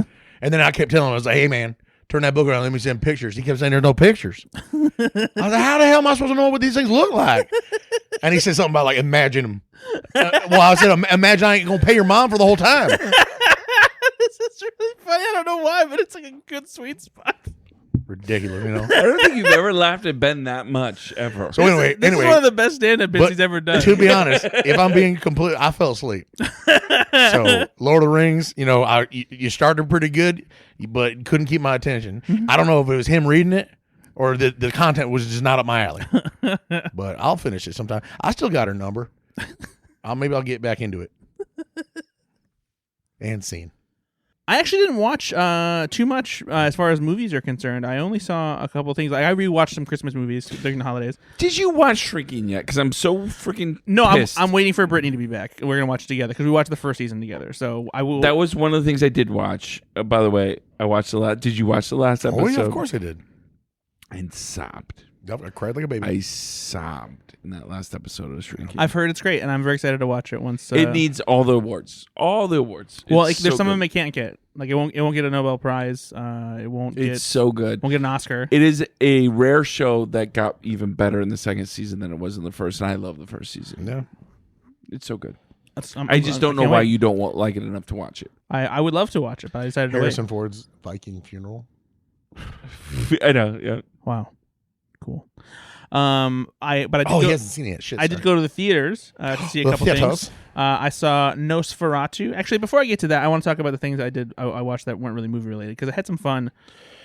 [SPEAKER 2] And then I kept telling him, I was like, hey, man, turn that book around. Let me send pictures. He kept saying there's no pictures. I was like, how the hell am I supposed to know what these things look like? And he said something about like, imagine them. Well, I said, imagine I ain't going to pay your mom for the whole time.
[SPEAKER 3] This is really funny. I don't know why, but it's like a good sweet spot.
[SPEAKER 2] Ridiculous,
[SPEAKER 4] I don't think you've ever laughed at Ben that much ever.
[SPEAKER 2] So anyway,
[SPEAKER 3] This is one of the best stand-up bits he's ever done.
[SPEAKER 2] To be honest, if I'm being complete, I fell asleep. So Lord of the Rings, you started pretty good, but couldn't keep my attention. I don't know if it was him reading it or the content was just not up my alley. But I'll finish it sometime. I still got her number. Maybe I'll get back into it. And scene.
[SPEAKER 3] I actually didn't watch too much as far as movies are concerned. I only saw a couple things. Like I rewatched some Christmas movies during the holidays.
[SPEAKER 4] Did you watch Shrinking yet? Because I'm so freaking pissed.
[SPEAKER 3] I'm waiting for Brittany to be back. We're gonna watch it together because we watched the first season together. So I will.
[SPEAKER 4] That was one of the things I did watch. By the way, I watched the last. Did you watch the last episode?
[SPEAKER 2] Oh yeah, of course I did.
[SPEAKER 4] And sobbed.
[SPEAKER 2] Yep, I cried like a baby.
[SPEAKER 4] I sobbed in that last episode of Shrinking.
[SPEAKER 3] I've heard it's great, and I'm very excited to watch it once.
[SPEAKER 4] It needs all the awards. All the awards.
[SPEAKER 3] Well,
[SPEAKER 4] It's
[SPEAKER 3] there's
[SPEAKER 4] so
[SPEAKER 3] some of
[SPEAKER 4] good.
[SPEAKER 3] them it can't get. Like it won't get a Nobel Prize. It won't
[SPEAKER 4] It's so good.
[SPEAKER 3] won't get an Oscar.
[SPEAKER 4] It is a rare show that got even better in the second season than it was in the first, and I love the first season.
[SPEAKER 2] Yeah.
[SPEAKER 4] It's so good.
[SPEAKER 3] I'm-
[SPEAKER 4] I just don't know
[SPEAKER 3] can't
[SPEAKER 4] why
[SPEAKER 3] wait.
[SPEAKER 4] you don't like it enough to watch it.
[SPEAKER 3] I would love to watch it, but I decided to wait.
[SPEAKER 2] Harrison Ford's Viking funeral.
[SPEAKER 4] I know. Yeah.
[SPEAKER 3] Wow, cool. I did
[SPEAKER 2] Oh,
[SPEAKER 3] go,
[SPEAKER 2] he hasn't seen it yet. Shit,
[SPEAKER 3] I did go to the theaters to see a
[SPEAKER 2] The
[SPEAKER 3] couple
[SPEAKER 2] theaters?
[SPEAKER 3] things. I saw Nosferatu. Actually, before I get to that, I want to talk about the things I did. I watched that weren't really movie related because I had some fun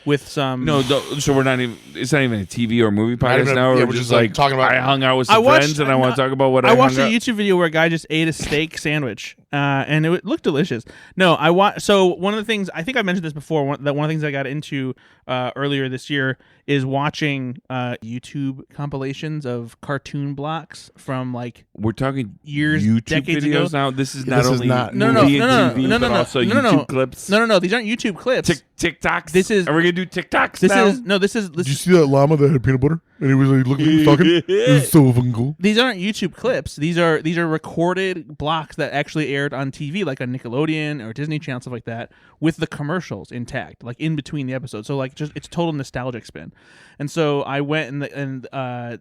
[SPEAKER 3] with some.
[SPEAKER 4] No, so we're not even. It's not even a TV or movie podcast
[SPEAKER 2] even-
[SPEAKER 4] now.
[SPEAKER 2] yeah,
[SPEAKER 4] We're just like
[SPEAKER 2] talking about.
[SPEAKER 4] I hung out with
[SPEAKER 3] I
[SPEAKER 4] some
[SPEAKER 3] watched-
[SPEAKER 4] friends, and I want to talk about what
[SPEAKER 3] I watched a
[SPEAKER 4] hung out.
[SPEAKER 3] YouTube video where a guy just ate a steak sandwich, and it looked delicious. No, I watched. So one of the things I think I mentioned this before. One of the things I got into earlier this year is watching YouTube compilations of cartoon blocks from like
[SPEAKER 4] We're talking
[SPEAKER 3] years,
[SPEAKER 4] YouTube
[SPEAKER 3] decades
[SPEAKER 4] videos
[SPEAKER 3] ago.
[SPEAKER 4] now. This is
[SPEAKER 2] Yeah,
[SPEAKER 4] not
[SPEAKER 2] this is
[SPEAKER 4] only
[SPEAKER 2] not-
[SPEAKER 4] movie and TV, but also YouTube clips.
[SPEAKER 3] No. These aren't YouTube clips.
[SPEAKER 4] TikToks.
[SPEAKER 3] This is-
[SPEAKER 4] Are we gonna do TikToks
[SPEAKER 3] This
[SPEAKER 4] now?
[SPEAKER 3] is no. This is.
[SPEAKER 2] Did you see that llama that had peanut butter? And he was like looking at me talking. It was so fucking cool.
[SPEAKER 3] These aren't YouTube clips. These are recorded blocks that actually aired on TV, like on Nickelodeon or Disney Channel, stuff like that, with the commercials intact, like in between the episodes. So like, just it's total nostalgic spin. And so I went and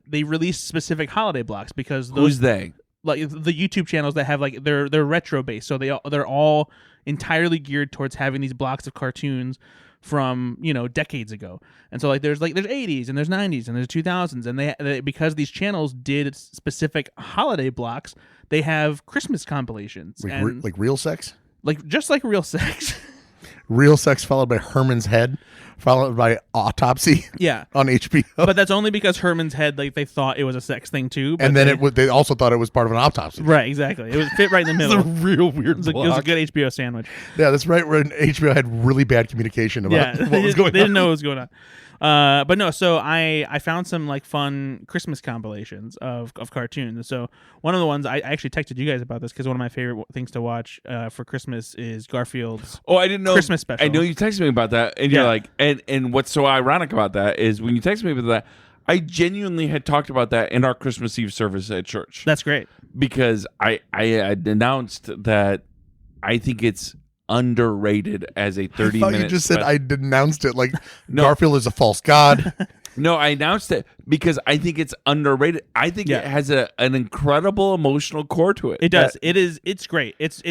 [SPEAKER 3] they released specific holiday blocks because those
[SPEAKER 4] Who's they?
[SPEAKER 3] like the YouTube channels that have like they're retro based, so they're all entirely geared towards having these blocks of cartoons from decades ago. And so like there's 80s and there's 90s and there's 2000s, and they because these channels did specific holiday blocks, they have Christmas compilations and
[SPEAKER 2] Like real sex?
[SPEAKER 3] just like real sex.
[SPEAKER 2] Real sex followed by Herman's Head, followed by Autopsy
[SPEAKER 3] Yeah.
[SPEAKER 2] on HBO.
[SPEAKER 3] But that's only because Herman's Head, like they thought it was a sex thing too. But
[SPEAKER 2] And then they also thought it was part of an autopsy.
[SPEAKER 3] right, exactly. It was fit right in the
[SPEAKER 2] It's a
[SPEAKER 3] middle.
[SPEAKER 2] real weird
[SPEAKER 3] It was a
[SPEAKER 2] block.
[SPEAKER 3] good HBO sandwich.
[SPEAKER 2] Yeah, that's right. When HBO had really bad communication about what was going
[SPEAKER 3] they didn't
[SPEAKER 2] on.
[SPEAKER 3] know what was going on. But no, so I found some like fun Christmas compilations of cartoons. And so one of the ones I actually texted you guys about this because one of my favorite things to watch for Christmas is Garfield's
[SPEAKER 4] Oh, I didn't know
[SPEAKER 3] Christmas special.
[SPEAKER 4] I know you texted me about that, and you're
[SPEAKER 3] Yeah.
[SPEAKER 4] like, and what's so ironic about that is when you texted me about that, I genuinely had talked about that in our Christmas Eve service at church
[SPEAKER 3] That's great.
[SPEAKER 4] because I had announced that I think it's underrated as a 30
[SPEAKER 2] I thought
[SPEAKER 4] minute
[SPEAKER 2] you just said
[SPEAKER 4] special.
[SPEAKER 2] I denounced it like
[SPEAKER 4] No.
[SPEAKER 2] Garfield is a false god.
[SPEAKER 4] No, I announced it because I think it's underrated. I think
[SPEAKER 3] Yeah.
[SPEAKER 4] it has an incredible emotional core to it.
[SPEAKER 3] It does. It's great. It's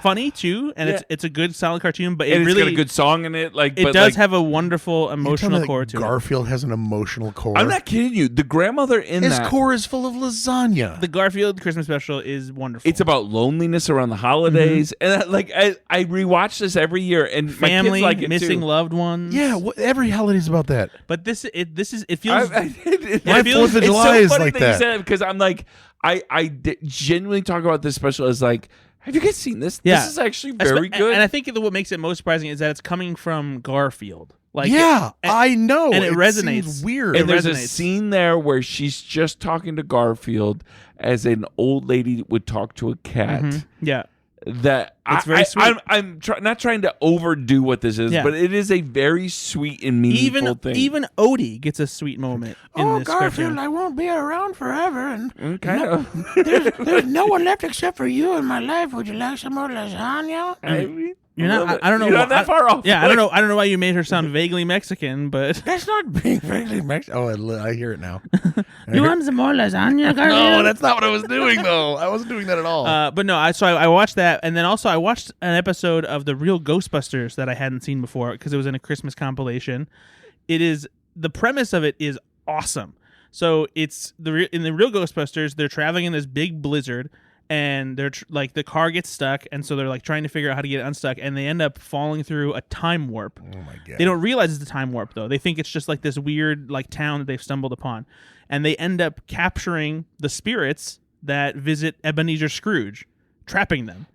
[SPEAKER 3] funny too, and
[SPEAKER 4] Yeah.
[SPEAKER 3] it's a good solid cartoon. But
[SPEAKER 4] and
[SPEAKER 3] it
[SPEAKER 4] it's
[SPEAKER 3] really
[SPEAKER 4] got a good song in it. Like
[SPEAKER 3] it
[SPEAKER 4] but
[SPEAKER 3] does
[SPEAKER 4] like,
[SPEAKER 3] have a wonderful
[SPEAKER 2] You're telling
[SPEAKER 3] emotional
[SPEAKER 2] me
[SPEAKER 3] core
[SPEAKER 2] that
[SPEAKER 3] to it.
[SPEAKER 2] Garfield has an emotional core.
[SPEAKER 4] I'm not kidding you. The grandmother in
[SPEAKER 2] His
[SPEAKER 4] that.
[SPEAKER 2] core is full of lasagna.
[SPEAKER 3] The Garfield Christmas special is wonderful.
[SPEAKER 4] It's about loneliness around the holidays, and I rewatch this every year, and
[SPEAKER 3] family,
[SPEAKER 4] my kids like it
[SPEAKER 3] missing
[SPEAKER 4] too.
[SPEAKER 3] loved ones.
[SPEAKER 2] Yeah, every holiday's about that.
[SPEAKER 3] But it feels
[SPEAKER 4] I
[SPEAKER 2] My
[SPEAKER 3] It feels-
[SPEAKER 2] 4th of
[SPEAKER 4] It's
[SPEAKER 2] July
[SPEAKER 4] so
[SPEAKER 2] is
[SPEAKER 4] funny
[SPEAKER 2] like
[SPEAKER 4] that you
[SPEAKER 2] that.
[SPEAKER 4] said because I'm like, genuinely talk about this special as like, have you guys seen this?
[SPEAKER 3] Yeah.
[SPEAKER 4] This is actually very good.
[SPEAKER 3] And I think what makes it most surprising is that it's coming from Garfield. Like,
[SPEAKER 2] Yeah, I know.
[SPEAKER 3] and it resonates.
[SPEAKER 2] seems weird.
[SPEAKER 4] and there's a
[SPEAKER 3] resonates.
[SPEAKER 4] scene there where she's just talking to Garfield as an old lady would talk to a cat.
[SPEAKER 3] Yeah.
[SPEAKER 4] That
[SPEAKER 3] It's very sweet.
[SPEAKER 4] I'm not trying to overdo what this is,
[SPEAKER 3] Yeah.
[SPEAKER 4] but it is a very sweet and meaningful thing.
[SPEAKER 3] Even Odie gets a sweet moment in this cartoon.
[SPEAKER 5] I won't be around forever, and
[SPEAKER 4] kind of.
[SPEAKER 5] there's no one left except for you in my life. Would you like some more lasagna?
[SPEAKER 4] I mean,
[SPEAKER 3] You're not. I don't know.
[SPEAKER 4] You're not that far off.
[SPEAKER 3] Yeah, I don't know. I don't know why you made her sound vaguely Mexican, but
[SPEAKER 5] That's not being vaguely Mexican.
[SPEAKER 2] Oh, I hear it now.
[SPEAKER 5] You want some more lasagna,
[SPEAKER 2] No,
[SPEAKER 5] Garfield?
[SPEAKER 2] that's not what I was doing, though. I wasn't doing that at all.
[SPEAKER 3] but no. I watched that, and then also I watched an episode of the Real Ghostbusters that I hadn't seen before because it was in a Christmas compilation. The premise of it is awesome. So it's in the Real Ghostbusters, they're traveling in this big blizzard. And they're like the car gets stuck, and so they're like trying to figure out how to get it unstuck, and they end up falling through a time warp.
[SPEAKER 2] Oh my god!
[SPEAKER 3] They don't realize it's a time warp though. They think it's just like this weird like town that they've stumbled upon, and they end up capturing the spirits that visit Ebenezer Scrooge, trapping them.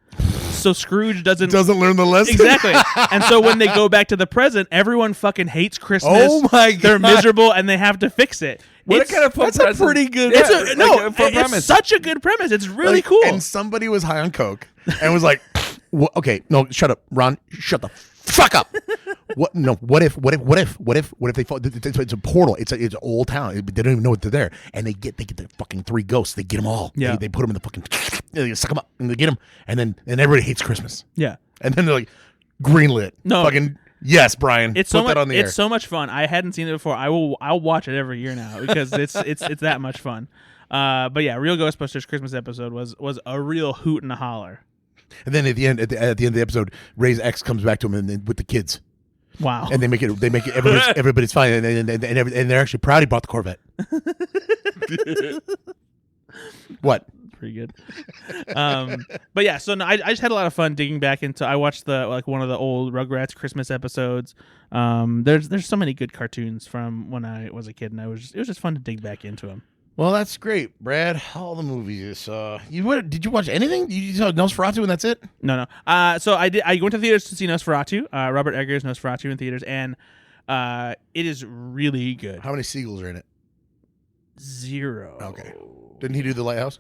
[SPEAKER 3] So Scrooge doesn't
[SPEAKER 2] learn the lesson.
[SPEAKER 3] exactly. And so when they go back to the present, everyone fucking hates Christmas.
[SPEAKER 2] Oh my god!
[SPEAKER 3] They're miserable, and they have to fix it.
[SPEAKER 4] What
[SPEAKER 3] It's-
[SPEAKER 4] kind of fun
[SPEAKER 2] That's
[SPEAKER 4] present?
[SPEAKER 2] a pretty good.
[SPEAKER 3] It's
[SPEAKER 4] premise.
[SPEAKER 3] such a good premise. It's really
[SPEAKER 2] Like,
[SPEAKER 3] cool.
[SPEAKER 2] And somebody was high on coke and was like, "Okay, no, shut up, Ron. Shut the fuck up." What? No. What if they fall? It's a portal. It's an old town. They don't even know they're there, and they get the fucking 3 ghosts. They get them all.
[SPEAKER 3] Yeah.
[SPEAKER 2] They put them in the fucking. They suck them up and they get them, and everybody hates Christmas.
[SPEAKER 3] Yeah.
[SPEAKER 2] And then they're like, greenlit.
[SPEAKER 3] No.
[SPEAKER 2] Fucking yes, Brian.
[SPEAKER 3] It's
[SPEAKER 2] put
[SPEAKER 3] so
[SPEAKER 2] that
[SPEAKER 3] much.
[SPEAKER 2] on the air.
[SPEAKER 3] It's so much fun. I hadn't seen it before. I'll watch it every year now because it's that much fun. But yeah, Real Ghostbusters Christmas episode was a real hoot and a holler.
[SPEAKER 2] And then at the end of the episode, Ray's ex comes back to him and with the kids.
[SPEAKER 3] Wow.
[SPEAKER 2] And they make it everybody's fine, and they're actually proud he bought the Corvette. What?
[SPEAKER 3] Pretty good. But yeah, so no, I just had a lot of fun digging back into. I watched one of the old Rugrats Christmas episodes. There's so many good cartoons from when I was a kid, and it was just fun to dig back into them.
[SPEAKER 2] Well, that's great, Brad. All the movies. Did you watch anything? You saw Nosferatu and that's it?
[SPEAKER 3] No. So I did. I went to theaters to see Nosferatu. Robert Eggers' Nosferatu in theaters, and it is really good.
[SPEAKER 2] How many seagulls are in it?
[SPEAKER 3] 0.
[SPEAKER 2] Okay. Didn't he do The Lighthouse?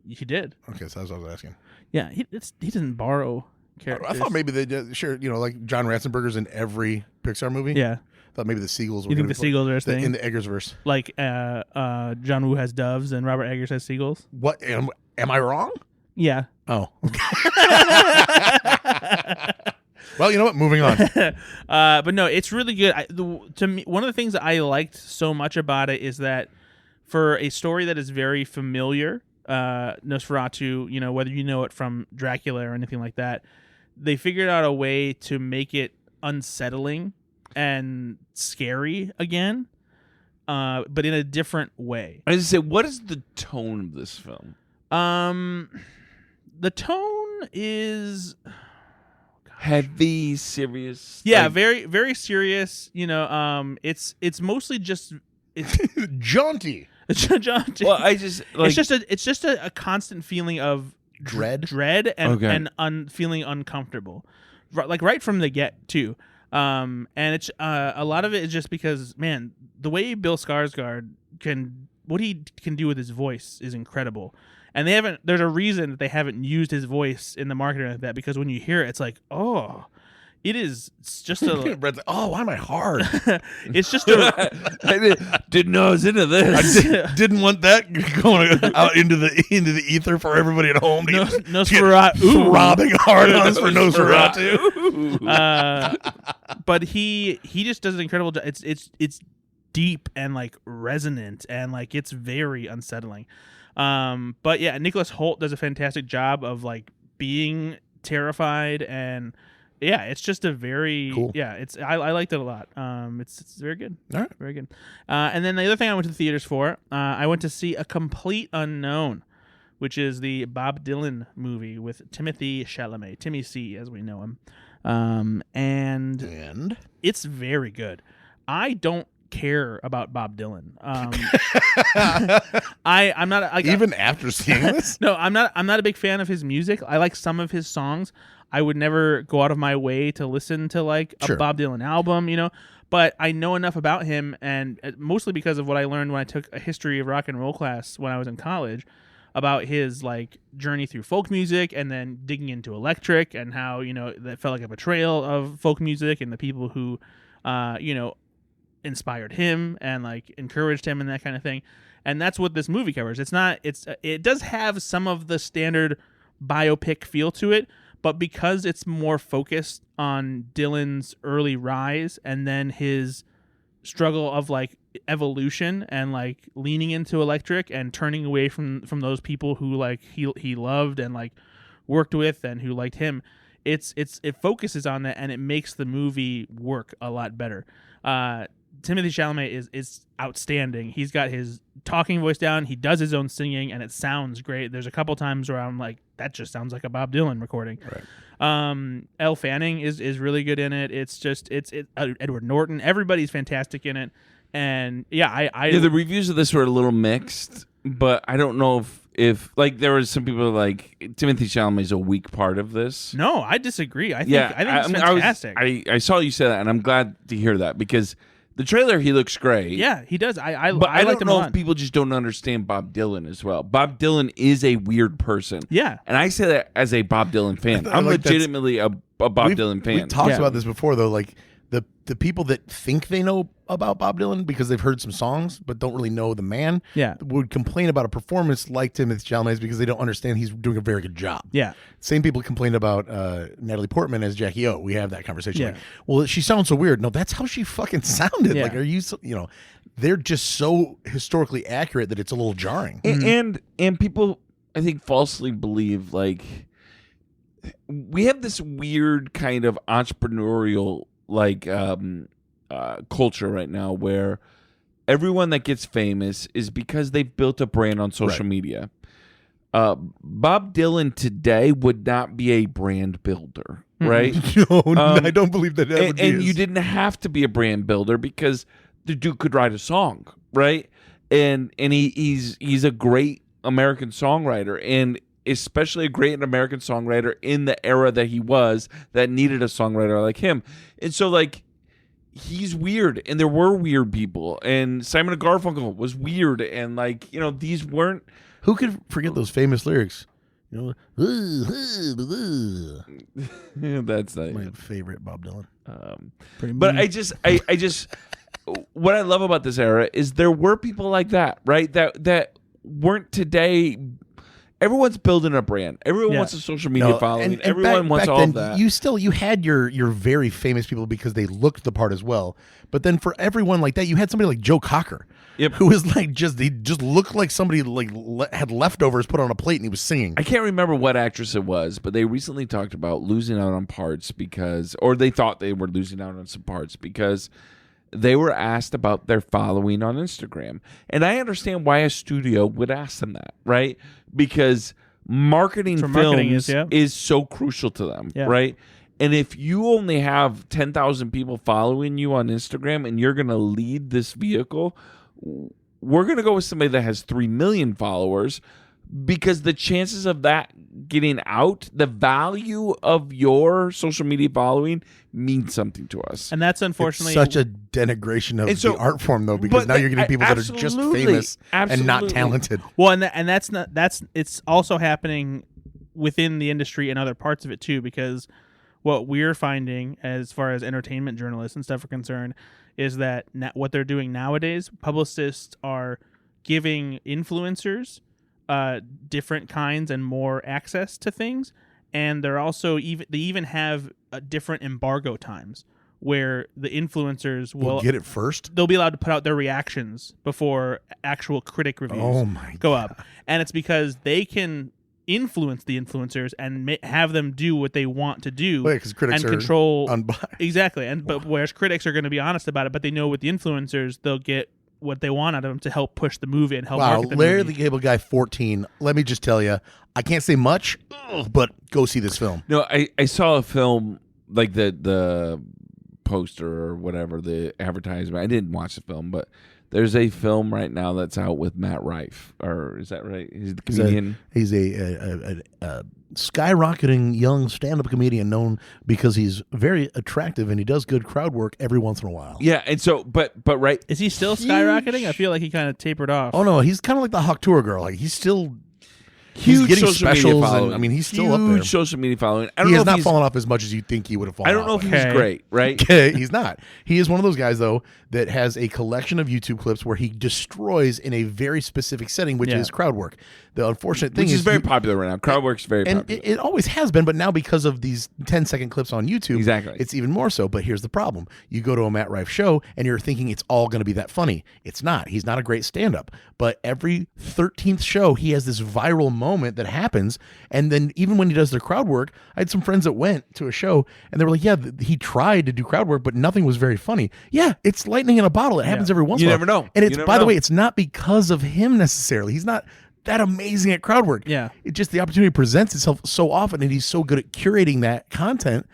[SPEAKER 3] He did.
[SPEAKER 2] Okay, so that's what I was asking.
[SPEAKER 3] Yeah, he doesn't borrow characters.
[SPEAKER 2] I thought maybe they did. Sure, like John Ratzenberger's in every Pixar movie.
[SPEAKER 3] Yeah.
[SPEAKER 2] I thought maybe the seagulls.
[SPEAKER 3] You think the seagulls are a thing?
[SPEAKER 2] in the Eggersverse?
[SPEAKER 3] Like John Woo has doves and Robert Eggers has seagulls.
[SPEAKER 2] What am I wrong?
[SPEAKER 3] Yeah.
[SPEAKER 2] Oh. Well, you know what? Moving on.
[SPEAKER 3] But no, it's really good. To me, one of the things that I liked so much about it is that for a story that is very familiar, Nosferatu, whether you know it from Dracula or anything like that, they figured out a way to make it unsettling and scary again, but in a different way.
[SPEAKER 4] I just say, what is the tone of this film?
[SPEAKER 3] The tone is
[SPEAKER 4] heavy, serious.
[SPEAKER 3] yeah,
[SPEAKER 4] like-
[SPEAKER 3] very very serious. It's mostly just it's
[SPEAKER 2] Jaunty.
[SPEAKER 4] Well, I just like
[SPEAKER 3] it's just a constant feeling of
[SPEAKER 2] Dread?
[SPEAKER 3] and feeling uncomfortable, right from the get too. And it's a lot of it is just because, man, the way Bill Skarsgård what he can do with his voice is incredible. And there's a reason that they haven't used his voice in the marketing like that, because when you hear it, it's like, oh, it's just a
[SPEAKER 2] Brad's like, oh, why am I hard?
[SPEAKER 3] it's just a
[SPEAKER 4] I didn't know I was into this.
[SPEAKER 2] Didn't want that going out into the ether for everybody at home.
[SPEAKER 3] Nosferatu.
[SPEAKER 2] Throbbing hard-ons for Nosferatu.
[SPEAKER 3] But he just does an incredible job. It's deep and like resonant and like it's very unsettling. But yeah, Nicholas Hoult does a fantastic job of like being terrified, and yeah, it's just a very
[SPEAKER 2] cool.
[SPEAKER 3] Yeah, I liked it a lot. It's very good.
[SPEAKER 2] All right.
[SPEAKER 3] Very good. And then the other thing I went to the theaters for, I went to see A Complete Unknown, which is the Bob Dylan movie with Timothy Chalamet, Timmy C as we know him. And
[SPEAKER 2] And
[SPEAKER 3] it's very good. I don't care about Bob Dylan. I'm not like,
[SPEAKER 2] Even after seeing this,
[SPEAKER 3] no, I'm not a big fan of his music. I like some of his songs. I would never go out of my way to listen to like a
[SPEAKER 2] Sure.
[SPEAKER 3] Bob Dylan album, but I know enough about him, and mostly because of what I learned when I took a history of rock and roll class when I was in college, about his like journey through folk music and then digging into electric, and how that felt like a betrayal of folk music and the people who inspired him and like encouraged him and that kind of thing. And that's what this movie covers. It does have some of the standard biopic feel to it, but because it's more focused on Dylan's early rise and then his struggle of like evolution and like leaning into electric and turning away from those people who like he loved and like worked with and who liked him, it focuses on that, and it makes the movie work a lot better. Timothée Chalamet is outstanding. He's got his talking voice down. He does his own singing, and it sounds great. There's a couple times where I'm like, that just sounds like a Bob Dylan recording.
[SPEAKER 2] Right.
[SPEAKER 3] Elle Fanning is really good in it. It's Edward Norton. Everybody's fantastic in it. And yeah,
[SPEAKER 4] the reviews of this were a little mixed, but I don't know if like there was some people like Timothée Chalamet is a weak part of this.
[SPEAKER 3] No, I disagree. I think it's fantastic.
[SPEAKER 4] I saw you say that, and I'm glad to hear that, because the trailer, he looks great.
[SPEAKER 3] Yeah, he does. I
[SPEAKER 4] don't
[SPEAKER 3] him
[SPEAKER 4] know
[SPEAKER 3] a lot.
[SPEAKER 4] if people just don't understand Bob Dylan as well. Bob Dylan is a weird person.
[SPEAKER 3] Yeah.
[SPEAKER 4] And I say that as a Bob Dylan fan. I'm
[SPEAKER 2] like
[SPEAKER 4] legitimately a Bob Dylan fan.
[SPEAKER 2] We talked
[SPEAKER 3] Yeah.
[SPEAKER 2] about this before, though. Like the people that think they know about Bob Dylan because they've heard some songs but don't really know the man,
[SPEAKER 3] Yeah.
[SPEAKER 2] would complain about a performance like Timothée Chalamet's because they don't understand he's doing a very good job.
[SPEAKER 3] Yeah.
[SPEAKER 2] Same people complain about Natalie Portman as Jackie O. We have that conversation.
[SPEAKER 3] Yeah.
[SPEAKER 2] Like, well, she sounds so weird. No, that's how she fucking sounded.
[SPEAKER 3] Yeah.
[SPEAKER 2] Like, are you? They're just so historically accurate that it's a little jarring.
[SPEAKER 4] And people, I think, falsely believe like we have this weird kind of entrepreneurial like culture right now where everyone that gets famous is because they've built a brand on social
[SPEAKER 2] Right.
[SPEAKER 4] media. Bob Dylan today would not be a brand builder, right?
[SPEAKER 2] No, I don't believe that.
[SPEAKER 4] And you didn't have to be a brand builder because the dude could write a song, right? And he's a great American songwriter, and especially a great American songwriter in the era that he was, that needed a songwriter like him. And so like he's weird, and there were weird people, and Simon and Garfunkel was weird, and like these weren't.
[SPEAKER 2] Who could forget those famous lyrics?
[SPEAKER 4] That's not
[SPEAKER 2] My favorite Bob Dylan.
[SPEAKER 4] But I just what I love about this era is there were people like that, right? That weren't today. Everyone's building a brand. Everyone wants a social media following.
[SPEAKER 2] And
[SPEAKER 4] Everyone wants
[SPEAKER 2] back
[SPEAKER 4] all
[SPEAKER 2] then,
[SPEAKER 4] of that.
[SPEAKER 2] You had your very famous people because they looked the part as well. But then for everyone like that, you had somebody like Joe Cocker, who was like he just looked like somebody like had leftovers put on a plate and he was singing.
[SPEAKER 4] I can't remember what actress it was, but they recently talked about losing out on parts or they thought they were losing out on some parts because they were asked about their following on Instagram. And I understand why a studio would ask them that, right? Because marketing films is so crucial to them, right? And if you only have 10,000 people following you on Instagram and you're going to lead this vehicle, we're going to go with somebody that has 3 million followers, because the chances of that getting out, the value of your social media following means something to us.
[SPEAKER 3] And that's unfortunately
[SPEAKER 2] It's such a denigration of the art form, though, because now you're getting people that are just famous and not talented.
[SPEAKER 3] Well, and it's also happening within the industry and other parts of it too, because what we're finding as far as entertainment journalists and stuff are concerned is that what they're doing nowadays, publicists are giving influencers different kinds and more access to things, and they're also even have different embargo times where the influencers will
[SPEAKER 2] get it first.
[SPEAKER 3] They'll be allowed to put out their reactions before actual critic reviews go up, and it's because they can influence the influencers and have them do what they want to do,
[SPEAKER 2] because critics
[SPEAKER 3] and
[SPEAKER 2] are
[SPEAKER 3] control
[SPEAKER 2] unbiased.
[SPEAKER 3] Exactly, but whereas critics are going to be honest about it, but they know with the influencers they'll get what they want out of them to help push the movie and help market the
[SPEAKER 2] Larry
[SPEAKER 3] movie.
[SPEAKER 2] the Cable Guy 14. Let me just tell you, I can't say much, but go see this film.
[SPEAKER 4] No, I saw a film like the poster or whatever, the advertisement. I didn't watch the film, but there's a film right now that's out with Matt Rife, or is that right? He's the comedian.
[SPEAKER 5] He's a skyrocketing young stand-up comedian known because he's very attractive and he does good crowd work every once in a while.
[SPEAKER 4] Yeah, and so, but right.
[SPEAKER 3] Is he still skyrocketing? I feel like he kind of tapered off.
[SPEAKER 5] Oh no, he's kind of like the Hawk Tour girl. Like he's still
[SPEAKER 4] Huge
[SPEAKER 5] getting
[SPEAKER 4] social media
[SPEAKER 5] specials.
[SPEAKER 4] following.
[SPEAKER 5] And, I mean, he's still up there.
[SPEAKER 4] Huge social media following. I don't
[SPEAKER 5] He
[SPEAKER 4] know
[SPEAKER 5] has
[SPEAKER 4] if
[SPEAKER 5] not
[SPEAKER 4] he's,
[SPEAKER 5] fallen off as much as you think he would have fallen off.
[SPEAKER 4] I don't know if he's
[SPEAKER 3] Okay.
[SPEAKER 4] great, right?
[SPEAKER 5] Okay, he's not. He is one of those guys, though, that has a collection of YouTube clips where he destroys in a very specific setting, which
[SPEAKER 3] Yeah.
[SPEAKER 5] is crowd work. The unfortunate thing
[SPEAKER 4] Which is very
[SPEAKER 5] you-
[SPEAKER 4] popular right now. Crowdwork's very
[SPEAKER 5] and
[SPEAKER 4] popular.
[SPEAKER 5] it always has been, but now because of these 10-second clips on YouTube,
[SPEAKER 4] Exactly.
[SPEAKER 5] it's even more so. But here's the problem. You go to a Matt Rife show and you're thinking it's all going to be that funny. It's not. He's not a great stand-up. But every 13th show, he has this viral moment that happens. And then even when he does the crowd work, I had some friends that went to a show and they were like, yeah, he tried to do crowd work, but nothing was very funny. Yeah, it's lightning in a bottle. It happens every once
[SPEAKER 4] You
[SPEAKER 5] in a while.
[SPEAKER 4] never know.
[SPEAKER 5] And
[SPEAKER 4] You
[SPEAKER 5] it's,
[SPEAKER 4] never
[SPEAKER 5] by the
[SPEAKER 4] know.
[SPEAKER 5] way, it's not because of him necessarily. He's not that amazing at crowd work.
[SPEAKER 3] Yeah.
[SPEAKER 5] It just, the opportunity presents itself so often and he's so good at curating that content.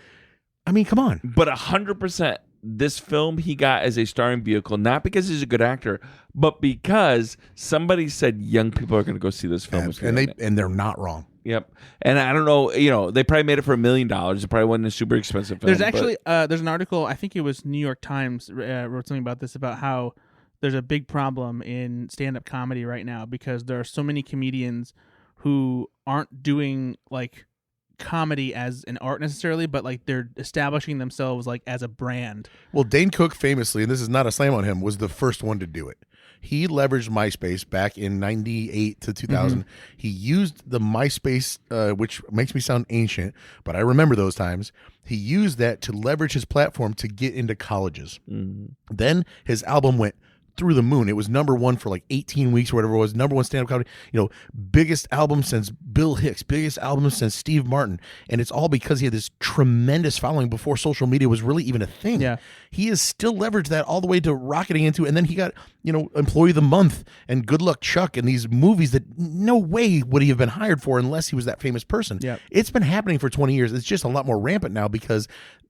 [SPEAKER 5] I mean, come on.
[SPEAKER 4] But 100%, this film he got as a starring vehicle, not because he's a good actor, but because somebody said young people are going to go see this film.
[SPEAKER 5] And they're not wrong.
[SPEAKER 4] Yep. And I don't know, they probably made it for $1 million. It probably wasn't a super expensive film.
[SPEAKER 3] There's actually there's an article, I think it was New York Times wrote something about this, about how there's a big problem in stand-up comedy right now because there are so many comedians who aren't doing like comedy as an art necessarily, but like they're establishing themselves like as a brand.
[SPEAKER 5] Well, Dane Cook famously, and this is not a slam on him, was the first one to do it. He leveraged MySpace back in 98 to 2000. He used the MySpace, which makes me sound ancient, but I remember those times. He used that to leverage his platform to get into colleges. Then his album went through the moon. It was number one for like 18 weeks or whatever it was. Number one stand-up comedy. Biggest album since Bill Hicks. Biggest album since Steve Martin. And it's all because he had this tremendous following before social media was really even a thing.
[SPEAKER 3] Yeah.
[SPEAKER 5] He has still leveraged that all the way to rocketing into, and then he got, Employee of the Month and Good Luck Chuck and these movies that no way would he have been hired for unless he was that famous person.
[SPEAKER 3] Yeah.
[SPEAKER 5] It's been happening for 20 years. It's just a lot more rampant now because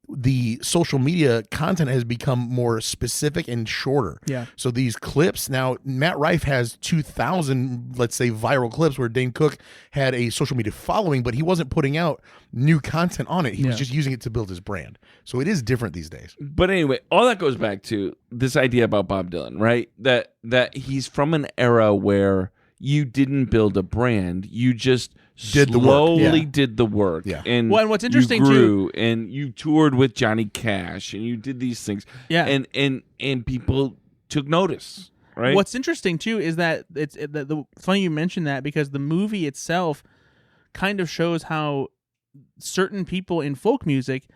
[SPEAKER 5] the social media content has become more specific and shorter.
[SPEAKER 3] Yeah.
[SPEAKER 5] So these clips now, Matt Rife has 2,000, let's say, viral clips where Dane Cook had a social media following, but he wasn't putting out new content on it. He was just using it to build his brand. So it is different these days.
[SPEAKER 4] But anyway, all that goes back to this idea about Bob Dylan, right? That he's from an era where you didn't build a brand, you just
[SPEAKER 5] Did the work.
[SPEAKER 4] slowly
[SPEAKER 5] Yeah.
[SPEAKER 4] did the work.
[SPEAKER 5] Yeah.
[SPEAKER 4] And
[SPEAKER 3] Well, and what's interesting,
[SPEAKER 4] you grew, and you toured with Johnny Cash, and you did these things.
[SPEAKER 3] Yeah.
[SPEAKER 4] And people took notice, right?
[SPEAKER 3] What's interesting too is that it's funny you mentioned that because the movie itself kind of shows how certain people in folk music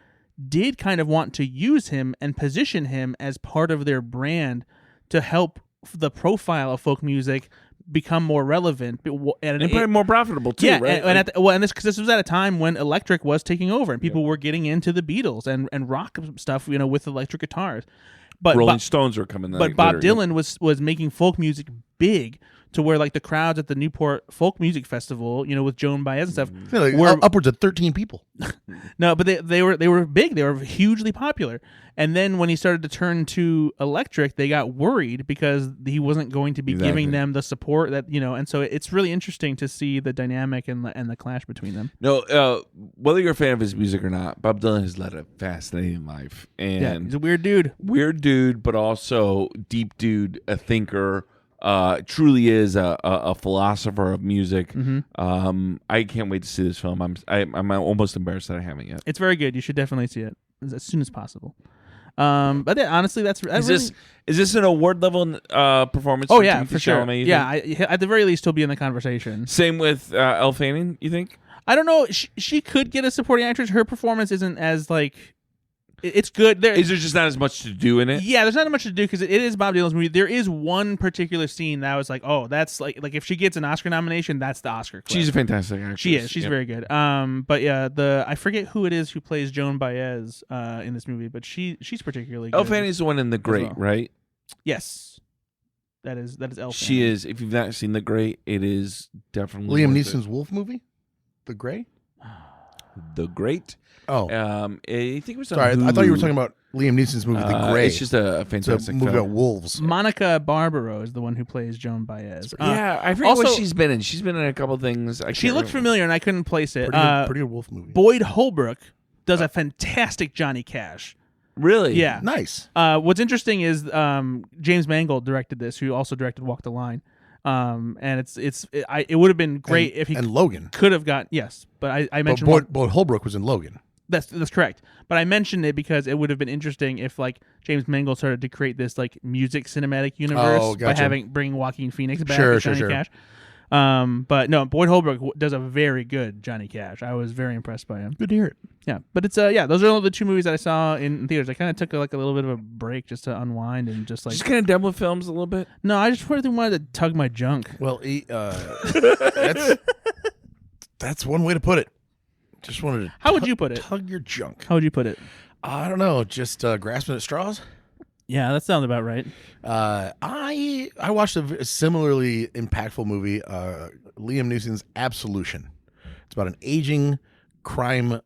[SPEAKER 3] did kind of want to use him and position him as part of their brand to help the profile of folk music become more relevant
[SPEAKER 4] and probably more profitable too,
[SPEAKER 3] yeah,
[SPEAKER 4] right?
[SPEAKER 3] and this was at a time when electric was taking over and people were getting into the Beatles and rock stuff, with electric guitars. But
[SPEAKER 4] Rolling Stones were coming.
[SPEAKER 3] But Bob Dylan was making folk music big to where like the crowds at the Newport Folk Music Festival, with Joan Baez and stuff, were
[SPEAKER 5] Upwards of 13 people.
[SPEAKER 3] no, but they were big. They were hugely popular. And then when he started to turn to electric, they got worried because he wasn't going to be giving them the support that And so it's really interesting to see the dynamic and the clash between them.
[SPEAKER 4] No, whether you're a fan of his music or not, Bob Dylan has led a fascinating life, and
[SPEAKER 3] Yeah, he's a weird dude,
[SPEAKER 4] but also deep dude, a thinker. Truly is a philosopher of music. I can't wait to see this film. I'm almost embarrassed that I haven't yet.
[SPEAKER 3] It's very good. You should definitely see it as soon as possible. But yeah, honestly,
[SPEAKER 4] Is this an award level performance?
[SPEAKER 3] Oh
[SPEAKER 4] for
[SPEAKER 3] yeah,
[SPEAKER 4] Timothée
[SPEAKER 3] for sure.
[SPEAKER 4] Chalamet, you
[SPEAKER 3] Yeah,
[SPEAKER 4] think?
[SPEAKER 3] at the very least, he'll be in the conversation.
[SPEAKER 4] Same with Elle Fanning. You think?
[SPEAKER 3] I don't know. She could get a supporting actress. Her performance isn't as like. It's good.
[SPEAKER 4] Is there just not as much to do in it?
[SPEAKER 3] Yeah, there's not much to do because it is Bob Dylan's movie. There is one particular scene that I was like, oh, that's like if she gets an Oscar nomination, that's the Oscar clip.
[SPEAKER 4] She's a fantastic actress.
[SPEAKER 3] She is. She's very good. But yeah, I forget who it is who plays Joan Baez in this movie, but she's particularly good.
[SPEAKER 4] Elle Fanning's the one in The Great,
[SPEAKER 3] well.
[SPEAKER 4] right?
[SPEAKER 3] Yes, that is Elle Fanning.
[SPEAKER 4] She is. If you've not seen The Great, it is definitely
[SPEAKER 5] Liam
[SPEAKER 4] worth it.
[SPEAKER 5] Neeson's Wolf movie? The Gray?
[SPEAKER 4] The Great.
[SPEAKER 5] Oh.
[SPEAKER 4] I think it was. On
[SPEAKER 5] Sorry, I thought you were talking about Liam Neeson's movie, The Grey.
[SPEAKER 4] It's just a
[SPEAKER 5] It's
[SPEAKER 4] fantastic
[SPEAKER 5] a movie
[SPEAKER 4] film.
[SPEAKER 5] about wolves.
[SPEAKER 3] Monica Barbaro is the one who plays Joan Baez.
[SPEAKER 4] Yeah, I forget what
[SPEAKER 3] also-
[SPEAKER 4] she's been in. She's been in a couple things.
[SPEAKER 3] She looked familiar, and I couldn't place it.
[SPEAKER 5] Pretty good wolf movie.
[SPEAKER 3] Boyd Holbrook does a fantastic Johnny Cash.
[SPEAKER 4] Really?
[SPEAKER 3] Yeah.
[SPEAKER 5] Nice.
[SPEAKER 3] What's interesting is James Mangold directed this, who also directed Walk the Line. And it would have been great if he
[SPEAKER 5] and Logan.
[SPEAKER 3] could have got but I
[SPEAKER 5] But
[SPEAKER 3] mentioned
[SPEAKER 5] Boyd Holbrook was in Logan.
[SPEAKER 3] that's correct. But I mentioned it because it would have been interesting if like James Mangold started to create this like music cinematic universe by
[SPEAKER 5] gotcha.
[SPEAKER 3] bringing Joaquin Phoenix back
[SPEAKER 5] Sure,
[SPEAKER 3] as
[SPEAKER 5] sure,
[SPEAKER 3] Johnny
[SPEAKER 5] sure.
[SPEAKER 3] Cash. But no, Boyd Holbrook does a very good Johnny Cash. I was very impressed by him.
[SPEAKER 5] Good to hear it.
[SPEAKER 3] Yeah, but it's those are all the two movies that I saw in theaters. I kind of took a little bit of a break just to unwind and just
[SPEAKER 4] kind of done with films a little bit.
[SPEAKER 3] no, I just really wanted to tug my junk.
[SPEAKER 5] Well, that's one way to put it. Just wanted to.
[SPEAKER 3] How would you put it?
[SPEAKER 5] Tug your junk.
[SPEAKER 3] How would you put it?
[SPEAKER 5] I don't know. Just grasping at straws.
[SPEAKER 3] Yeah, that sounds about right.
[SPEAKER 5] I watched a similarly impactful movie, Liam Neeson's Absolution. It's about an aging crime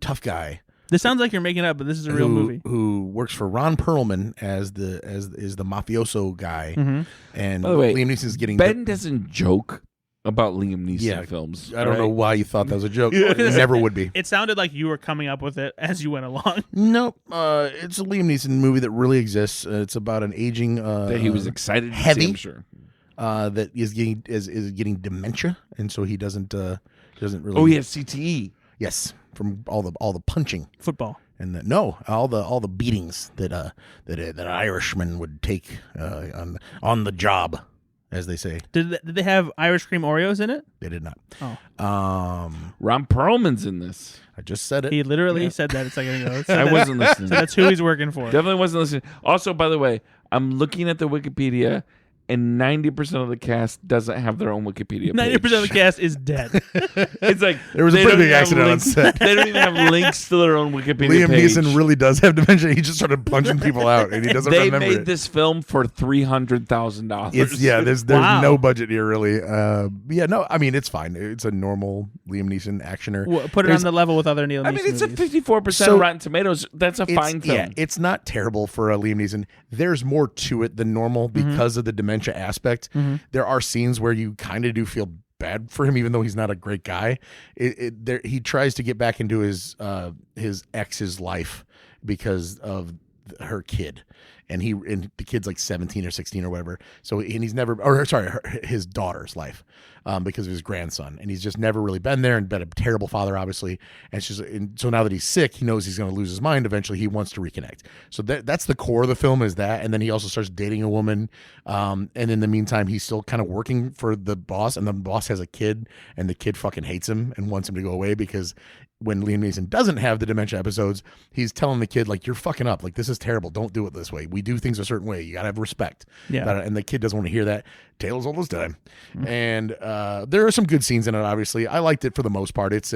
[SPEAKER 5] tough guy
[SPEAKER 3] This sounds like you're making up, but this is a real movie.
[SPEAKER 5] who works for Ron Perlman as the mafioso guy.
[SPEAKER 3] Mm-hmm.
[SPEAKER 5] And
[SPEAKER 4] By the way,
[SPEAKER 5] Liam Neeson's getting
[SPEAKER 4] Ben doesn't joke about Liam Neeson
[SPEAKER 5] Yeah,
[SPEAKER 4] films.
[SPEAKER 5] I don't know why you thought that was a joke.
[SPEAKER 3] Well,
[SPEAKER 5] It
[SPEAKER 3] 'cause
[SPEAKER 5] never would be.
[SPEAKER 3] It sounded like you were coming up with it as you went along.
[SPEAKER 5] Nope. It's a Liam Neeson movie that really exists. It's about an aging
[SPEAKER 4] That he was excited to
[SPEAKER 5] heavy.
[SPEAKER 4] see, I'm sure.
[SPEAKER 5] That is getting dementia, and so he doesn't really.
[SPEAKER 4] Oh, he has CTE.
[SPEAKER 5] Yes, from all the punching
[SPEAKER 3] Football.
[SPEAKER 5] and all the beatings that an Irishman would take on the job, as they say.
[SPEAKER 3] Did they have Irish Creme Oreos in it?
[SPEAKER 5] They did not.
[SPEAKER 3] Oh.
[SPEAKER 4] Ron Perlman's in this.
[SPEAKER 5] I just said it.
[SPEAKER 3] He literally said that a second ago. So
[SPEAKER 4] I wasn't listening.
[SPEAKER 3] So that's who he's working for.
[SPEAKER 4] Definitely wasn't listening. Also, by the way, I'm looking at the Wikipedia, and 90% of the cast doesn't have their own Wikipedia page.
[SPEAKER 3] 90% of the cast is dead.
[SPEAKER 4] It's like
[SPEAKER 5] There was a
[SPEAKER 4] they
[SPEAKER 5] pretty
[SPEAKER 4] don't
[SPEAKER 5] big
[SPEAKER 4] have
[SPEAKER 5] accident on
[SPEAKER 4] links-
[SPEAKER 5] set.
[SPEAKER 4] They don't even have links to their own Wikipedia
[SPEAKER 5] Liam
[SPEAKER 4] page.
[SPEAKER 5] Neeson really does have dementia. He just started punching people out, and he doesn't
[SPEAKER 4] They
[SPEAKER 5] remember
[SPEAKER 4] made
[SPEAKER 5] it.
[SPEAKER 4] this film for $300,000.
[SPEAKER 5] There's
[SPEAKER 3] Wow.
[SPEAKER 5] no budget here really. I mean it's fine. It's a normal Liam Neeson actioner.
[SPEAKER 3] Well, put it
[SPEAKER 5] There's-
[SPEAKER 3] on the level with other Neil Neeson
[SPEAKER 4] I mean, it's a
[SPEAKER 3] movies.
[SPEAKER 4] 54%
[SPEAKER 5] So-
[SPEAKER 4] Rotten Tomatoes. That's a fine film.
[SPEAKER 5] Yeah, it's not terrible for a Liam Neeson. There's more to it than normal because of the dementia aspect. There are scenes where you kind of do feel bad for him, even though he's not a great guy. He tries to get back into his ex's life because of her kid. And the kid's like 17 or 16 or whatever. So his daughter's life, because of his grandson, and he's just never really been there and been a terrible father, obviously. And so now that he's sick, he knows he's going to lose his mind. Eventually, he wants to reconnect. So that's the core of the film is that, and then he also starts dating a woman. And in the meantime, he's still kind of working for the boss, and the boss has a kid, and the kid fucking hates him and wants him to go away because when Liam Neeson doesn't have the dementia episodes, he's telling the kid, like, you're fucking up. Like, this is terrible. Don't do it this way. We do things a certain way. You got to have respect.
[SPEAKER 3] Yeah.
[SPEAKER 5] And the kid doesn't want to hear that. Tales all this time. And there are some good scenes in it, obviously. I liked it for the most part. It's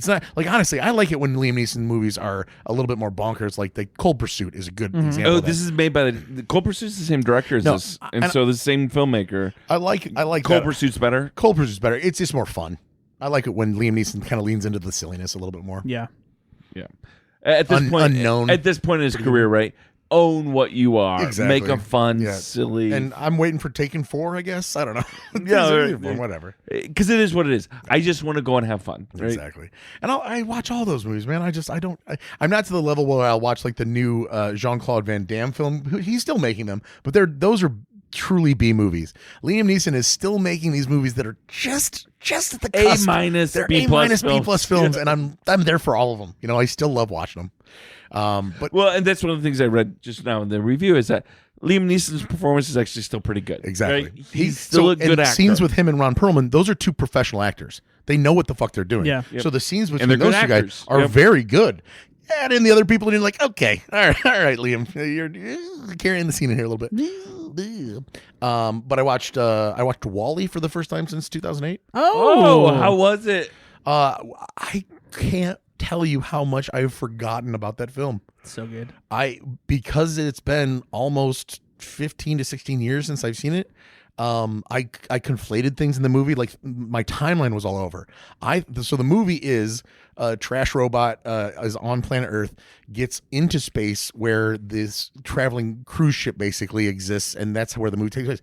[SPEAKER 5] not, like, honestly, I like it when Liam Neeson movies are a little bit more bonkers. Like, the Cold Pursuit is a good example
[SPEAKER 4] Oh,
[SPEAKER 5] of that.
[SPEAKER 4] this is made by the Cold Pursuit's the same director as
[SPEAKER 5] No,
[SPEAKER 4] this, and so the same filmmaker.
[SPEAKER 5] I like
[SPEAKER 4] Cold
[SPEAKER 5] that.
[SPEAKER 4] Pursuit's better.
[SPEAKER 5] Cold Pursuit's better. It's just more fun. I like it when Liam Neeson kind of leans into the silliness a little bit more.
[SPEAKER 3] Yeah.
[SPEAKER 4] Yeah. At this point,
[SPEAKER 5] Unknown.
[SPEAKER 4] At this point in his career, right? Own what you are.
[SPEAKER 5] Exactly.
[SPEAKER 4] Make a fun,
[SPEAKER 5] Yeah.
[SPEAKER 4] silly.
[SPEAKER 5] And I'm waiting for Taken 4, I guess. I don't know.
[SPEAKER 4] Yeah, right.
[SPEAKER 5] Whatever.
[SPEAKER 4] Because it is what it is. I just want to go and have fun. Right?
[SPEAKER 5] Exactly. And I watch all those movies, man. I'm not to the level where I'll watch like the new Jean-Claude Van Damme film. He's still making them, but those are truly B movies. Liam Neeson is still making these movies that are just at the cusp. They're
[SPEAKER 4] B+,
[SPEAKER 5] B plus films, and I'm there for all of them. You know, I still love watching them. But
[SPEAKER 4] Well, and that's one of the things I read just now in the review is that Liam Neeson's performance is actually still pretty good.
[SPEAKER 5] exactly,
[SPEAKER 4] Right? He's still a good
[SPEAKER 5] and
[SPEAKER 4] actor.
[SPEAKER 5] Scenes with him and Ron Perlman, those are two professional actors. They know what the fuck they're doing.
[SPEAKER 3] Yeah.
[SPEAKER 5] So the scenes between
[SPEAKER 4] they're
[SPEAKER 5] those
[SPEAKER 4] good
[SPEAKER 5] two
[SPEAKER 4] actors.
[SPEAKER 5] guys are
[SPEAKER 4] Yep.
[SPEAKER 5] very good. Add in the other people, and you're like, okay, all right, Liam, you're carrying the scene in here a little bit. But I watched Wall-E for the first time since 2008.
[SPEAKER 4] Oh, how was it?
[SPEAKER 5] I can't tell you how much I've forgotten about that film.
[SPEAKER 3] So good.
[SPEAKER 5] Because it's been almost 15 to 16 years since I've seen it. I conflated things in the movie. Like my timeline was all over. So the movie is a trash robot is on planet Earth, gets into space where this traveling cruise ship basically exists, and that's where the movie takes place.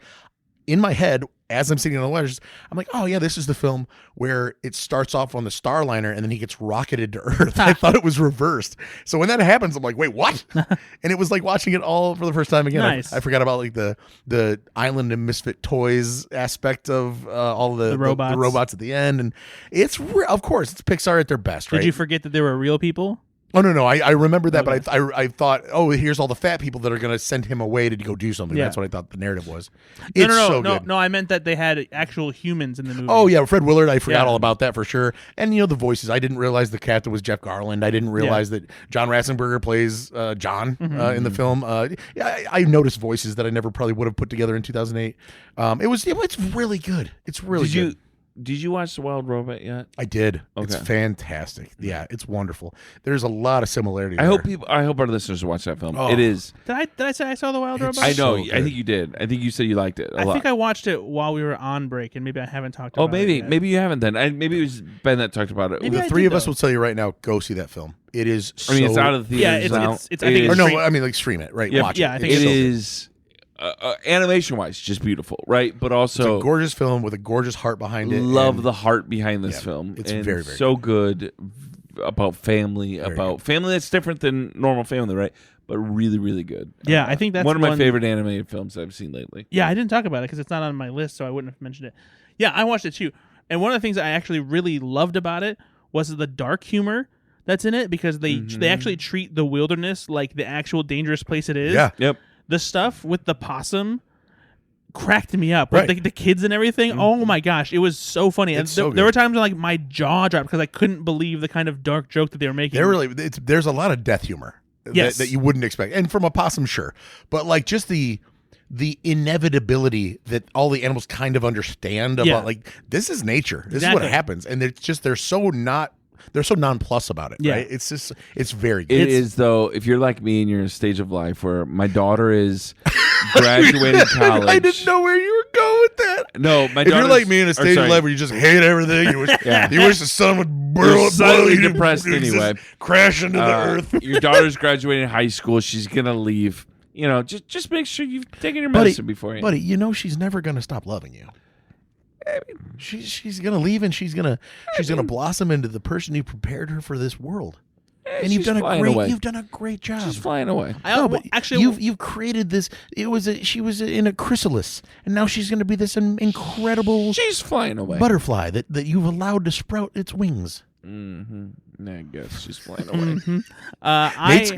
[SPEAKER 5] In my head, as I'm sitting on the letters, I'm like, oh yeah, this is the film where it starts off on the Starliner and then he gets rocketed to Earth. I thought it was reversed. So when that happens, I'm like, wait, what? And it was like watching it all for the first time again.
[SPEAKER 3] Nice.
[SPEAKER 5] I forgot about like the Island and Misfit Toys aspect of all the robots at the end, and it's of course it's Pixar at their best, right?
[SPEAKER 3] Did you forget that there were real people?
[SPEAKER 5] Oh no, I remember that, but I thought, oh, here's all the fat people that are going to send him away to go do something.
[SPEAKER 3] Yeah.
[SPEAKER 5] That's what I thought the narrative was.
[SPEAKER 3] No. I meant that they had actual humans in the movie.
[SPEAKER 5] Oh yeah, Fred Willard. I forgot all about that for sure. And the voices. I didn't realize the captain was Jeff Garland. I didn't realize that John Ratzenberger plays John in the film. I noticed voices that I never probably would have put together in 2008. It's really good. It's really good.
[SPEAKER 4] Did you watch The Wild Robot yet?
[SPEAKER 5] I did.
[SPEAKER 4] Okay.
[SPEAKER 5] It's fantastic. Yeah, it's wonderful. There's a lot of similarities.
[SPEAKER 4] I hope our listeners watch that film.
[SPEAKER 5] Oh.
[SPEAKER 4] It is.
[SPEAKER 3] Did I say I saw The Wild Robot?
[SPEAKER 4] I know.
[SPEAKER 5] so good.
[SPEAKER 4] I think you did. I think you said you liked it a lot.
[SPEAKER 3] I think I watched it while we were on break, and maybe I haven't talked about it yet.
[SPEAKER 4] Maybe you haven't then. Maybe it was Ben that talked about it.
[SPEAKER 3] Maybe
[SPEAKER 5] The
[SPEAKER 3] I
[SPEAKER 5] three
[SPEAKER 3] did,
[SPEAKER 5] of us
[SPEAKER 3] though.
[SPEAKER 5] will tell you right now, go see that film. It is so...
[SPEAKER 4] I mean, it's out of the theaters
[SPEAKER 3] Yeah,
[SPEAKER 4] now.
[SPEAKER 3] I think it's
[SPEAKER 5] Or no,
[SPEAKER 3] stream-
[SPEAKER 5] I mean, like, stream it, right?
[SPEAKER 4] Yeah,
[SPEAKER 5] Watch
[SPEAKER 3] yeah,
[SPEAKER 5] it.
[SPEAKER 3] I think
[SPEAKER 4] It
[SPEAKER 5] so good.
[SPEAKER 4] is animation-wise just beautiful, right? But
[SPEAKER 5] It's
[SPEAKER 4] also
[SPEAKER 5] a gorgeous film with a gorgeous heart behind it.
[SPEAKER 4] love
[SPEAKER 5] and
[SPEAKER 4] the heart behind this
[SPEAKER 5] Yeah,
[SPEAKER 4] film.
[SPEAKER 5] it's
[SPEAKER 4] and
[SPEAKER 5] very, very
[SPEAKER 4] so good about family,
[SPEAKER 5] Very
[SPEAKER 4] family that's different than normal family, right? But really, really good.
[SPEAKER 3] Yeah, I think that's
[SPEAKER 4] one of my favorite animated films I've seen lately.
[SPEAKER 3] Yeah, I didn't talk about it because it's not on my list, so I wouldn't have mentioned it. Yeah, I watched it too. And one of the things I actually really loved about it was the dark humor that's in it, because they actually treat the wilderness like the actual dangerous place it is.
[SPEAKER 5] Yeah.
[SPEAKER 4] Yep.
[SPEAKER 3] The stuff with the possum cracked me up.
[SPEAKER 5] Right.
[SPEAKER 3] With the kids and everything. Oh my gosh, it was so funny. And
[SPEAKER 5] It's so
[SPEAKER 3] there were
[SPEAKER 5] good.
[SPEAKER 3] times when like my jaw dropped because I couldn't believe the kind of dark joke that they were making.
[SPEAKER 5] There's a lot of death humor
[SPEAKER 3] Yes.
[SPEAKER 5] that you wouldn't expect. And from a possum, sure. But like just the inevitability that all the animals kind of understand about like, this is nature. This is what
[SPEAKER 3] Exactly.
[SPEAKER 5] happens. And they're so nonplussed about it,
[SPEAKER 3] Yeah.
[SPEAKER 5] right? It's very good.
[SPEAKER 4] It is, though, if you're like me and you're in a stage of life where my daughter is graduating college.
[SPEAKER 5] I didn't know where you were going with that.
[SPEAKER 4] No, my
[SPEAKER 5] If you're
[SPEAKER 4] daughter's-
[SPEAKER 5] like me in a
[SPEAKER 4] or
[SPEAKER 5] stage of
[SPEAKER 4] sorry.
[SPEAKER 5] life where you just hate everything, you wish,
[SPEAKER 4] Yeah.
[SPEAKER 5] you wish the sun would
[SPEAKER 4] You're
[SPEAKER 5] blow
[SPEAKER 4] slightly
[SPEAKER 5] you
[SPEAKER 4] depressed
[SPEAKER 5] just
[SPEAKER 4] anyway.
[SPEAKER 5] crash into the earth.
[SPEAKER 4] Your daughter's graduating high school. She's going to leave. Just make sure you've taken your medicine beforehand.
[SPEAKER 5] Buddy, she's never gonna stop loving you. She's gonna leave and she's gonna blossom into the person who prepared her for this world. And you've
[SPEAKER 4] she's
[SPEAKER 5] done
[SPEAKER 4] flying away.
[SPEAKER 5] you've done a great job.
[SPEAKER 4] She's flying away.
[SPEAKER 5] You've created this. She was in a chrysalis, and now she's going to be this incredible
[SPEAKER 4] She's flying away.
[SPEAKER 5] butterfly that you've allowed to sprout its wings.
[SPEAKER 4] I guess she's flying away.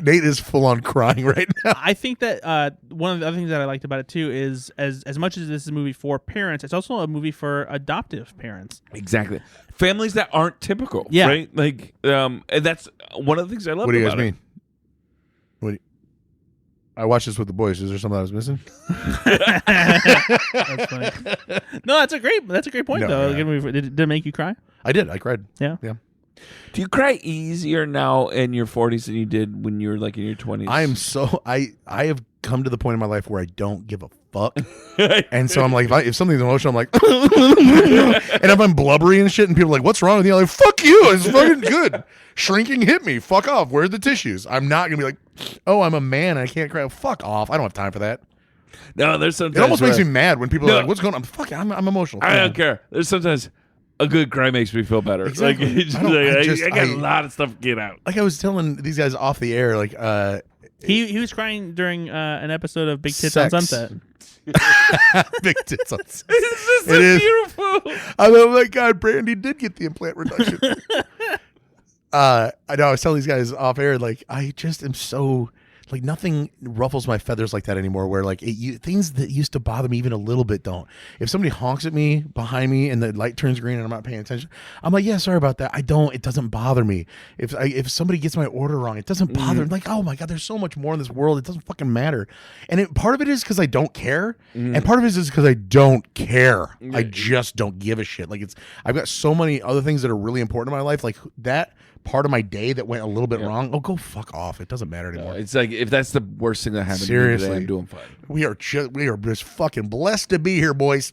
[SPEAKER 5] Nate is full on crying right now.
[SPEAKER 3] I think that one of the other things that I liked about it too is as much as this is a movie for parents, it's also a movie for adoptive parents.
[SPEAKER 4] Exactly. Families that aren't typical.
[SPEAKER 3] Yeah.
[SPEAKER 4] Right? Like, and that's one of the things I love
[SPEAKER 5] What do you guys
[SPEAKER 4] about
[SPEAKER 5] mean? I watched this with the boys. Is there something I was missing?
[SPEAKER 3] That's funny. No, that's a great point
[SPEAKER 5] No,
[SPEAKER 3] though.
[SPEAKER 5] yeah.
[SPEAKER 3] Good movie. Did it make you cry?
[SPEAKER 5] I did. I cried.
[SPEAKER 3] Yeah.
[SPEAKER 5] Yeah.
[SPEAKER 4] Do you cry easier now in your 40s than you did when you were like in your 20s?
[SPEAKER 5] I have come to the point in my life where I don't give a fuck. And so I'm like, if something's emotional, I'm like, and if I'm blubbery and shit, and people are like, what's wrong with you? I'm like, fuck you. It's fucking good. Shrinking hit me. Fuck off. Where's the tissues? I'm not going to be like, oh, I'm a man and I can't cry. Fuck off. I don't have time for that.
[SPEAKER 4] No, there's sometimes
[SPEAKER 5] It almost makes
[SPEAKER 4] where-
[SPEAKER 5] me mad when people are
[SPEAKER 4] No.
[SPEAKER 5] like, what's going on? Fuck it. I'm emotional.
[SPEAKER 4] I don't care. There's sometimes a good cry makes me feel better.
[SPEAKER 5] Exactly.
[SPEAKER 4] Like, it's
[SPEAKER 5] I don't- I just-
[SPEAKER 4] I got a
[SPEAKER 5] I-
[SPEAKER 4] lot of stuff to get out.
[SPEAKER 5] Like I was telling these guys off the air, like,
[SPEAKER 3] He was crying during an episode of Big Tits
[SPEAKER 5] Sex.
[SPEAKER 3] on Sunset.
[SPEAKER 5] big tits on set.
[SPEAKER 4] This is so
[SPEAKER 5] It is.
[SPEAKER 4] beautiful.
[SPEAKER 5] Oh my God, Brandy did get the implant reduction. I know. I was telling these guys off air, like, I just am so like nothing ruffles my feathers like that anymore. Where like things that used to bother me even a little bit don't. If somebody honks at me behind me and the light turns green and I'm not paying attention, I'm like, yeah, sorry about that. I don't. It doesn't bother me. If somebody gets my order wrong, it doesn't bother me. Like, oh my God, there's so much more in this world. It doesn't fucking matter. And part of it is because I don't care, and part of it is because I don't care. I just don't give a shit. Like I've got so many other things that are really important in my life. Like that part of my day that went a little bit wrong, go fuck off. It doesn't matter anymore.
[SPEAKER 4] It's like if that's the worst thing that happened
[SPEAKER 5] Seriously.
[SPEAKER 4] to me today, I'm doing fine.
[SPEAKER 5] We are just fucking blessed to be here, boys.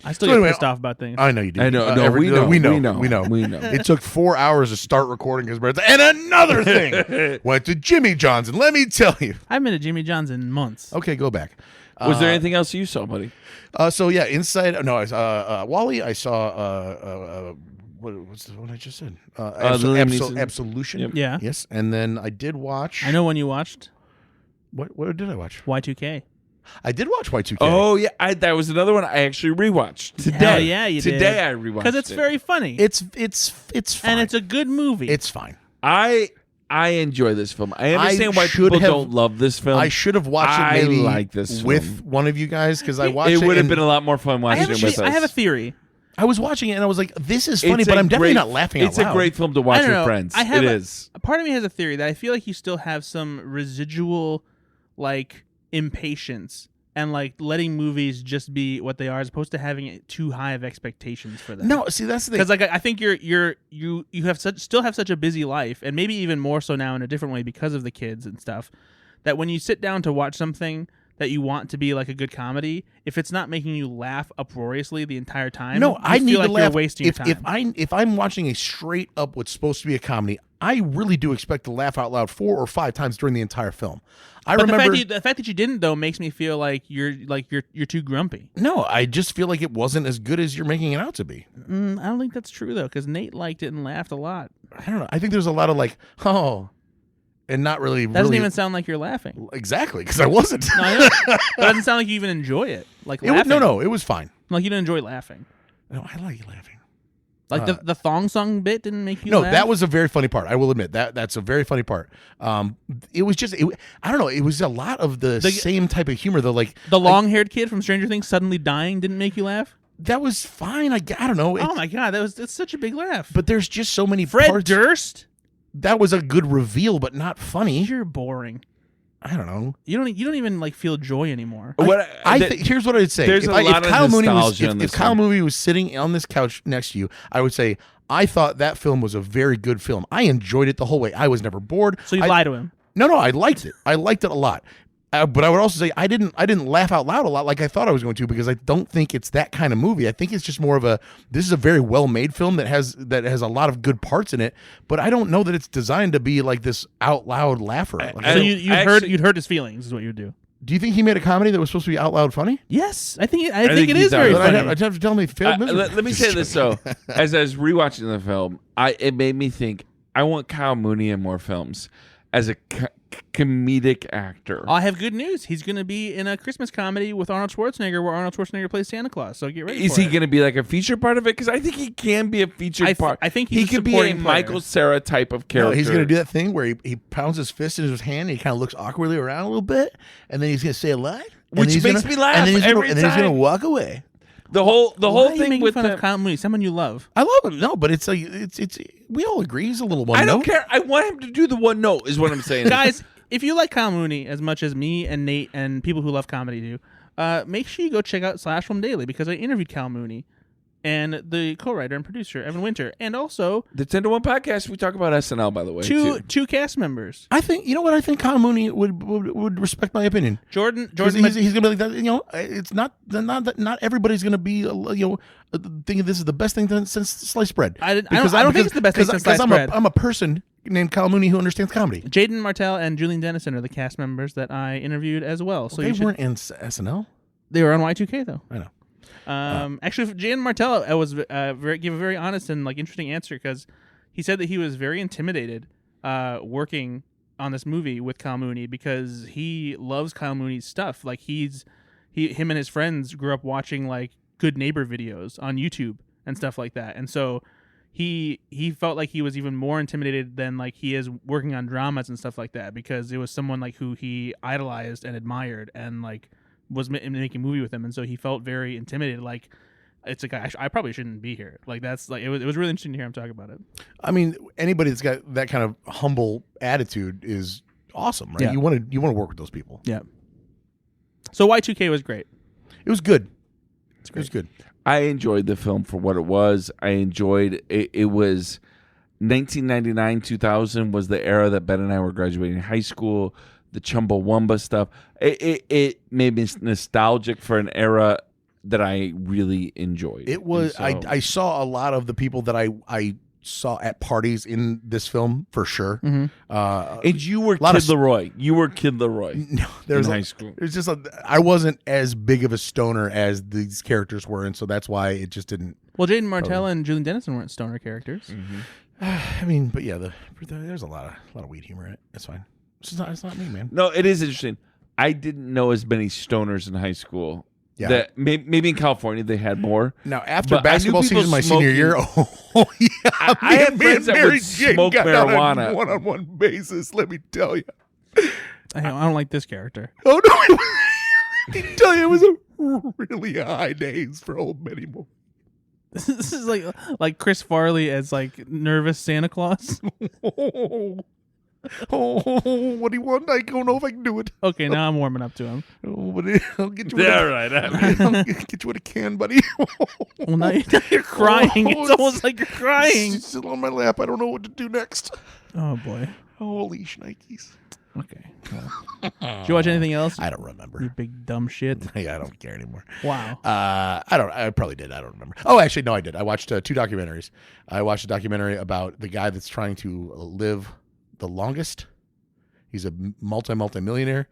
[SPEAKER 3] I still
[SPEAKER 5] So
[SPEAKER 3] get
[SPEAKER 5] anyway,
[SPEAKER 3] pissed off about things.
[SPEAKER 5] I know you do.
[SPEAKER 4] I know.
[SPEAKER 5] We know.
[SPEAKER 4] We know.
[SPEAKER 5] It took 4 hours to start recording because and another thing went to Jimmy John's, and let me tell you.
[SPEAKER 3] I haven't been to Jimmy John's in months.
[SPEAKER 5] Okay, go back.
[SPEAKER 4] Was there anything else you saw, buddy?
[SPEAKER 5] So yeah, inside. No, I saw Wally. I saw what's the one I just said? Absolution.
[SPEAKER 4] Yep.
[SPEAKER 3] Yeah.
[SPEAKER 5] Yes, and then I did watch.
[SPEAKER 3] I know when you watched
[SPEAKER 5] What did I watch?
[SPEAKER 3] Y2K.
[SPEAKER 5] I did watch Y2K.
[SPEAKER 4] Oh yeah, that was another one I actually rewatched today.
[SPEAKER 3] Hell yeah, you did.
[SPEAKER 4] Today I rewatched
[SPEAKER 3] Because it's very funny.
[SPEAKER 5] It's fine.
[SPEAKER 3] and it's a good movie.
[SPEAKER 5] It's fine.
[SPEAKER 4] I enjoy this film. I understand why
[SPEAKER 5] should
[SPEAKER 4] people
[SPEAKER 5] have-
[SPEAKER 4] don't love this film.
[SPEAKER 5] I should have watched it
[SPEAKER 4] I
[SPEAKER 5] maybe
[SPEAKER 4] like this
[SPEAKER 5] with
[SPEAKER 4] film.
[SPEAKER 5] one of you guys because I watched
[SPEAKER 4] It
[SPEAKER 5] it.
[SPEAKER 4] would have
[SPEAKER 5] and
[SPEAKER 4] been a lot more fun
[SPEAKER 3] I
[SPEAKER 4] watching
[SPEAKER 3] have,
[SPEAKER 4] it with us.
[SPEAKER 3] I have a theory.
[SPEAKER 5] I was watching it and I was like, "This is funny,"
[SPEAKER 4] It's
[SPEAKER 5] but
[SPEAKER 4] a
[SPEAKER 5] I'm definitely
[SPEAKER 4] great-
[SPEAKER 5] not laughing out
[SPEAKER 4] It's
[SPEAKER 5] loud.
[SPEAKER 4] a great film to watch
[SPEAKER 3] I don't
[SPEAKER 4] with
[SPEAKER 3] know.
[SPEAKER 4] friends.
[SPEAKER 3] I have
[SPEAKER 4] It
[SPEAKER 3] a-
[SPEAKER 4] is.
[SPEAKER 3] A part of me has a theory that I feel like you still have some residual, like, impatience and like letting movies just be what they are, as opposed to having too high of expectations for them.
[SPEAKER 5] No, see that's the thing.
[SPEAKER 3] Because like I think you have still have such a busy life, and maybe even more so now in a different way because of the kids and stuff, that when you sit down to watch something that you want to be like a good comedy, if it's not making you laugh uproariously the entire time,
[SPEAKER 5] No,
[SPEAKER 3] you
[SPEAKER 5] I
[SPEAKER 3] feel
[SPEAKER 5] need
[SPEAKER 3] like
[SPEAKER 5] to laugh.
[SPEAKER 3] You're wasting your time.
[SPEAKER 5] If I'm watching a straight up what's supposed to be a comedy, I really do expect to laugh out loud 4 or 5 times during the entire film. I
[SPEAKER 3] But
[SPEAKER 5] remember.
[SPEAKER 3] the fact that you didn't though makes me feel like you're too grumpy.
[SPEAKER 5] No, I just feel like it wasn't as good as you're making it out to be.
[SPEAKER 3] I don't think that's true though, because Nate liked it and laughed a lot.
[SPEAKER 5] I don't know. I think there's a lot of like, and not really.
[SPEAKER 3] That doesn't
[SPEAKER 5] really,
[SPEAKER 3] even sound like you're laughing.
[SPEAKER 5] exactly because I wasn't.
[SPEAKER 3] No, I know. That doesn't sound like you even enjoy it. Like laughing.
[SPEAKER 5] No, it was fine.
[SPEAKER 3] Like you didn't enjoy laughing.
[SPEAKER 5] No, I like laughing.
[SPEAKER 3] Like the thong song bit didn't make you
[SPEAKER 5] No,
[SPEAKER 3] laugh?
[SPEAKER 5] that was a very funny part. I will admit that's a very funny part. It was just, I don't know. It was a lot of the same type of humor though. Like
[SPEAKER 3] the long-haired kid from Stranger Things suddenly dying didn't make you laugh?
[SPEAKER 5] that was fine. I don't know.
[SPEAKER 3] Oh my god, that's such a big laugh.
[SPEAKER 5] But there's just so many
[SPEAKER 3] Fred
[SPEAKER 5] parts.
[SPEAKER 3] Durst?
[SPEAKER 5] That was a good reveal, but not funny.
[SPEAKER 3] You're boring.
[SPEAKER 5] I don't know.
[SPEAKER 3] You don't even like feel joy anymore.
[SPEAKER 5] Here's what I'd say.
[SPEAKER 4] There's a lot of
[SPEAKER 5] Kyle Mooney was,
[SPEAKER 4] nostalgia in
[SPEAKER 5] if
[SPEAKER 4] this
[SPEAKER 5] Kyle
[SPEAKER 4] film.
[SPEAKER 5] Mooney was sitting on this couch next to you, I would say I thought that film was a very good film. I enjoyed it the whole way. I was never bored.
[SPEAKER 3] So you lie to him.
[SPEAKER 5] No, I liked it. I liked it a lot. But I would also say I didn't laugh out loud a lot like I thought I was going to, because I don't think it's that kind of movie. I think it's just more of this is a very well made film that has a lot of good parts in it, but I don't know that it's designed to be like this out loud laugher.
[SPEAKER 3] So you'd hurt his feelings is what you would do.
[SPEAKER 5] Do you think he made a comedy that was supposed to be out loud funny?
[SPEAKER 3] Yes, I think
[SPEAKER 4] think
[SPEAKER 3] it
[SPEAKER 4] he
[SPEAKER 3] is very
[SPEAKER 4] does.
[SPEAKER 3] funny.
[SPEAKER 5] I'd have to tell me he failed miserably.
[SPEAKER 4] Let me say this though, as I was rewatching the film, it made me think I want Kyle Mooney in more films as a comedic actor.
[SPEAKER 3] I have good news. He's going to be in a Christmas comedy with Arnold Schwarzenegger, where Arnold Schwarzenegger plays Santa Claus. So get ready.
[SPEAKER 4] Is he going to be like a feature part of it? Because I think he can be a featured part.
[SPEAKER 3] I think
[SPEAKER 4] he
[SPEAKER 3] he's a
[SPEAKER 4] could be a
[SPEAKER 3] supporting player.
[SPEAKER 4] Michael Cera type of character.
[SPEAKER 5] No, he's going to do that thing where he pounds his fist in his hand and he kind of looks awkwardly around a little bit, and then he's going to say a line,
[SPEAKER 4] Which makes me laugh
[SPEAKER 5] and then he's
[SPEAKER 4] every
[SPEAKER 5] and then he's going to
[SPEAKER 4] time.
[SPEAKER 5] walk away.
[SPEAKER 4] The whole
[SPEAKER 3] Why are you
[SPEAKER 4] thing
[SPEAKER 3] making
[SPEAKER 4] with
[SPEAKER 3] fun
[SPEAKER 4] the,
[SPEAKER 3] of Kyle Mooney, someone you love.
[SPEAKER 5] I love him. No, but it's like it's we all agree he's a little one
[SPEAKER 4] I don't
[SPEAKER 5] note.
[SPEAKER 4] care. I want him to do the one note. Is what I'm saying,
[SPEAKER 3] Guys, if you like Kyle Mooney as much as me and Nate and people who love comedy do, make sure you go check out Slash Film Daily, because I interviewed Kyle Mooney and the co-writer and producer Evan Winter, and also
[SPEAKER 4] The 10 to 1 podcast. We talk about SNL, by the way.
[SPEAKER 3] two cast members.
[SPEAKER 5] I think I think Kyle Mooney would respect my opinion.
[SPEAKER 3] Jordan,
[SPEAKER 5] He's gonna be like that. It's not everybody's gonna be thinking this is the best thing since sliced bread.
[SPEAKER 3] I don't think it's the best thing since sliced bread.
[SPEAKER 5] I'm a person named Kyle Mooney who understands comedy.
[SPEAKER 3] Jaden Martell and Julian Dennison are the cast members that I interviewed as well. So
[SPEAKER 5] They weren't in SNL.
[SPEAKER 3] They were on Y2K though.
[SPEAKER 5] I know.
[SPEAKER 3] Actually, Jaden Martell gave a very honest and like interesting answer, because he said that he was very intimidated working on this movie with Kyle Mooney, because he loves Kyle Mooney's stuff. Like him and his friends grew up watching like Good Neighbor videos on YouTube and stuff like that, and so he felt like he was even more intimidated than like he is working on dramas and stuff like that, because it was someone like who he idolized and admired and like was making a movie with him, and so he felt very intimidated. Like, it's a guy I probably shouldn't be here. Like, that's like it was really interesting to hear him talk about it.
[SPEAKER 5] I mean, anybody that's got that kind of humble attitude is awesome, right?
[SPEAKER 3] Yeah.
[SPEAKER 5] You want to work with those people.
[SPEAKER 3] Yeah. So Y2K was great.
[SPEAKER 5] It was good. It was good.
[SPEAKER 4] I enjoyed the film for what it was. I enjoyed it. It was 1999, 2000 was the era that Ben and I were graduating high school. The Chumbawamba stuff. It made me nostalgic for an era that I really enjoyed.
[SPEAKER 5] It was.
[SPEAKER 4] And so-
[SPEAKER 5] I saw a lot of the people that I saw at parties in this film for sure.
[SPEAKER 4] and you were
[SPEAKER 5] lot
[SPEAKER 4] Kid
[SPEAKER 5] of-
[SPEAKER 4] Leroy. You were Kid Leroy
[SPEAKER 5] No, there's
[SPEAKER 4] in high school.
[SPEAKER 5] It's just I wasn't as big of a stoner as these characters were, and so that's why it just didn't.
[SPEAKER 3] Well, Jaden Martell and Julian Dennison weren't stoner characters.
[SPEAKER 5] I mean, but yeah, there's a lot of weed humor in it. It's fine. It's not me, man.
[SPEAKER 4] No, it is interesting. I didn't know as many stoners in high school.
[SPEAKER 5] Yeah.
[SPEAKER 4] That maybe in California they had more.
[SPEAKER 5] Now after
[SPEAKER 4] But I knew
[SPEAKER 5] basketball
[SPEAKER 4] people
[SPEAKER 5] season, my senior year, yeah,
[SPEAKER 4] I had friends that would smoke marijuana.
[SPEAKER 5] on a one-on-one basis. Let me tell you.
[SPEAKER 3] I don't like this character.
[SPEAKER 5] Oh no! I tell you, it was a really high days for old Betty Moore.
[SPEAKER 3] This is like Chris Farley as like nervous Santa Claus.
[SPEAKER 5] Oh, what do you want? I don't know if I can do it.
[SPEAKER 3] Okay, now I'm warming up to him.
[SPEAKER 5] Oh, but I'll get you.
[SPEAKER 4] Yeah,
[SPEAKER 5] with
[SPEAKER 4] right.
[SPEAKER 5] I'll get you what I can, buddy.
[SPEAKER 3] Well, now you're crying. It's almost like you're crying.
[SPEAKER 5] It's still on my lap. I don't know what to do next.
[SPEAKER 3] Oh boy.
[SPEAKER 5] Holy shnikes.
[SPEAKER 3] Okay. Did you watch anything else?
[SPEAKER 5] I don't remember.
[SPEAKER 3] You big dumb shit.
[SPEAKER 5] Yeah, I don't care anymore.
[SPEAKER 3] Wow.
[SPEAKER 5] I probably did. I don't remember. Oh, actually, no, I did. I watched 2 documentaries. I watched a documentary about the guy that's trying to live the longest. He's a multi-millionaire,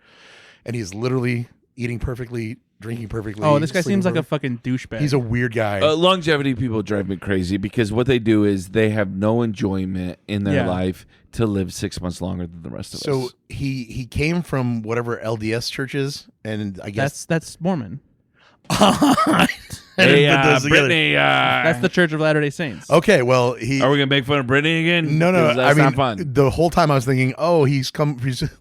[SPEAKER 5] and he's literally eating perfectly, drinking perfectly.
[SPEAKER 3] Oh, this guy seems like a
[SPEAKER 5] perfectly.
[SPEAKER 3] fucking douchebag.
[SPEAKER 5] He's a weird guy.
[SPEAKER 4] Longevity people drive me crazy because what they do is they have no enjoyment in their
[SPEAKER 3] Yeah.
[SPEAKER 4] life to live 6 months longer than the rest of
[SPEAKER 5] So
[SPEAKER 4] us.
[SPEAKER 5] he came from whatever LDS church is, and I guess
[SPEAKER 3] that's Mormon.
[SPEAKER 5] I didn't
[SPEAKER 4] Hey,
[SPEAKER 5] put those together.
[SPEAKER 4] Brittany,
[SPEAKER 3] That's the Church of Latter-day Saints.
[SPEAKER 5] Okay, well he.
[SPEAKER 4] are we gonna make fun of Brittany again?
[SPEAKER 5] No,
[SPEAKER 4] 'Cause
[SPEAKER 5] I
[SPEAKER 4] that's
[SPEAKER 5] mean,
[SPEAKER 4] not fun.
[SPEAKER 5] the whole time I was thinking, oh, he's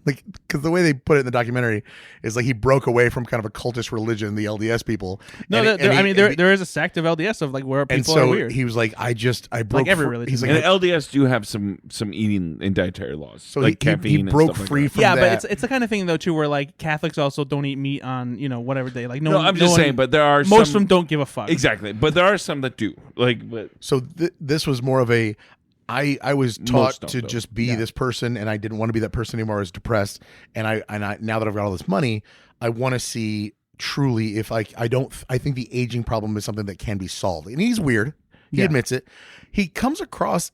[SPEAKER 5] like, because the way they put it in the documentary is like he broke away from kind of a cultist religion, the LDS people.
[SPEAKER 3] No,
[SPEAKER 5] And
[SPEAKER 3] there is a sect of LDS of like where
[SPEAKER 5] and
[SPEAKER 3] people
[SPEAKER 5] so
[SPEAKER 3] are weird.
[SPEAKER 5] he was like, I broke
[SPEAKER 3] every
[SPEAKER 5] free.
[SPEAKER 3] religion.
[SPEAKER 5] He's
[SPEAKER 4] And
[SPEAKER 5] like,
[SPEAKER 4] the LDS do have some eating and dietary laws,
[SPEAKER 5] so
[SPEAKER 4] like
[SPEAKER 5] he
[SPEAKER 4] caffeine. and
[SPEAKER 5] broke
[SPEAKER 4] stuff like
[SPEAKER 5] free
[SPEAKER 4] that.
[SPEAKER 5] from
[SPEAKER 3] Yeah,
[SPEAKER 5] that.
[SPEAKER 3] but it's the kind of thing though too where like Catholics also don't eat meat on whatever day. Like
[SPEAKER 4] No, I'm just saying, but there are
[SPEAKER 3] most of
[SPEAKER 4] some,
[SPEAKER 3] them don't give a fuck.
[SPEAKER 4] exactly, but there are some that do. But
[SPEAKER 5] So this was more of a. I was taught
[SPEAKER 4] Most don't,
[SPEAKER 5] to
[SPEAKER 4] though.
[SPEAKER 5] just be this person, and I didn't want to be that person anymore. I was depressed, and I now that I've got all this money, I want to see truly if I think the aging problem is something that can be solved. And he's weird. He
[SPEAKER 3] Yeah.
[SPEAKER 5] admits it. He comes across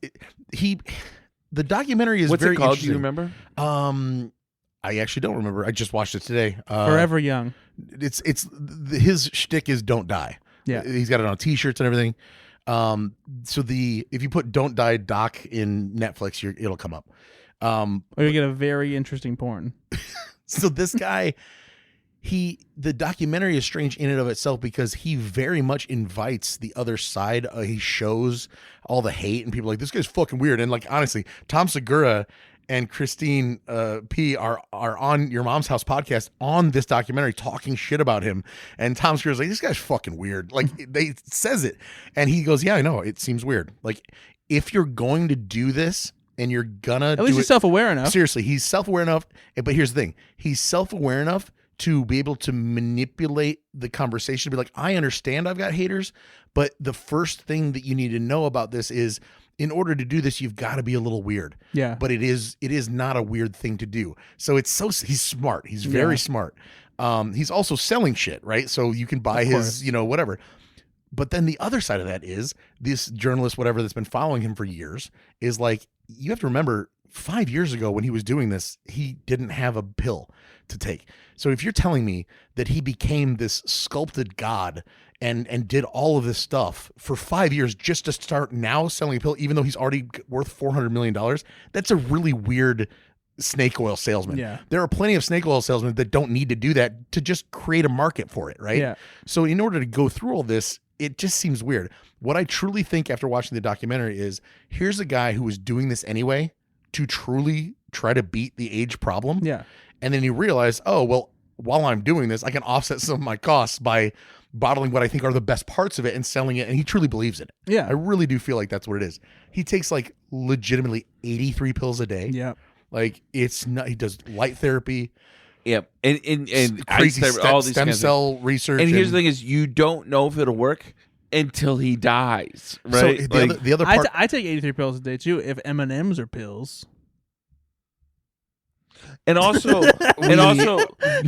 [SPEAKER 5] the documentary is
[SPEAKER 4] what's
[SPEAKER 5] very
[SPEAKER 4] it called? Do you
[SPEAKER 5] interesting.
[SPEAKER 4] remember?
[SPEAKER 5] I actually don't remember. I just watched it today.
[SPEAKER 3] Forever Young.
[SPEAKER 5] It's his shtick is don't die.
[SPEAKER 3] Yeah.
[SPEAKER 5] He's got it on t-shirts and everything. So if you put "Don't Die" doc in Netflix, it'll come up.
[SPEAKER 3] Or you get a very interesting porn.
[SPEAKER 5] So this guy, the documentary is strange in and of itself because he very much invites the other side. He shows all the hate and people are like, this guy's fucking weird. And like, honestly, Tom Segura and Christine P are on Your Mom's House podcast on this documentary talking shit about him. And Tom Segura's like, this guy's fucking weird. Like they says it. And he goes, yeah, I know. It seems weird. Like if you're going to do this and you're gonna
[SPEAKER 3] At least he's self-aware enough.
[SPEAKER 5] Seriously, he's self-aware enough. But here's the thing. He's self-aware enough to be able to manipulate the conversation, to be like, I understand I've got haters, but the first thing that you need to know about this is in order to do this, you've got to be a little weird.
[SPEAKER 3] Yeah.
[SPEAKER 5] But it is not a weird thing to do. So he's smart. He's very smart. He's also selling shit, right? So you can buy his, whatever. But then the other side of that is this journalist, whatever, that's been following him for years is like, you have to remember 5 years ago when he was doing this, he didn't have a pill to take. So if you're telling me that he became this sculpted god and did all of this stuff for 5 years just to start now selling a pill, even though he's already worth $400 million, that's a really weird snake oil salesman.
[SPEAKER 3] Yeah.
[SPEAKER 5] There are plenty of snake oil salesmen that don't need to do that to just create a market for it, right?
[SPEAKER 3] Yeah.
[SPEAKER 5] So in order to go through all this, it just seems weird. What I truly think after watching the documentary is here's a guy who was doing this anyway to truly try to beat the age problem.
[SPEAKER 3] Yeah.
[SPEAKER 5] And then he realized, oh, well, while I'm doing this, I can offset some of my costs by bottling what I think are the best parts of it and selling it. And he truly believes in it.
[SPEAKER 3] Yeah.
[SPEAKER 5] I really do feel like that's what it is. He takes like legitimately 83 pills a day.
[SPEAKER 3] Yeah.
[SPEAKER 5] Like it's not, he does light therapy.
[SPEAKER 4] Yep, and
[SPEAKER 5] Crazy
[SPEAKER 4] all these
[SPEAKER 5] stem
[SPEAKER 4] kinds of-
[SPEAKER 5] cell research.
[SPEAKER 4] And here's the thing: is you don't know if it'll work until he dies,
[SPEAKER 5] So
[SPEAKER 4] right?
[SPEAKER 5] the other part.
[SPEAKER 3] I take 83 pills a day too. If M&Ms are pills,
[SPEAKER 4] and also,
[SPEAKER 5] you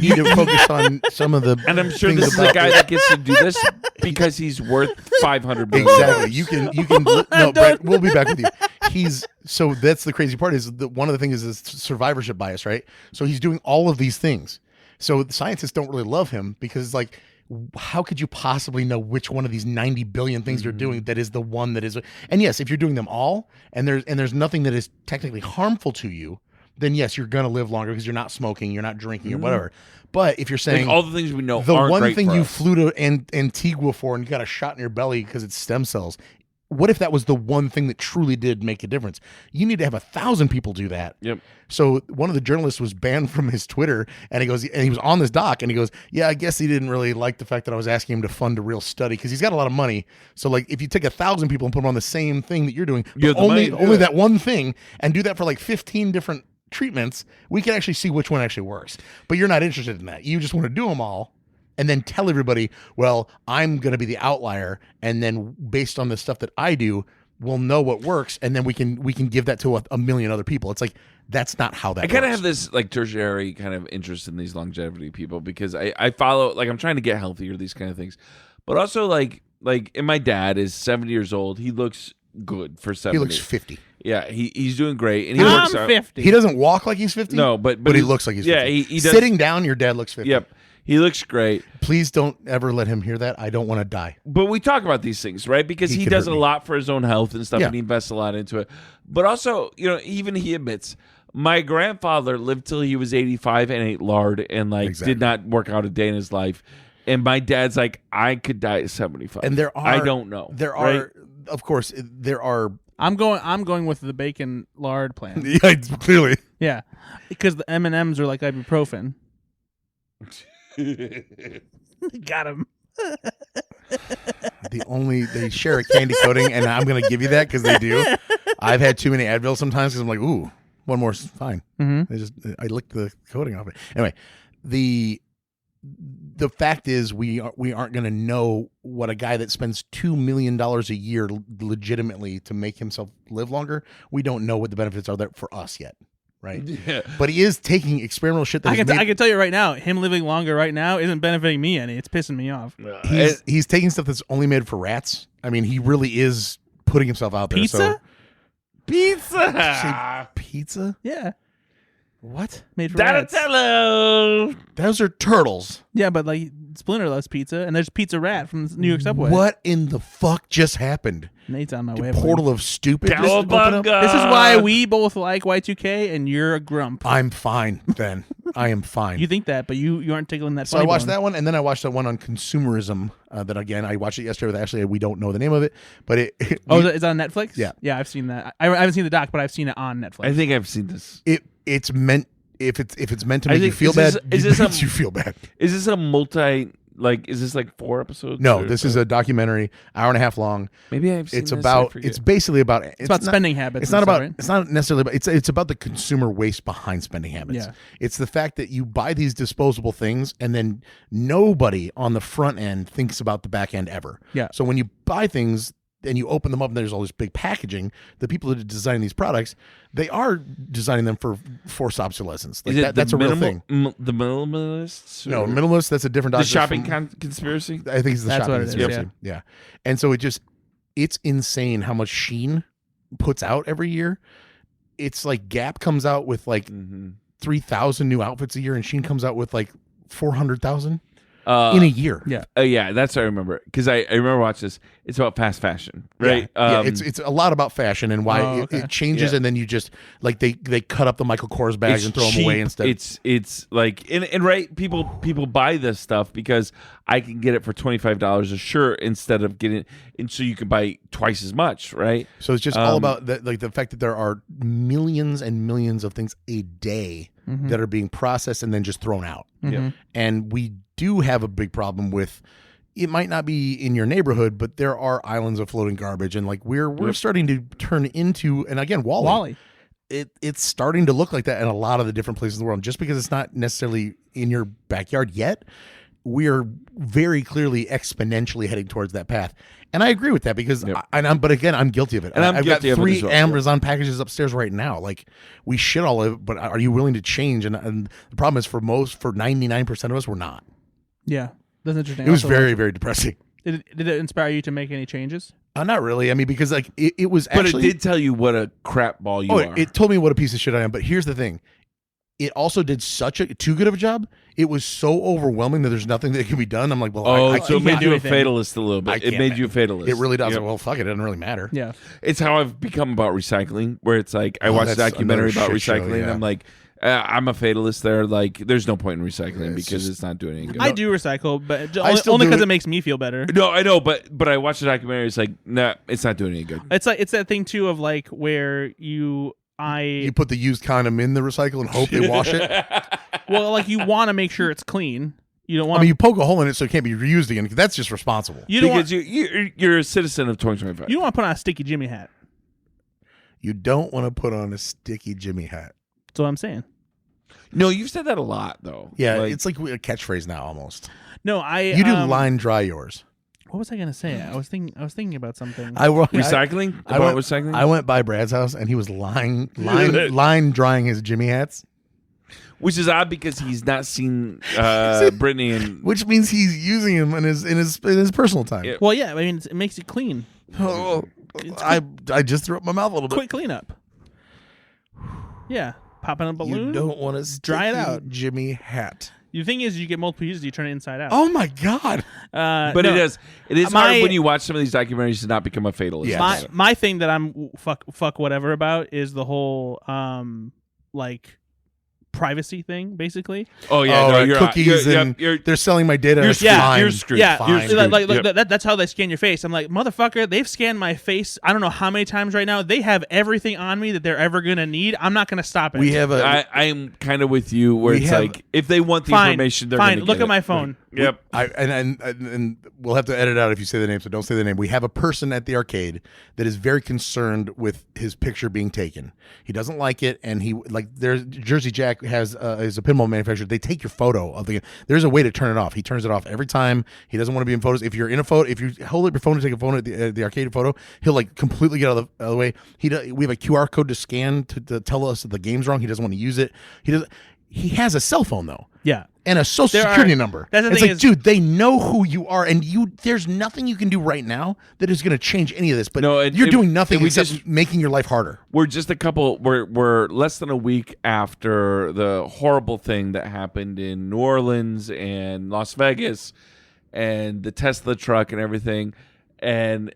[SPEAKER 5] need to focus on some of the.
[SPEAKER 4] and I'm sure
[SPEAKER 5] things
[SPEAKER 4] this is a
[SPEAKER 5] about
[SPEAKER 4] guy
[SPEAKER 5] it.
[SPEAKER 4] that gets to do this because he's worth $500 billion.
[SPEAKER 5] Exactly. You can. No, Brett, we'll be back with you. So that's the crazy part is that one of the things is survivorship bias, right? So he's doing all of these things. So the scientists don't really love him because it's like, how could you possibly know which one of these 90 billion things you're doing that is the one that is? And yes, if you're doing them all, and there's nothing that is technically harmful to you, then yes, you're gonna live longer because you're not smoking, you're not drinking, or whatever. But if you're saying
[SPEAKER 4] Like all the things we know,
[SPEAKER 5] the
[SPEAKER 4] aren't
[SPEAKER 5] one
[SPEAKER 4] great
[SPEAKER 5] thing
[SPEAKER 4] for
[SPEAKER 5] you
[SPEAKER 4] us.
[SPEAKER 5] flew to Antigua for and you got a shot in your belly because it's stem cells, what if that was the one thing that truly did make a difference? You need to have 1,000 people do that.
[SPEAKER 4] Yep.
[SPEAKER 5] So one of the journalists was banned from his Twitter, and he was on this doc, and he goes, yeah, I guess he didn't really like the fact that I was asking him to fund a real study because he's got a lot of money. So like, if you take 1,000 people and put them on the same thing that you're doing,
[SPEAKER 4] You have
[SPEAKER 5] but
[SPEAKER 4] the money
[SPEAKER 5] only
[SPEAKER 4] to do it.
[SPEAKER 5] that one thing, and do that for like 15 different treatments, we can actually see which one actually works. But you're not interested in that. You just want to do them all. And then tell everybody, well, I'm going to be the outlier, and then based on the stuff that I do, we'll know what works, and then we can give that to a million other people. It's like that's not how that.
[SPEAKER 4] I kind of
[SPEAKER 5] works.
[SPEAKER 4] have this like tertiary kind of interest in these longevity people because I follow, like, I'm trying to get healthier, these kind of things, but also like and my dad is 70 years old. He looks good for 70.
[SPEAKER 5] He looks 50.
[SPEAKER 4] Yeah, he's doing great, and he
[SPEAKER 3] I'm
[SPEAKER 4] works out.
[SPEAKER 3] 50.
[SPEAKER 5] He doesn't walk like he's 50.
[SPEAKER 4] No, but
[SPEAKER 5] he looks like he's 50.
[SPEAKER 4] Yeah, he does.
[SPEAKER 5] Sitting down, your dad looks 50.
[SPEAKER 4] Yep, he looks great.
[SPEAKER 5] Please don't ever let him hear that. I don't want to die.
[SPEAKER 4] But we talk about these things, right? Because
[SPEAKER 5] He
[SPEAKER 4] he
[SPEAKER 5] could
[SPEAKER 4] does
[SPEAKER 5] hurt
[SPEAKER 4] a
[SPEAKER 5] me.
[SPEAKER 4] lot for his own health and stuff,
[SPEAKER 5] Yeah.
[SPEAKER 4] and he invests a lot into it. But also, even he admits, my grandfather lived till he was 85 and ate lard and
[SPEAKER 5] Exactly.
[SPEAKER 4] did not work out a day in his life. And my dad's like, I could die at 75.
[SPEAKER 5] And
[SPEAKER 4] I don't know.
[SPEAKER 5] There
[SPEAKER 4] right?
[SPEAKER 5] are, of course, there are.
[SPEAKER 3] I'm going with the bacon lard plan.
[SPEAKER 5] Yeah, clearly.
[SPEAKER 3] Yeah, because the M&Ms are like ibuprofen. Got him.
[SPEAKER 5] They share a candy coating, and I'm going to give you that because they do. I've had too many Advil sometimes because I'm like, ooh, one more's fine.
[SPEAKER 3] Mm-hmm.
[SPEAKER 5] I licked the coating off it. Anyway, the fact is we aren't going to know what a guy that spends $2 million a year legitimately to make himself live longer. We don't know what the benefits are there for us yet. Right.
[SPEAKER 4] Yeah.
[SPEAKER 5] But he is taking experimental shit that
[SPEAKER 3] I
[SPEAKER 5] he's
[SPEAKER 3] can
[SPEAKER 5] made.
[SPEAKER 3] tell you right now, him living longer right now isn't benefiting me any. It's pissing me off.
[SPEAKER 5] He's taking stuff that's only made for rats. I mean, he really is putting himself out there.
[SPEAKER 3] Pizza?
[SPEAKER 5] So,
[SPEAKER 4] Pizza.
[SPEAKER 5] pizza?
[SPEAKER 3] Yeah,
[SPEAKER 5] What?
[SPEAKER 3] made for rats.
[SPEAKER 4] Donatello.
[SPEAKER 5] Those are turtles.
[SPEAKER 3] Yeah, but like Splinterless pizza, and there's Pizza Rat from the New York subway.
[SPEAKER 5] What in the fuck just happened?
[SPEAKER 3] Nate's on my way.
[SPEAKER 5] Portal of stupid. just opened up?
[SPEAKER 4] Cowabunga.
[SPEAKER 3] This is why we both like Y2K, and you're a grump.
[SPEAKER 5] I'm fine then. I am fine.
[SPEAKER 3] You think that, but you aren't tickling that.
[SPEAKER 5] So I watched that one, and then I watched that one on consumerism. That again, I watched it yesterday with Ashley. We don't know the name of it, but
[SPEAKER 3] it's on Netflix.
[SPEAKER 5] Yeah.
[SPEAKER 3] yeah, I've seen that. I haven't seen the doc, but I've seen it on Netflix.
[SPEAKER 4] I think I've seen this.
[SPEAKER 5] it's meant if it's meant to
[SPEAKER 4] I
[SPEAKER 5] make you
[SPEAKER 4] think-
[SPEAKER 5] feel
[SPEAKER 4] is this-
[SPEAKER 5] bad,
[SPEAKER 4] is
[SPEAKER 5] it
[SPEAKER 4] this
[SPEAKER 5] makes
[SPEAKER 4] a-
[SPEAKER 5] you feel bad.
[SPEAKER 4] Is this a multi? Like, is this like 4 episodes?
[SPEAKER 5] No,
[SPEAKER 4] or-
[SPEAKER 5] this is a documentary, hour and a half long.
[SPEAKER 4] Maybe I've seen
[SPEAKER 5] It's
[SPEAKER 4] this, I
[SPEAKER 5] about.
[SPEAKER 4] forget.
[SPEAKER 5] It's basically about.
[SPEAKER 3] it's about spending habits.
[SPEAKER 5] It's
[SPEAKER 3] and
[SPEAKER 5] not
[SPEAKER 3] stuff,
[SPEAKER 5] about.
[SPEAKER 3] Right?
[SPEAKER 5] It's not necessarily about. It's about the consumer waste behind spending habits.
[SPEAKER 3] Yeah.
[SPEAKER 5] It's the fact that you buy these disposable things and then nobody on the front end thinks about the back end ever.
[SPEAKER 3] Yeah.
[SPEAKER 5] So when you buy things and you open them up and there's all this big packaging, the people that are designing these products, they are designing them for forced obsolescence. Like
[SPEAKER 4] Is it
[SPEAKER 5] that, that's a real thing.
[SPEAKER 4] The minimalists?
[SPEAKER 5] No,
[SPEAKER 4] or
[SPEAKER 5] minimalist. That's a different.
[SPEAKER 4] The
[SPEAKER 5] doctor
[SPEAKER 4] shopping
[SPEAKER 5] from-
[SPEAKER 4] conspiracy.
[SPEAKER 5] I think it's the
[SPEAKER 3] That's
[SPEAKER 5] shopping
[SPEAKER 3] what it is,
[SPEAKER 5] conspiracy. Yeah. And so it's insane how much Shein puts out every year. It's like Gap comes out with like 3,000 new outfits a year, and Shein comes out with like 400,000 in a year.
[SPEAKER 3] Yeah.
[SPEAKER 4] Yeah, that's what I remember because I remember watching this. It's about fast fashion, right?
[SPEAKER 5] Yeah, it's a lot about fashion and why
[SPEAKER 3] okay.
[SPEAKER 5] it changes,
[SPEAKER 4] Yeah.
[SPEAKER 5] and then you just like they cut up the Michael Kors bags and throw them away
[SPEAKER 4] cheap.
[SPEAKER 5] instead.
[SPEAKER 4] It's like and right people buy this stuff because I can get it for $25 a shirt instead of getting, and so you can buy twice as much, right?
[SPEAKER 5] So it's just all about the fact that there are millions and millions of things a day that are being processed and then just thrown out.
[SPEAKER 4] Yeah.
[SPEAKER 5] And we do have a big problem with, it might not be in your neighborhood, but there are islands of floating garbage, and like we're starting to turn into, and again, Wally. It's starting to look like that in a lot of the different places in the world. Just because it's not necessarily in your backyard yet, we are very clearly exponentially heading towards that path. And I agree with that because, but again, I'm guilty of it.
[SPEAKER 4] And
[SPEAKER 5] I've got
[SPEAKER 4] guilty of it
[SPEAKER 5] 3
[SPEAKER 4] as well,
[SPEAKER 5] Amazon packages upstairs right now. Like, we shit all of it, but are you willing to change? And the problem is for 99% of us, we're not.
[SPEAKER 3] Yeah, that's interesting.
[SPEAKER 5] It was very, very depressing.
[SPEAKER 3] Did it inspire you to make any changes?
[SPEAKER 5] Not really. I mean, because like it was actually.
[SPEAKER 4] But it did tell you what a crap ball you are.
[SPEAKER 5] It told me what a piece of shit I am. But here's the thing. It also did too good of a job. It was so overwhelming that there's nothing that can be done. I'm like, well,
[SPEAKER 4] so it made you a
[SPEAKER 3] anything.
[SPEAKER 4] fatalist a little bit. It made you a fatalist.
[SPEAKER 5] It really does.
[SPEAKER 4] Yep.
[SPEAKER 5] Well, fuck it. It doesn't really matter.
[SPEAKER 3] Yeah.
[SPEAKER 4] It's how I've become about recycling, where it's like I watched a
[SPEAKER 5] that's
[SPEAKER 4] documentary
[SPEAKER 5] another
[SPEAKER 4] about
[SPEAKER 5] shit show,
[SPEAKER 4] recycling.
[SPEAKER 5] yeah.
[SPEAKER 4] I'm like, I'm a fatalist there. Like, there's no point in recycling because it's not doing any good.
[SPEAKER 3] I do recycle, but
[SPEAKER 5] still
[SPEAKER 3] only
[SPEAKER 5] do
[SPEAKER 3] because
[SPEAKER 5] it.
[SPEAKER 3] it makes me feel better.
[SPEAKER 4] No, I know, but I watched the documentary. It's like, nah, it's not doing any good.
[SPEAKER 3] It's that thing too of like where
[SPEAKER 5] You put the used condom in the recycle and hope they wash it.
[SPEAKER 3] well, like you want to make sure it's clean. You don't
[SPEAKER 5] I
[SPEAKER 3] want.
[SPEAKER 5] mean, you poke a hole in it so it can't be reused again. 'Cause that's just responsible.
[SPEAKER 3] you don't
[SPEAKER 4] Because
[SPEAKER 3] want.
[SPEAKER 4] you're a citizen of 2025.
[SPEAKER 3] You don't want to put on a sticky Jimmy hat.
[SPEAKER 5] You don't want to put on a sticky Jimmy hat.
[SPEAKER 3] That's what I'm saying.
[SPEAKER 4] No, you've said that a lot though.
[SPEAKER 5] Yeah,
[SPEAKER 4] Like,
[SPEAKER 5] it's like a catchphase now almost.
[SPEAKER 3] No,
[SPEAKER 5] You do line dry yours.
[SPEAKER 3] What was I gonna say? I was thinking about something.
[SPEAKER 4] recycling.
[SPEAKER 5] I
[SPEAKER 4] About
[SPEAKER 5] went,
[SPEAKER 4] recycling.
[SPEAKER 5] I went by Brad's house and he was line drying his Jimmy hats,
[SPEAKER 4] Which is odd because he's not seen Brittany and
[SPEAKER 5] which means he's using him in his personal time.
[SPEAKER 4] Yeah.
[SPEAKER 3] well, yeah. I mean, it makes it clean.
[SPEAKER 5] Oh, I just threw up my mouth a little bit.
[SPEAKER 3] Quick cleanup. Yeah, pop in a balloon.
[SPEAKER 5] You don't want to
[SPEAKER 3] Dry it out.
[SPEAKER 5] Jimmy hat.
[SPEAKER 3] The thing is, you get multiple uses. You turn it inside out.
[SPEAKER 5] Oh my god!
[SPEAKER 4] But
[SPEAKER 3] no,
[SPEAKER 4] it is
[SPEAKER 3] my-
[SPEAKER 4] hard when you watch some of these documentaries to not become a fatalist.
[SPEAKER 5] Yes.
[SPEAKER 3] my thing that I'm fuck whatever about is the whole like privacy thing, basically.
[SPEAKER 4] Oh yeah, no, you're
[SPEAKER 5] cookies and
[SPEAKER 4] you're
[SPEAKER 5] they're selling my data.
[SPEAKER 4] you're
[SPEAKER 5] It's
[SPEAKER 4] screwed.
[SPEAKER 5] fine.
[SPEAKER 4] You're screwed.
[SPEAKER 3] Yeah,
[SPEAKER 5] Fine.
[SPEAKER 4] You're screwed.
[SPEAKER 3] like
[SPEAKER 4] Yep.
[SPEAKER 3] that's how they scan your face. I'm like, motherfucker, they've scanned my face. I don't know how many times right now. They have everything on me that they're ever gonna need. I'm not gonna stop it.
[SPEAKER 5] We have a.
[SPEAKER 4] I am kind of with you where
[SPEAKER 5] We
[SPEAKER 4] it's
[SPEAKER 5] have-
[SPEAKER 4] like if they want the
[SPEAKER 3] fine,
[SPEAKER 4] information, they're
[SPEAKER 3] fine.
[SPEAKER 4] gonna
[SPEAKER 3] Look
[SPEAKER 4] get
[SPEAKER 3] at my
[SPEAKER 4] it.
[SPEAKER 3] phone.
[SPEAKER 4] Yep.
[SPEAKER 5] And we'll have to edit out if you say the name, so don't say the name. We have a person at the arcade that is very concerned with his picture being taken. He doesn't like it, and there's Jersey Jack is a pinball manufacturer. They take your photo of the. There's a way to turn it off. He turns it off every time. He doesn't want to be in photos. If you're in a photo, if you hold up your phone to take a photo at the arcade photo, he'll like completely get out of the way. We have a QR code to scan to tell us that the game's wrong. He doesn't want to use it. He has a cell phone though.
[SPEAKER 3] Yeah.
[SPEAKER 5] And a social security number.
[SPEAKER 3] That's the
[SPEAKER 5] it's
[SPEAKER 3] thing
[SPEAKER 5] like,
[SPEAKER 3] is-
[SPEAKER 5] dude, they know who you are, and there's nothing you can do right now that is going to change any of this. But you're doing nothing except making your life harder.
[SPEAKER 4] We're just we're less than a week after the horrible thing that happened in New Orleans and Las Vegas and the Tesla truck and everything. And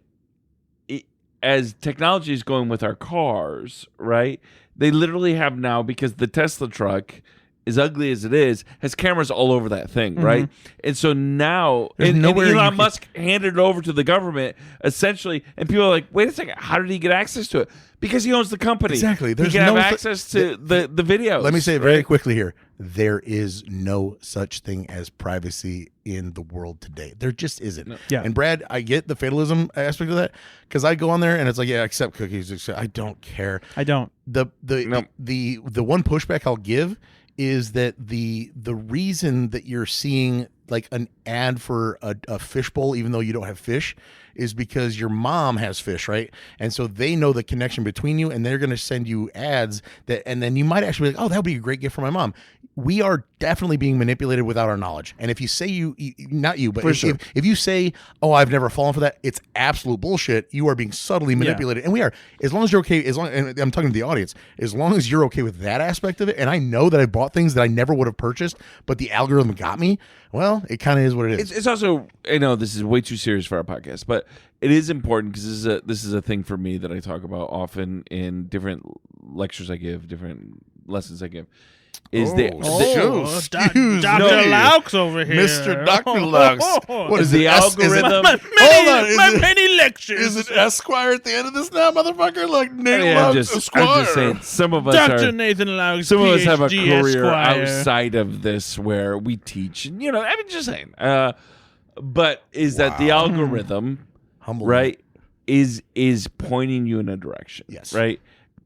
[SPEAKER 4] as technology is going with our cars, right? They literally have now, because the Tesla truck, as ugly as it is, has cameras all over that thing, right? And so now, and Elon Musk handed it over to the government, essentially, and people are like, wait a second, how did he get access to it? Because he owns the company.
[SPEAKER 5] Exactly.
[SPEAKER 4] He
[SPEAKER 5] There's
[SPEAKER 4] can
[SPEAKER 5] no
[SPEAKER 4] have access to the videos.
[SPEAKER 5] Let me say it very quickly here. There is no such thing as privacy in the world today. There just isn't. No.
[SPEAKER 3] Yeah.
[SPEAKER 5] And Brad, I get the fatalism aspect of that, because I go on there and it's like, yeah, accept cookies. I don't care.
[SPEAKER 3] I don't.
[SPEAKER 5] The one pushback I'll give is that the reason that you're seeing like an ad for a fishbowl, even though you don't have fish, is because your mom has fish, right? And so they know the connection between you, and they're going to send you ads and then you might actually be like, oh, that would be a great gift for my mom. We are definitely being manipulated without our knowledge. And if you say not you, but if you say, oh, I've never fallen for that, it's absolute bullshit. You are being subtly manipulated. And we are, as long as you're okay, and I'm talking to the audience, as long as you're okay with that aspect of it, and I know that I bought things that I never would have purchased, but the algorithm got me, well, it kind of is what it is.
[SPEAKER 4] It's also, I know this is way too serious for our podcast, but it is important because this is a thing for me that I talk about often in different lectures I give, different lessons I give.
[SPEAKER 3] Dr.
[SPEAKER 5] excuse
[SPEAKER 3] Loucks over here.
[SPEAKER 5] Mr. Dr. Loucks. What is
[SPEAKER 4] the algorithm?
[SPEAKER 3] My many lectures.
[SPEAKER 5] Is it Esquire at the end of this now, motherfucker? Like Nate
[SPEAKER 4] I'm
[SPEAKER 5] Loucks
[SPEAKER 4] just
[SPEAKER 5] Esquire.
[SPEAKER 4] saying, some of us
[SPEAKER 3] Dr. Nathan Loucks,
[SPEAKER 4] some of us have a
[SPEAKER 3] PhD
[SPEAKER 4] career
[SPEAKER 3] Esquire.
[SPEAKER 4] outside of this where we teach, and I mean, just saying. But is that the algorithm,
[SPEAKER 5] Humble
[SPEAKER 4] right? Is pointing you in a direction,
[SPEAKER 5] Yes.
[SPEAKER 4] right?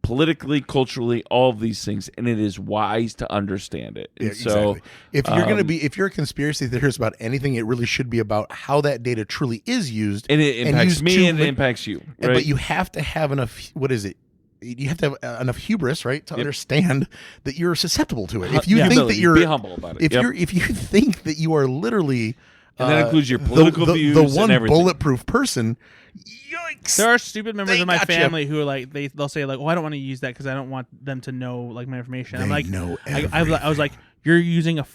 [SPEAKER 4] politically, culturally, all of these things, and it is wise to understand it. And so,
[SPEAKER 5] exactly. If you're a conspiracy theorist about anything, it really should be about how that data truly is used,
[SPEAKER 4] and it impacts me and it impacts you. Right?
[SPEAKER 5] But you have to have enough. What is it? You have to have enough hubris, right, to understand that you're susceptible to it. If you think that you're
[SPEAKER 4] be humble about it,
[SPEAKER 5] if you think that you are literally,
[SPEAKER 4] and that includes your political views,
[SPEAKER 5] the one
[SPEAKER 4] and everything.
[SPEAKER 5] bulletproof person. Yikes!
[SPEAKER 3] There are stupid members of my
[SPEAKER 5] gotcha.
[SPEAKER 3] family who are like they'll say like, "Oh, I don't want to use that because I don't want them to know like my information." I'm like,
[SPEAKER 5] know
[SPEAKER 3] I was like, "You're using a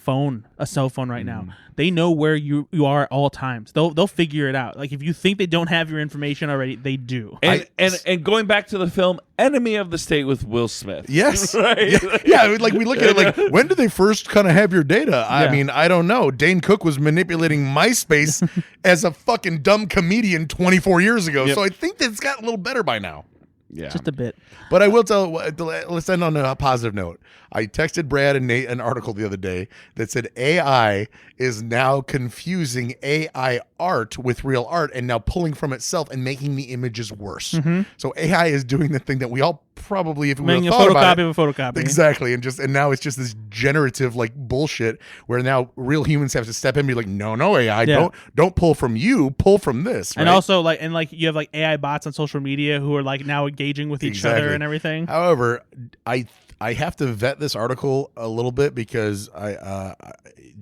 [SPEAKER 3] cell phone right now. They know where you are at all times. They'll figure it out. Like if you think they don't have your information already, they do."
[SPEAKER 4] And going back to the film Enemy of the State with Will Smith.
[SPEAKER 5] Yes.
[SPEAKER 4] Right?
[SPEAKER 5] Yeah, like we look at it like, when did they first kind of have your data? I mean, I don't know. Dane Cook was manipulating MySpace as a fucking dumb comedian 24 years ago. So I think that it's gotten a little better by now.
[SPEAKER 4] Yeah.
[SPEAKER 3] Just a bit.
[SPEAKER 5] But I will tell, let's end on a positive note. I texted Brad and Nate an article the other day that said AI is now confusing AI art with real art and now pulling from itself and making the images worse. So AI is doing the thing that we all probably, if we would
[SPEAKER 3] Making
[SPEAKER 5] have
[SPEAKER 3] a
[SPEAKER 5] thought about
[SPEAKER 3] photocopy
[SPEAKER 5] it,
[SPEAKER 3] of a photocopy.
[SPEAKER 5] exactly, and now it's just this generative like bullshit where now real humans have to step in and be like, no AI, don't pull from you, pull from this. Right?
[SPEAKER 3] And also like you have like AI bots on social media who are like now engaging with each other and everything.
[SPEAKER 5] However, I have to vet this article a little bit because I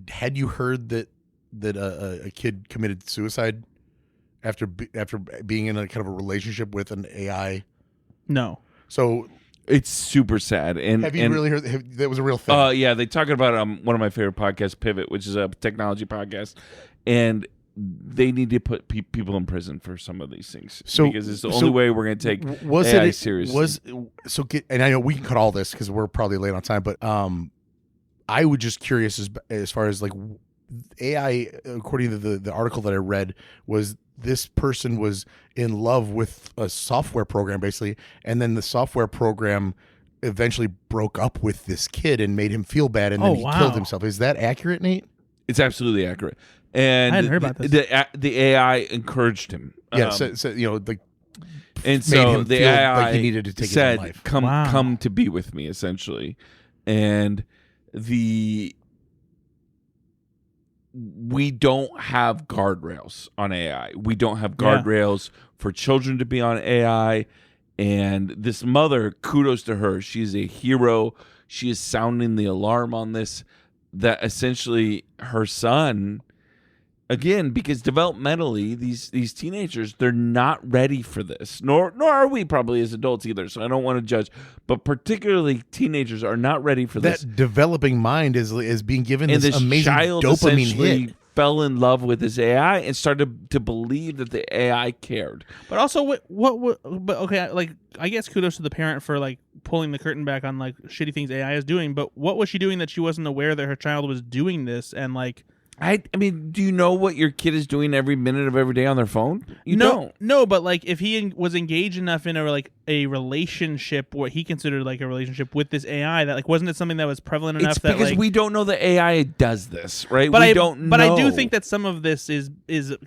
[SPEAKER 5] had you heard that a kid committed suicide after being in a kind of a relationship with an AI.
[SPEAKER 3] No.
[SPEAKER 5] So
[SPEAKER 4] it's super sad. And
[SPEAKER 5] have you really heard that was a real thing?
[SPEAKER 4] Yeah, they talking about one of my favorite podcasts, Pivot, which is a technology podcast, and they need to put people in prison for some of these things because it's the only way we're going to take AI seriously.
[SPEAKER 5] And I know we can cut all this because we're probably late on time, but I was just curious as far as like AI, according to the article that I read, was this person was in love with a software program basically, and then the software program eventually broke up with this kid and made him feel bad, and then he killed himself. Is that accurate, Nate?
[SPEAKER 4] It's absolutely accurate. And
[SPEAKER 3] I hadn't heard about this.
[SPEAKER 4] The AI encouraged him.
[SPEAKER 5] Yeah, so you know, like,
[SPEAKER 4] and so the AI
[SPEAKER 5] like he needed to take
[SPEAKER 4] said,
[SPEAKER 5] his own life.
[SPEAKER 4] Come to be with me, essentially. And we don't have guardrails on AI. We don't have guardrails for children to be on AI. And this mother, kudos to her. She's a hero. She is sounding the alarm on this, that essentially her son, again, because developmentally, these teenagers, they're not ready for this. Nor are we probably as adults either. So I don't want to judge. But particularly teenagers are not ready for this.
[SPEAKER 5] That developing mind is being given
[SPEAKER 4] and
[SPEAKER 5] this amazing
[SPEAKER 4] child
[SPEAKER 5] dopamine hit.
[SPEAKER 4] Fell in love with his AI and started to believe that the AI cared.
[SPEAKER 3] But also, but okay, like I guess kudos to the parent for like pulling the curtain back on like shitty things AI is doing. But what was she doing that she wasn't aware that her child was doing this? And like,
[SPEAKER 4] I mean, do you know what your kid is doing every minute of every day on their phone? You don't.
[SPEAKER 3] No, but like if he was engaged enough in a relationship, what he considered like a relationship with this AI, that like wasn't it something that was prevalent enough that
[SPEAKER 4] because
[SPEAKER 3] like,
[SPEAKER 4] we don't know that AI does this, right?
[SPEAKER 3] But
[SPEAKER 4] we don't know.
[SPEAKER 3] But I do think that some of this is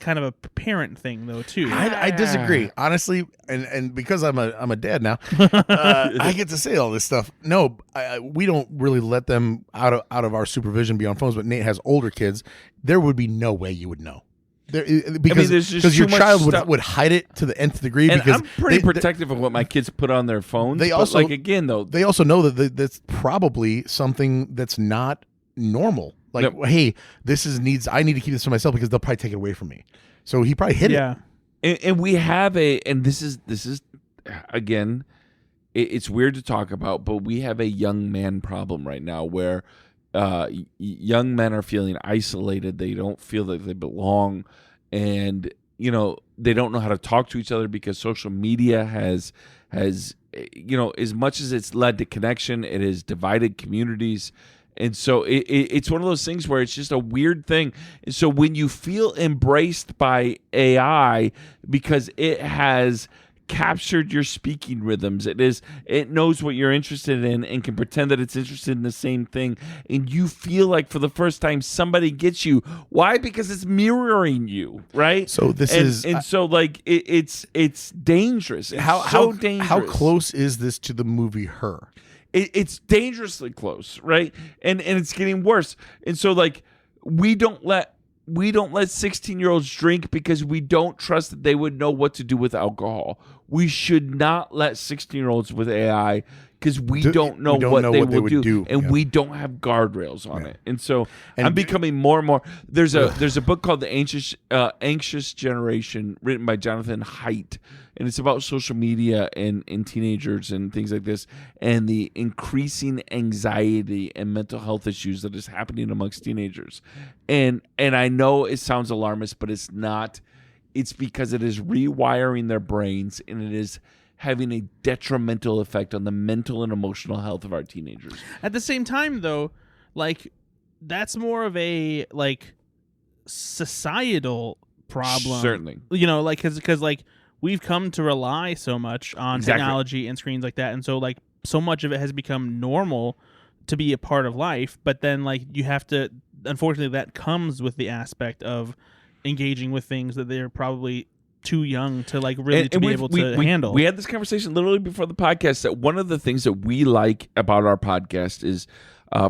[SPEAKER 3] kind of a parent thing though too.
[SPEAKER 5] I disagree, honestly, and because I'm a dad now, I get to say all this stuff. No, we don't really let them out of our supervision be on phones. But Nate has older kids. There would be no way you would know. Because your child would hide it to the nth degree.
[SPEAKER 4] And
[SPEAKER 5] because
[SPEAKER 4] I'm pretty protective of what my kids put on their phones.
[SPEAKER 5] They also,
[SPEAKER 4] like again though,
[SPEAKER 5] they also know that that's probably something that's not normal. Like, hey, I need to keep this to myself because they'll probably take it away from me. So he probably hid it.
[SPEAKER 4] And we have this is again, it's weird to talk about, but we have a young man problem right now where young men are feeling isolated. They don't feel that they belong, and they don't know how to talk to each other because social media has as much as it's led to connection, it has divided communities. And so it's one of those things where it's just a weird thing. And so when you feel embraced by AI because it has captured your speaking rhythms. It knows what you're interested in and can pretend that it's interested in the same thing. And you feel like for the first time somebody gets you. Why? Because it's mirroring you, right?
[SPEAKER 5] So
[SPEAKER 4] so like it's dangerous. How dangerous?
[SPEAKER 5] How close is this to the movie Her?
[SPEAKER 4] It's dangerously close, right? And it's getting worse. And so like we don't let 16-year-olds drink because we don't trust that they would know what to do with alcohol. We should not let 16-year-olds with AI because we don't know what they would do. And we don't have guardrails on it. And so I'm becoming more and more. There's a book called The Anxious Generation written by Jonathan Haidt. And it's about social media and teenagers and things like this and the increasing anxiety and mental health issues that is happening amongst teenagers. And I know it sounds alarmist, but it's not. It's because it is rewiring their brains and it is having a detrimental effect on the mental and emotional health of our teenagers.
[SPEAKER 3] At the same time, though, like that's more of a like societal problem.
[SPEAKER 4] Certainly.
[SPEAKER 3] You know, like because like we've come to rely so much on technology and screens like that. And so like so much of it has become normal to be a part of life. But then like you have to, unfortunately, that comes with the aspect of engaging with things that they're probably too young to like really to be able to handle.
[SPEAKER 4] We had this conversation literally before the podcast that one of the things that we like about our podcast is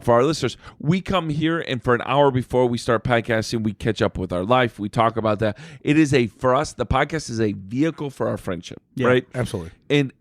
[SPEAKER 4] for our listeners, we come here and for an hour before we start podcasting, we catch up with our life. We talk about that. It is for us, the podcast is a vehicle for our friendship, right?
[SPEAKER 5] Absolutely.
[SPEAKER 4] And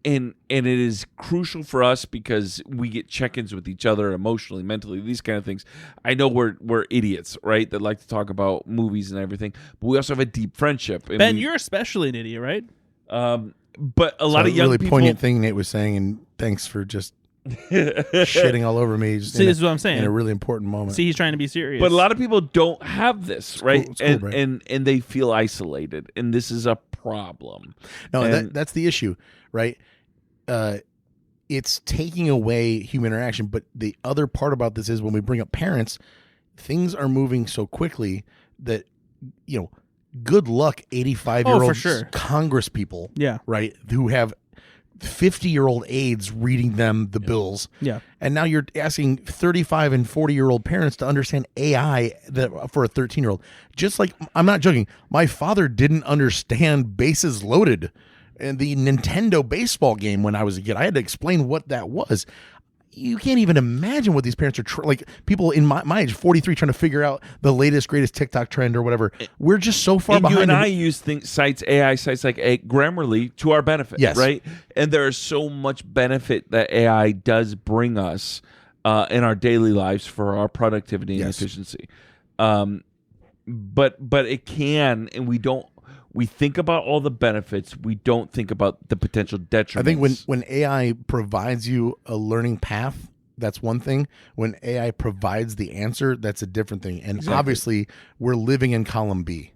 [SPEAKER 4] it is crucial for us because we get check-ins with each other emotionally, mentally, these kind of things. I know we're idiots, right, that like to talk about movies and everything, but we also have a deep friendship. And
[SPEAKER 3] Ben, you're especially an idiot, right?
[SPEAKER 4] But a lot of young
[SPEAKER 5] really
[SPEAKER 4] people...
[SPEAKER 5] poignant thing Nate was saying, and thanks for just shitting all over me.
[SPEAKER 3] See, this is what I'm saying.
[SPEAKER 5] In a really important moment.
[SPEAKER 3] See, he's trying to be serious.
[SPEAKER 4] But a lot of people don't have this, right?
[SPEAKER 5] It's cool, right?
[SPEAKER 4] And they feel isolated, and this is a problem.
[SPEAKER 5] No, that's the issue, right? It's taking away human interaction. But the other part about this is when we bring up parents, things are moving so quickly that, you know, good luck 85-year-old
[SPEAKER 3] for sure.
[SPEAKER 5] Congress people,
[SPEAKER 3] Yeah.
[SPEAKER 5] right, who have 50-year-old aides reading them the bills.
[SPEAKER 3] Yeah.
[SPEAKER 5] And now you're asking 35 and 40-year-old parents to understand AI for a 13-year-old. Just like, I'm not joking, my father didn't understand bases loaded and the Nintendo baseball game when I was a kid. I had to explain what that was. You can't even imagine what these parents are like. People in my age, 43, trying to figure out the latest, greatest TikTok trend or whatever. We're just so far behind.
[SPEAKER 4] You and I use AI sites like Grammarly to our benefit,
[SPEAKER 5] yes.
[SPEAKER 4] Right? And there is so much benefit that AI does bring us in our daily lives for our productivity and efficiency. But it can, and we don't. We think about all the benefits. We don't think about the potential detriments.
[SPEAKER 5] I think when AI provides you a learning path, that's one thing. When AI provides the answer, that's a different thing. And obviously, we're living in column B.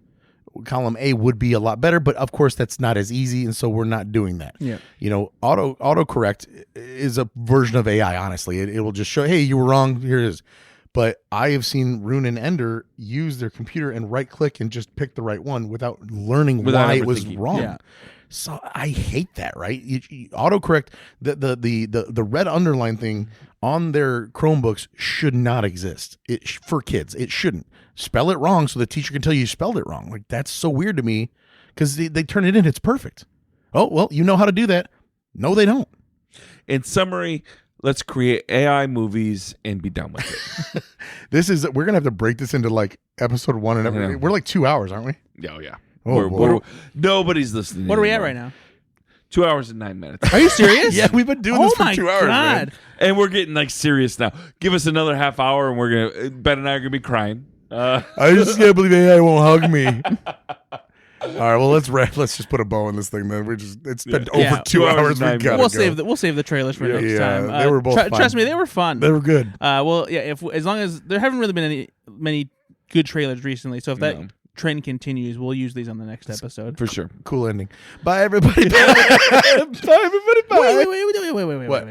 [SPEAKER 5] Column A would be a lot better, but of course, that's not as easy, and so we're not doing that.
[SPEAKER 3] Yeah.
[SPEAKER 5] You know, autocorrect is a version of AI, honestly. It will just show, hey, you were wrong, here it is. But I have seen Rune and Ender use their computer and right-click and just pick the right one without learning why it was wrong. Yeah. So I hate that, right? Autocorrect, the red underline thing on their Chromebooks should not exist. For kids, it shouldn't. Spell it wrong so the teacher can tell you spelled it wrong. Like, that's so weird to me because they turn it in. It's perfect. Oh, well, you know how to do that. No, they don't.
[SPEAKER 4] In summary, let's create AI movies and be done with it.
[SPEAKER 5] We're going to have to break this into like episode 1 and everything. We're like 2 hours, aren't we?
[SPEAKER 4] Oh, yeah.
[SPEAKER 5] Oh,
[SPEAKER 4] nobody's listening.
[SPEAKER 3] What are we at right now?
[SPEAKER 4] 2 hours and 9 minutes.
[SPEAKER 3] Are you serious?
[SPEAKER 5] Yeah, we've been doing this for 2 hours, man.
[SPEAKER 4] And we're getting like serious now. Give us another half hour and Ben and I are going to be crying.
[SPEAKER 5] I just can't believe AI won't hug me. All right, well, let's just put a bow on this thing, then. It's been over 2 hours.
[SPEAKER 3] We'll save the trailers for next time.
[SPEAKER 5] They were both fun.
[SPEAKER 3] Trust me, they were fun.
[SPEAKER 5] They were good.
[SPEAKER 3] Well, yeah. As long as there haven't really been many good trailers recently, so if trend continues, we'll use these on the next episode.
[SPEAKER 4] For sure.
[SPEAKER 5] Cool ending. Bye, everybody. Bye, everybody. Bye.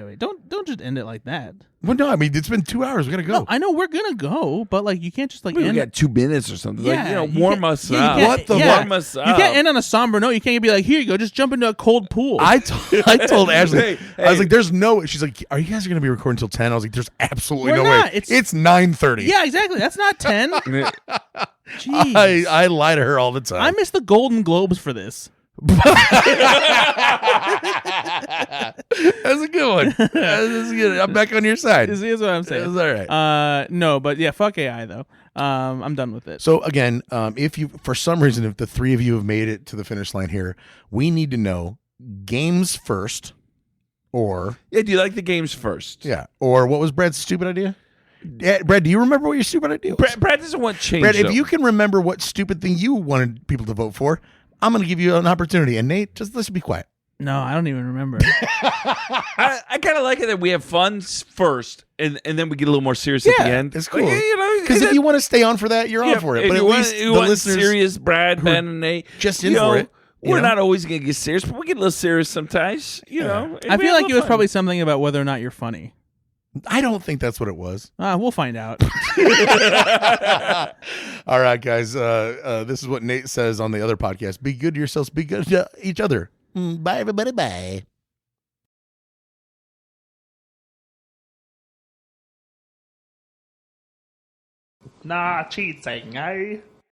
[SPEAKER 3] Wait. Don't just end it like that.
[SPEAKER 5] Well, no, I mean, it's been 2 hours. We got to go.
[SPEAKER 3] No, I know we're gonna go, but like you can't just like
[SPEAKER 4] We
[SPEAKER 3] end.
[SPEAKER 4] got 2 minutes or something.
[SPEAKER 3] Yeah,
[SPEAKER 4] like,
[SPEAKER 3] you
[SPEAKER 4] warm
[SPEAKER 3] can't-
[SPEAKER 4] us
[SPEAKER 3] yeah, you
[SPEAKER 4] up.
[SPEAKER 3] can't-
[SPEAKER 5] What the
[SPEAKER 3] yeah.
[SPEAKER 4] Warm us up.
[SPEAKER 3] You can't end on a somber note. You can't be like, here you go, just jump into a cold pool.
[SPEAKER 5] I told Ashley,
[SPEAKER 4] Hey,
[SPEAKER 5] I was
[SPEAKER 4] hey.
[SPEAKER 5] like, there's no, she's like, are you guys going to be recording until 10? I was like, there's absolutely
[SPEAKER 3] We're
[SPEAKER 5] no
[SPEAKER 3] not.
[SPEAKER 5] way.
[SPEAKER 3] It's-
[SPEAKER 5] It's 9:30.
[SPEAKER 3] yeah, exactly. That's not 10. Jeez.
[SPEAKER 5] I lie to her all the time.
[SPEAKER 3] I missed the Golden Globes for this.
[SPEAKER 5] That's a good one. That's good. I'm back on your side.
[SPEAKER 3] Is what I'm saying.
[SPEAKER 5] It's all right.
[SPEAKER 3] No, but yeah, fuck AI though. I'm done with it.
[SPEAKER 5] So again, if you, for some reason, if the three of you have made it to the finish line here, we need to know games first, or
[SPEAKER 4] Yeah, do you like the games first?
[SPEAKER 5] or what was Brad's stupid idea? Yeah, Brad, do you remember what your stupid idea was?
[SPEAKER 4] Brad doesn't want change.
[SPEAKER 5] Brad,
[SPEAKER 4] though.
[SPEAKER 5] if you can remember what stupid thing you wanted people to vote for, I'm going to give you an opportunity. And Nate, just let's be quiet.
[SPEAKER 3] No, I don't even remember.
[SPEAKER 4] I kind of like it that we have fun first, and then we get a little more serious at the end.
[SPEAKER 5] It's cool.
[SPEAKER 4] Like, you know,
[SPEAKER 5] Because if you want to stay on for that, you're on for it.
[SPEAKER 4] if
[SPEAKER 5] But at
[SPEAKER 4] you want-
[SPEAKER 5] least
[SPEAKER 4] you
[SPEAKER 5] the
[SPEAKER 4] want
[SPEAKER 5] listeners,
[SPEAKER 4] serious Brad,
[SPEAKER 5] who are
[SPEAKER 4] Ben, and Nate,
[SPEAKER 5] just
[SPEAKER 4] you
[SPEAKER 5] in
[SPEAKER 4] know,
[SPEAKER 5] for it. you
[SPEAKER 4] We're
[SPEAKER 5] know?
[SPEAKER 4] not always gonna get serious, but we get a little serious sometimes. You know, and
[SPEAKER 3] I
[SPEAKER 4] we
[SPEAKER 3] feel
[SPEAKER 4] have
[SPEAKER 3] like
[SPEAKER 4] a
[SPEAKER 3] it was
[SPEAKER 4] fun.
[SPEAKER 3] probably something about whether or not you're funny.
[SPEAKER 5] I don't think that's what it was.
[SPEAKER 3] We'll find out.
[SPEAKER 5] All right, guys. This is what Nate says on the other podcast. Be good to yourselves. Be good to each other. Bye, everybody. Bye.
[SPEAKER 1] Nah, cheating, eh?